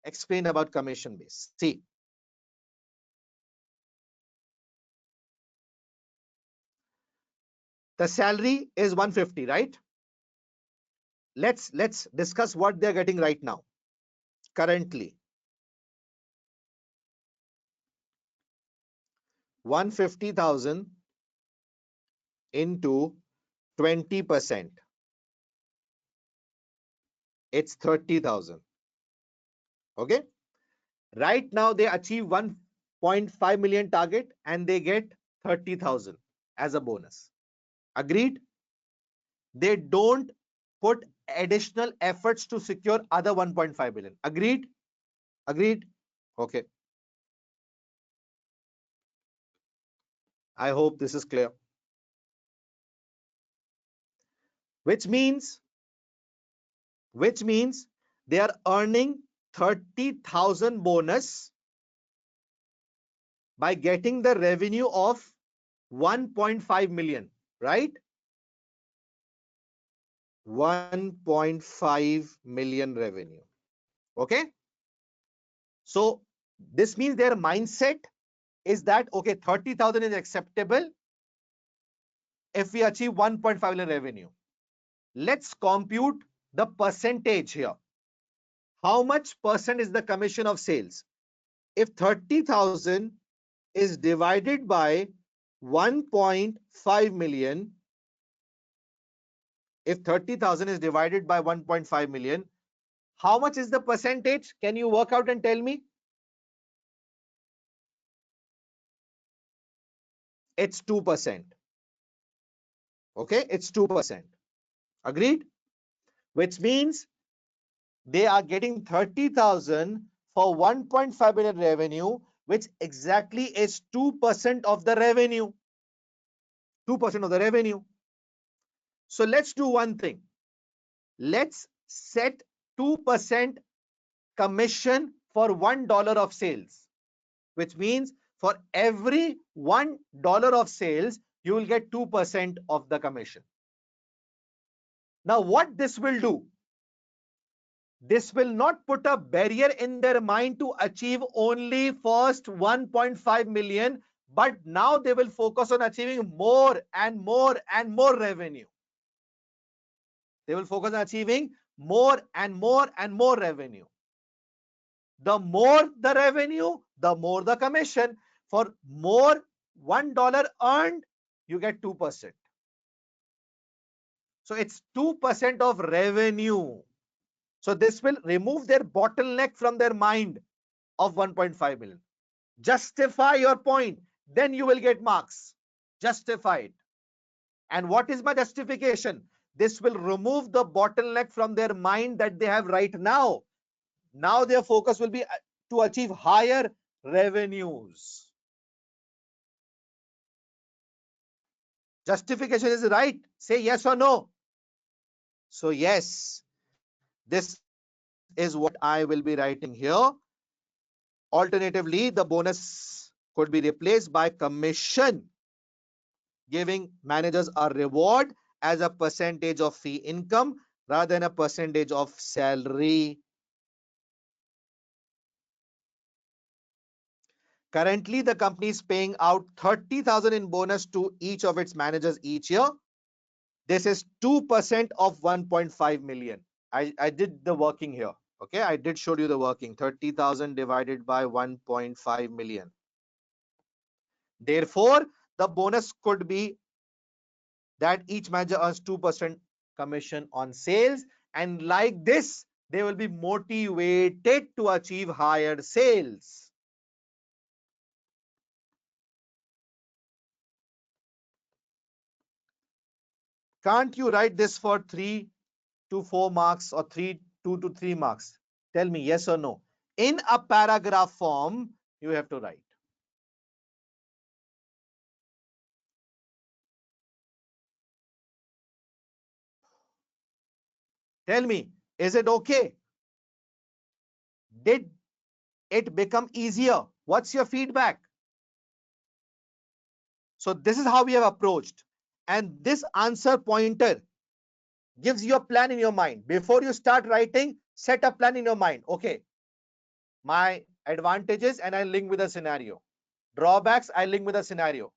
Explain about commission based. See, the salary is 150, right? Let's discuss what they're getting right now. Currently, 150,000 into 20%. It's 30,000. Okay. Right now they achieve 1.5 million target and they get 30,000 as a bonus. Agreed? They don't put additional efforts to secure other 1.5 billion. Agreed? Agreed? Okay. I hope this is clear. Which means they are earning 30,000 bonus by getting the revenue of 1.5 million, right? 1.5 million revenue. Okay. So this means their mindset is that, okay, 30,000 is acceptable if we achieve 1.5 million revenue. Let's compute the percentage here. How much percent is the commission of sales? If 30,000 is divided by 1.5 million, if 30,000 is divided by 1.5 million, how much is the percentage? Can you work out and tell me? It's 2%. Okay, it's 2%. Agreed? Which means they are getting 30,000 for 1.5 billion revenue, which exactly is 2% of the revenue. 2% of the revenue. So let's do one thing. Let's set 2% commission for $1 of sales, which means for every $1 of sales, you will get 2% of the commission. Now, what this will do? This will not put a barrier in their mind to achieve only first 1.5 million, but now they will focus on achieving more and more and more revenue. They will focus on achieving more and more and more revenue. The more the revenue, the more the commission. For more $1 earned, you get 2%. So it's 2% of revenue. So this will remove their bottleneck from their mind of 1.5 million. Justify your point, then you will get marks. Justify it. And what is my justification? This will remove the bottleneck from their mind that they have right now. Now their focus will be to achieve higher revenues. Justification is right. Say yes or no. So yes, this is what I will be writing here. Alternatively, the bonus could be replaced by commission, giving managers a reward as a percentage of fee income rather than a percentage of salary. Currently, the company is paying out 30,000 in bonus to each of its managers each year. This is 2% of 1.5 million. I did the working here. Okay, I did show you the working. 30,000 divided by 1.5 million. Therefore, the bonus could be that each manager earns 2% commission on sales, and like this, they will be motivated to achieve higher sales. Can't you write this for 3 to 4 marks or 2 to 3 marks? Tell me yes or no. In a paragraph form, you have to write. Tell me, is it okay? Did it become easier? What's your feedback? So this is how we have approached. And this answer pointer gives you a plan in your mind. Before you start writing, set a plan in your mind. Okay, my advantages, and I link with a scenario. Drawbacks, I link with a scenario.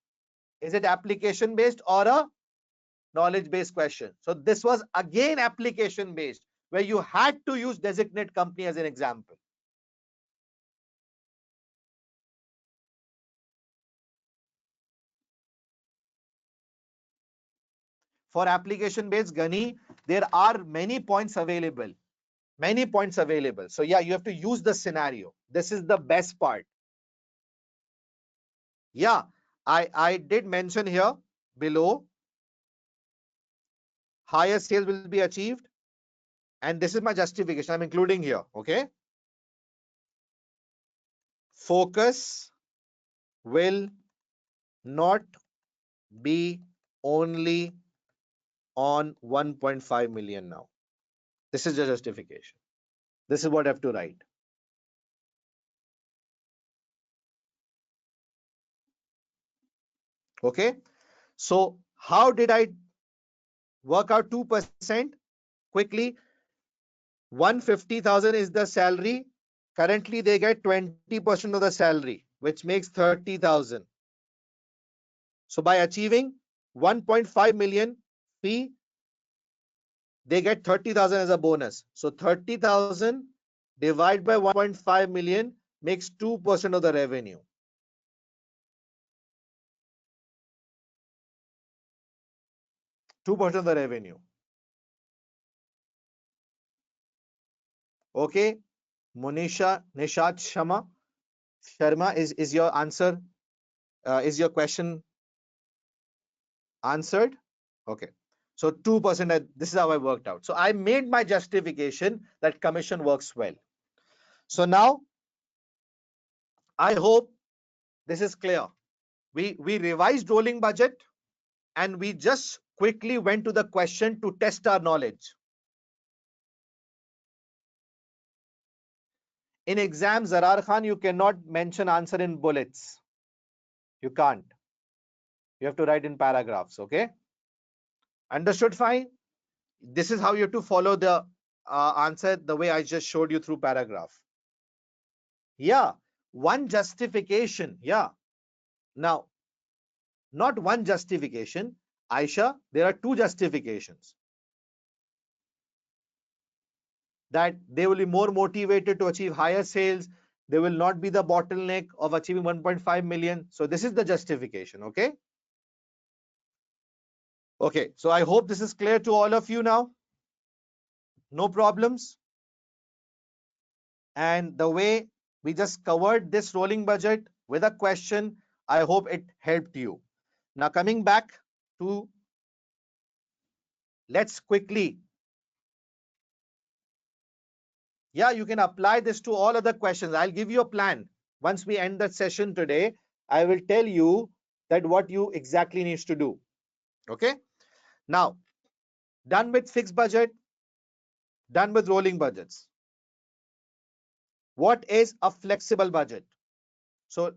Is it application based or a knowledge based question? So this was again application based, where you had to use designate company as an example. For application based, Gani, there are many points available. Many points available. So yeah, you have to use the scenario. This is the best part. Yeah, I did mention here below, higher sales will be achieved. And this is my justification. I'm including here. Okay. Focus will not be only on 1.5 million now. This is the justification. This is what I have to write. Okay. So how did I work out 2%? Quickly, 150,000 is the salary. Currently, they get 20% of the salary, which makes 30,000. So by achieving 1.5 million fee, they get 30,000 as a bonus. So 30,000 divided by 1.5 million makes 2% of the revenue. 2% of the revenue. Okay. Monisha Nishat Sharma, is your answer, is your question answered? Okay. So 2%, this is how I worked out. So I made my justification that commission works well. So now I hope this is clear. We revised rolling budget, and we just quickly went to the question to test our knowledge. In exam, Zarar Khan, you cannot mention answer in bullets. You can't. You have to write in paragraphs. Okay. Understood? Fine. This is how you have to follow the answer the way I just showed you through paragraph. Yeah. One justification. Yeah. Now, not one justification. Aisha, there are two justifications. That they will be more motivated to achieve higher sales. They will not be the bottleneck of achieving 1.5 million. So this is the justification. Okay. Okay. So I hope this is clear to all of you now. No problems. And the way we just covered this rolling budget with a question, I hope it helped you. Now coming back to, let's quickly. Yeah, you can apply this to all other questions. I'll give you a plan. Once we end the session today, I will tell you that what you exactly needs to do. Okay. Now, done with fixed budget, done with rolling budgets. What is a flexible budget? So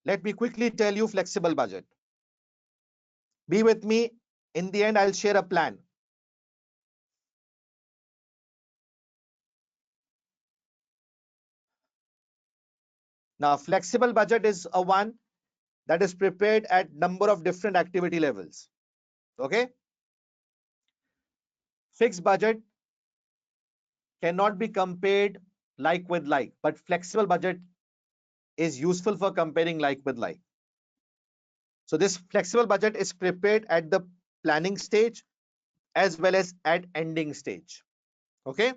let me quickly tell you flexible budget. Be with me. In the end, I'll share a plan. Now, flexible budget is a one that is prepared at number of different activity levels. Okay. Fixed budget cannot be compared like with like, but flexible budget is useful for comparing like with like. So this flexible budget is prepared at the planning stage as well as at ending stage. Okay.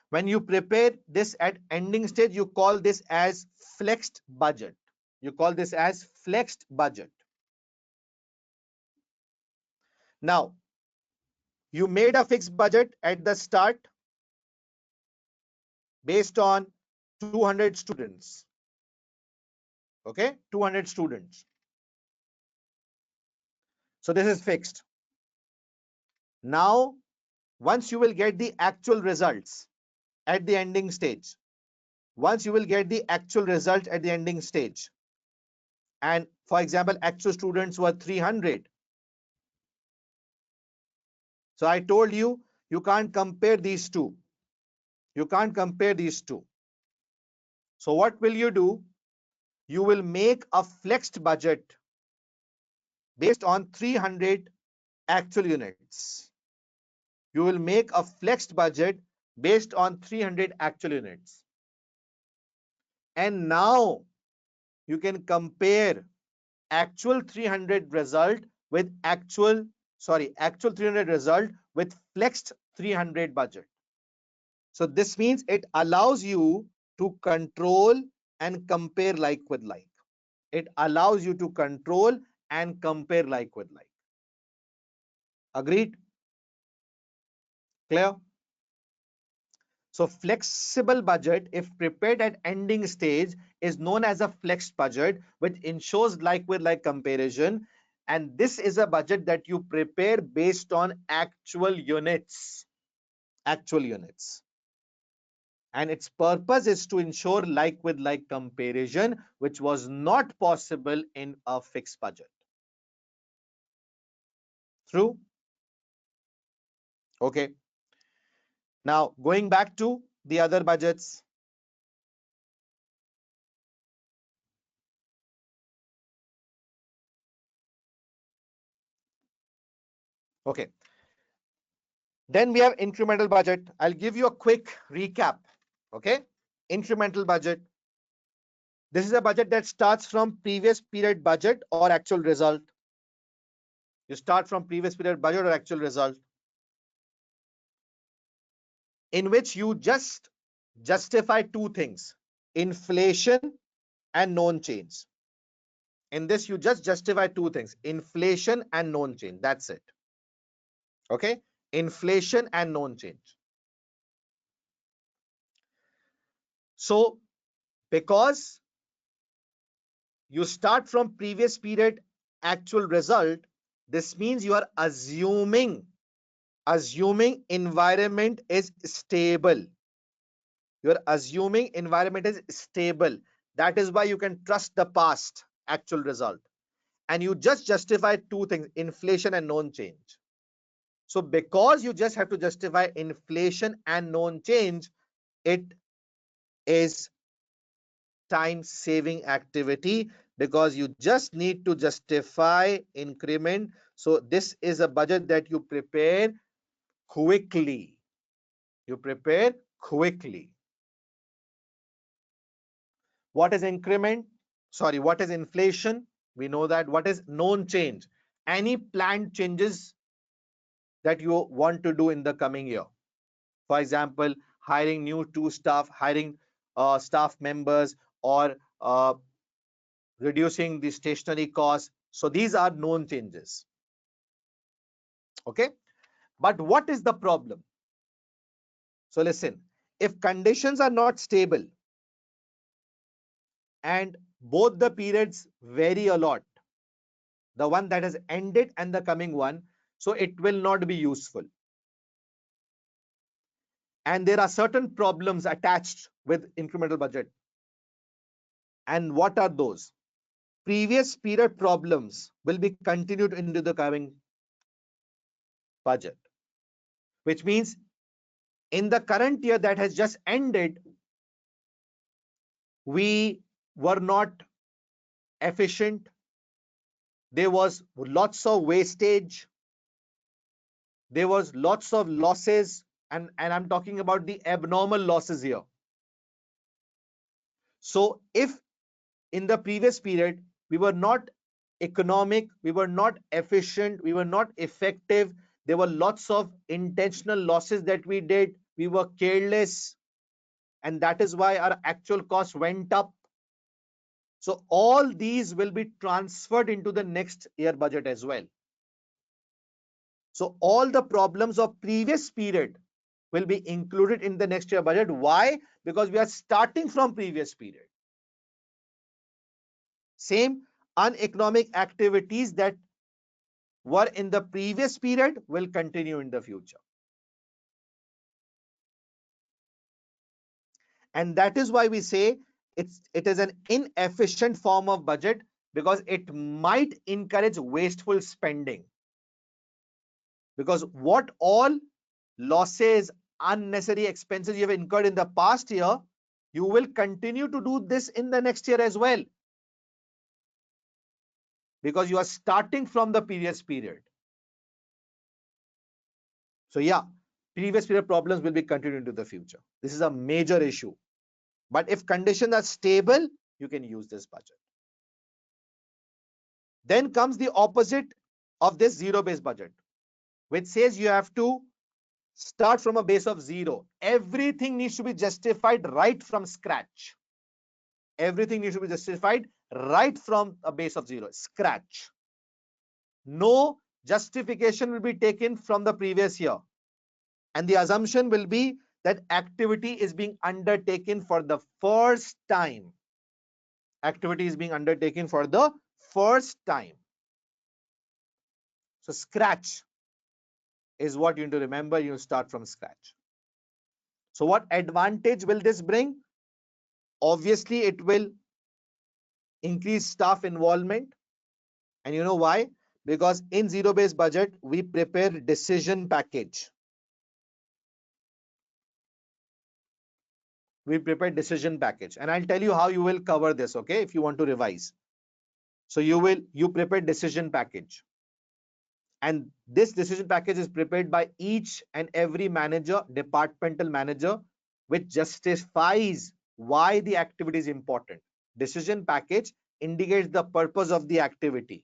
When you prepare this at ending stage, you call this as flexed budget. You call this as flexed budget. Now, you made a fixed budget at the start based on 200 students. Okay, 200 students. So this is fixed. Now, once you will get the actual results at the ending stage, once you will get the actual result at the ending stage, and for example, actual students were 300. So I told you, you can't compare these two. You can't compare these two. So what will you do? You will make a flexed budget based on 300 actual units. You will make a flexed budget based on 300 actual units. And now you can compare actual 300 result with actual 300 result with flexed 300 budget. So this means it allows you to control and compare like with like. It allows you to control and compare like with like. Agreed? Clear? So flexible budget, if prepared at ending stage, is known as a flexed budget, which ensures like with like comparison. And this is a budget that you prepare based on actual units. Actual units. And its purpose is to ensure like with like comparison, which was not possible in a fixed budget. True? Okay. Now, going back to the other budgets. Okay. Then we have incremental budget. I'll give you a quick recap. Okay. Incremental budget. This is a budget that starts from previous period budget or actual result. You start from previous period budget or actual result, in which you just justify two things: inflation and known change. In this, you just justify two things: inflation and known change. That's it. Okay. Inflation and known change. So, because you start from previous period actual result, this means you are assuming environment is stable. You're assuming environment is stable. That is why you can trust the past actual result. And you just justify two things: inflation and known change. So because you just have to justify inflation and known change, it is time saving activity, because you just need to justify increment. So this is a budget that you prepare quickly. You prepare quickly. What is increment? Sorry, what is inflation? We know that. What is known change? Any planned changes that you want to do in the coming year. For example, hiring new two staff, hiring staff members, or reducing the stationery costs. So these are known changes. Okay. But what is the problem? So listen, if conditions are not stable and both the periods vary a lot, the one that has ended and the coming one, so it will not be useful. And there are certain problems attached with incremental budget. And what are those? Previous period problems will be continued into the coming budget, which means in the current year that has just ended, we were not efficient. There was lots of wastage. There was lots of losses, and I'm talking about the abnormal losses here. So if in the previous period we were not economic, we were not efficient, we were not effective, there were lots of intentional losses that we did, we were careless, and that is why our actual cost went up. So all these will be transferred into the next year budget as well. So all the problems of previous period will be included in the next year budget. Why? Because we are starting from previous period. Same uneconomic activities that were in the previous period will continue in the future. And that is why we say it is an inefficient form of budget, because it might encourage wasteful spending. Because what all losses, unnecessary expenses you have incurred in the past year, you will continue to do this in the next year as well, because you are starting from the previous period. So yeah, previous period problems will be continued into the future. This is a major issue. But if conditions are stable, you can use this budget. Then comes the opposite of this zero-based budget, which says you have to start from a base of zero. Everything needs to be justified right from scratch. Everything needs to be justified right from a base of zero, scratch. No justification will be taken from the previous year. And the assumption will be that activity is being undertaken for the first time. Activity is being undertaken for the first time. So scratch is what you need to remember. You start from scratch. So what advantage will this bring? Obviously, it will increase staff involvement. And you know why? Because in zero-based budget, we prepare decision package. We prepare decision package. And I'll tell you how you will cover this, okay, if you want to revise. So you prepare decision package. And this decision package is prepared by each and every manager, departmental manager, which justifies why the activity is important. Decision package indicates the purpose of the activity,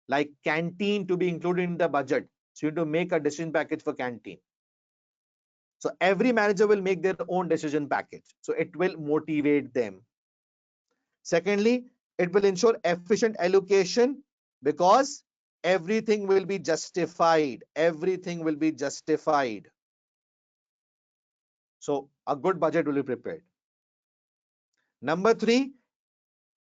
like canteen to be included in the budget. So you need to make a decision package for canteen. So every manager will make their own decision package. So it will motivate them. Secondly, it will ensure efficient allocation, because everything will be justified. Everything will be justified. So a good budget will be prepared. Number three,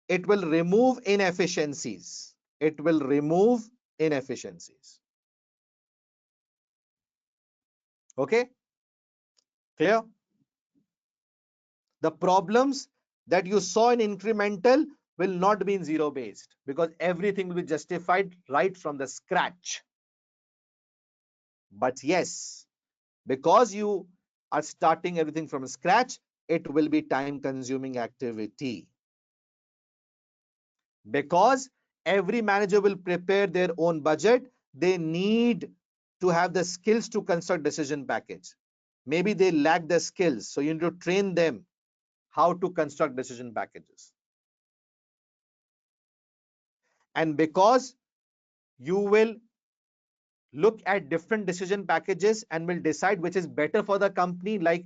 it will remove inefficiencies. It will remove inefficiencies. Okay? Clear? The problems that you saw in incremental will not be in zero based, because everything will be justified right from the scratch. But yes, because you are starting everything from scratch, it will be time consuming activity. Because every manager will prepare their own budget, they need to have the skills to construct decision package. Maybe they lack the skills, so you need to train them how to construct decision packages. And because you will look at different decision packages and will decide which is better for the company, like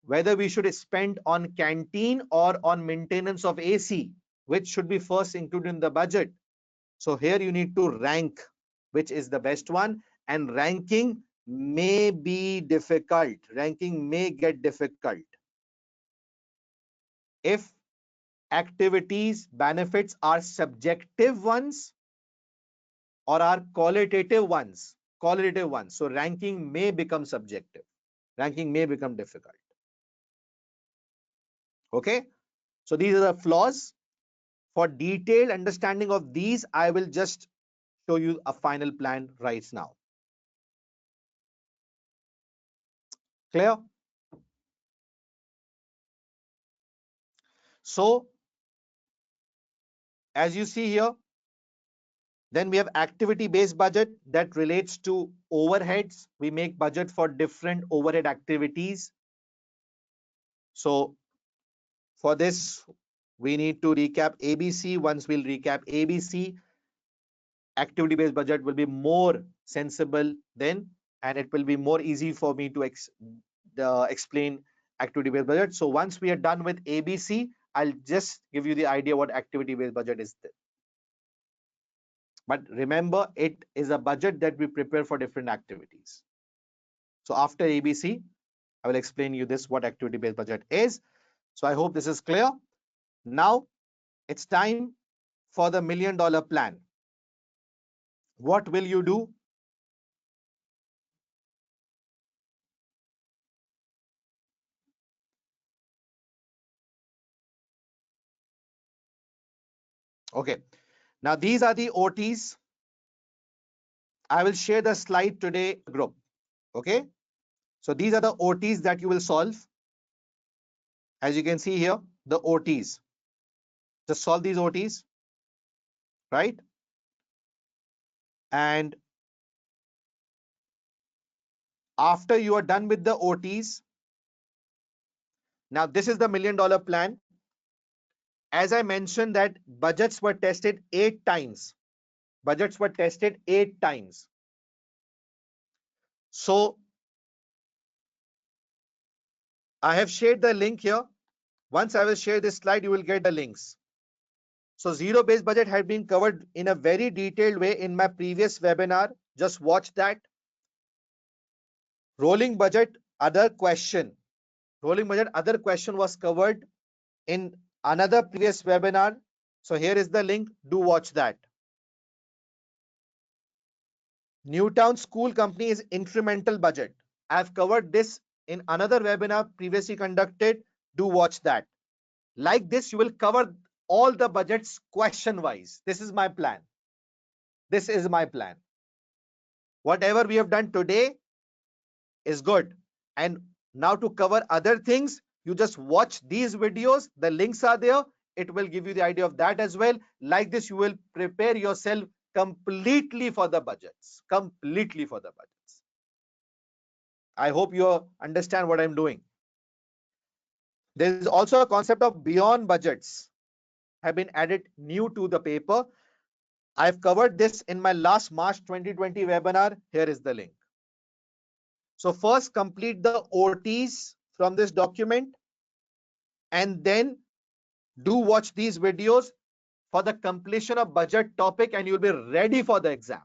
whether we should spend on canteen or on maintenance of AC, which should be first included in the budget. So here you need to rank which is the best one, and ranking may be difficult. Ranking may get difficult if activities benefits are subjective ones or are qualitative ones. So ranking may become subjective. Ranking may become difficult. Okay, so these are the flaws. For detailed understanding of these, I will just show you a final plan right now. Clear? So as you see here, then we have activity-based budget that relates to overheads. We make budget for different overhead activities. So for this, we need to recap ABC. Once we'll recap ABC, activity-based budget will be more sensible then, and it will be more easy for me to explain activity-based budget. So once we are done with ABC, I'll just give you the idea what activity-based budget is. But remember, it is a budget that we prepare for different activities. So after ABC, I will explain you this, what activity-based budget is. So I hope this is clear. Now it's time for the $1 million plan. What will you do? Okay. Now these are the OTs. I will share the slide today group. Okay. So these are the OTs that you will solve. As you can see here, the OTs. Just solve these OTs, right? And after you are done with the OTs, now this is the $1 million plan. As I mentioned that budgets were tested 8 times. Budgets were tested 8 times. So I have shared the link here. Once I will share this slide, you will get the links. So zero-based budget had been covered in a very detailed way in my previous webinar. Just watch that. Rolling budget, other question. Rolling budget, other question was covered in another previous webinar. So here is the link. Do watch that. Newtown School Company is incremental budget. I've covered this in another webinar previously conducted. Do watch that. Like this, you will cover all the budgets question wise. This is my plan. This is my plan. Whatever we have done today is good. And now to cover other things, you just watch these videos. The links are there. It will give you the idea of that as well. Like this, you will prepare yourself completely for the budgets. Completely for the budgets. I hope you understand what I'm doing. There is also a concept of beyond budgets have been added new to the paper. I've covered this in my last March 2020 webinar. Here is the link. So first complete the OTs from this document and then do watch these videos for the completion of budget topic and you'll be ready for the exam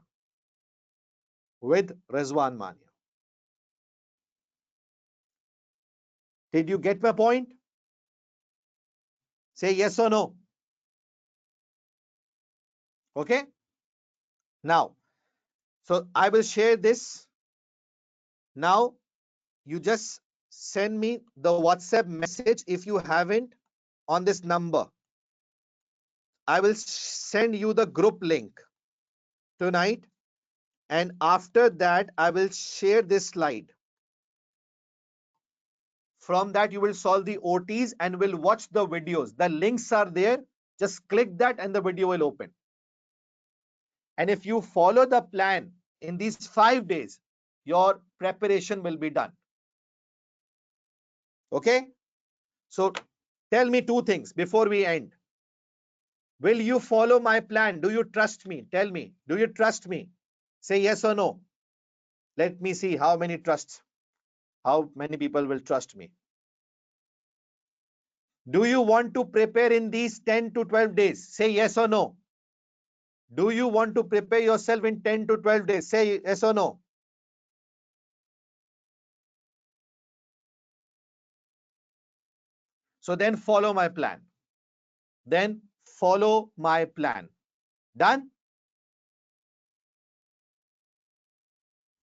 with Rizwan Mania. Did you get my point? Say yes or no. Okay. Now, so I will share this. Now, you just send me the WhatsApp message if you haven't on this number. I will send you the group link tonight. And after that, I will share this slide. From that, you will solve the OTs and will watch the videos. The links are there. Just click that and the video will open. And if you follow the plan in these 5 days, your preparation will be done. Okay? So tell me 2 things before we end. Will you follow my plan? Do you trust me? Tell me. Do you trust me? Say yes or no. Let me see how many trusts. How many people will trust me? Do you want to prepare in these 10 to 12 days? Say yes or no. Do you want to prepare yourself in 10 to 12 days? Say yes or no. So then follow my plan. Then follow my plan. Done?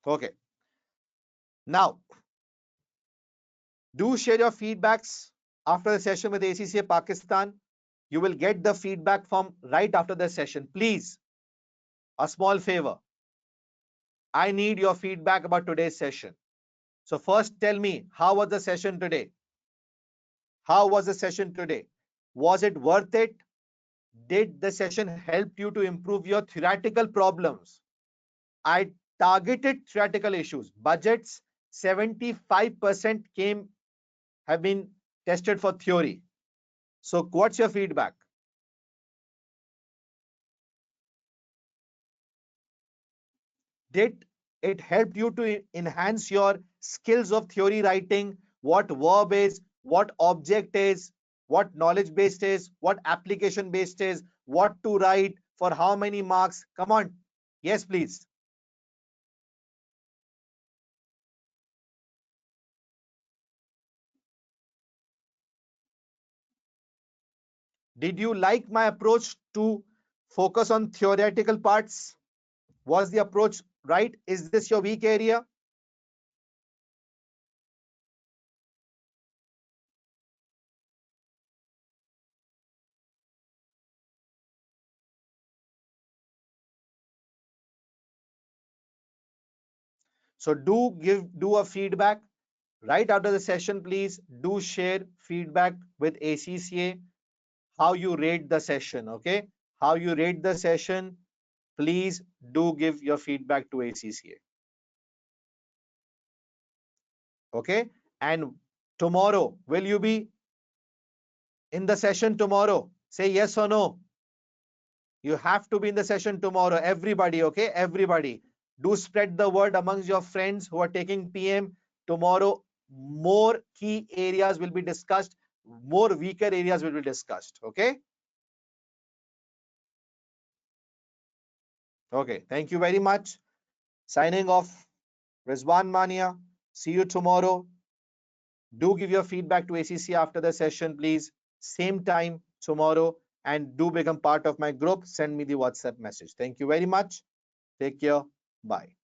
Okay. Now, do share your feedbacks after the session with ACCA Pakistan. You will get the feedback from right after the session. Please, a small favor. I need your feedback about today's session. So first tell me, how was the session today? How was the session today? Was it worth it? Did the session help you to improve your theoretical problems? I targeted theoretical issues. Budgets, 75% have been tested for theory. So what's your feedback? Did it help you to enhance your skills of theory writing? What verb is, what object is, what knowledge based is, what application based is, what to write, for how many marks? Come on. Yes, please. Did you like my approach to focus on theoretical parts? Was the approach right? Is this your weak area? So do a feedback right after the session. Please do share feedback with ACCA, how you rate the session. Okay, how you rate the session. Please do give your feedback to ACCA. Okay, and tomorrow, will you be in the session tomorrow? Say yes or no. You have to be in the session tomorrow, everybody. Okay, everybody, do spread the word amongst your friends who are taking PM. Tomorrow more key areas will be discussed, more weaker areas will be discussed. Okay, okay, thank you very much. Signing off, Rizwan Mania. See you tomorrow. Do give your feedback to ACC after the session, please. Same time tomorrow, and do become part of my group. Send me the WhatsApp message. Thank you very much. Take care. Bye.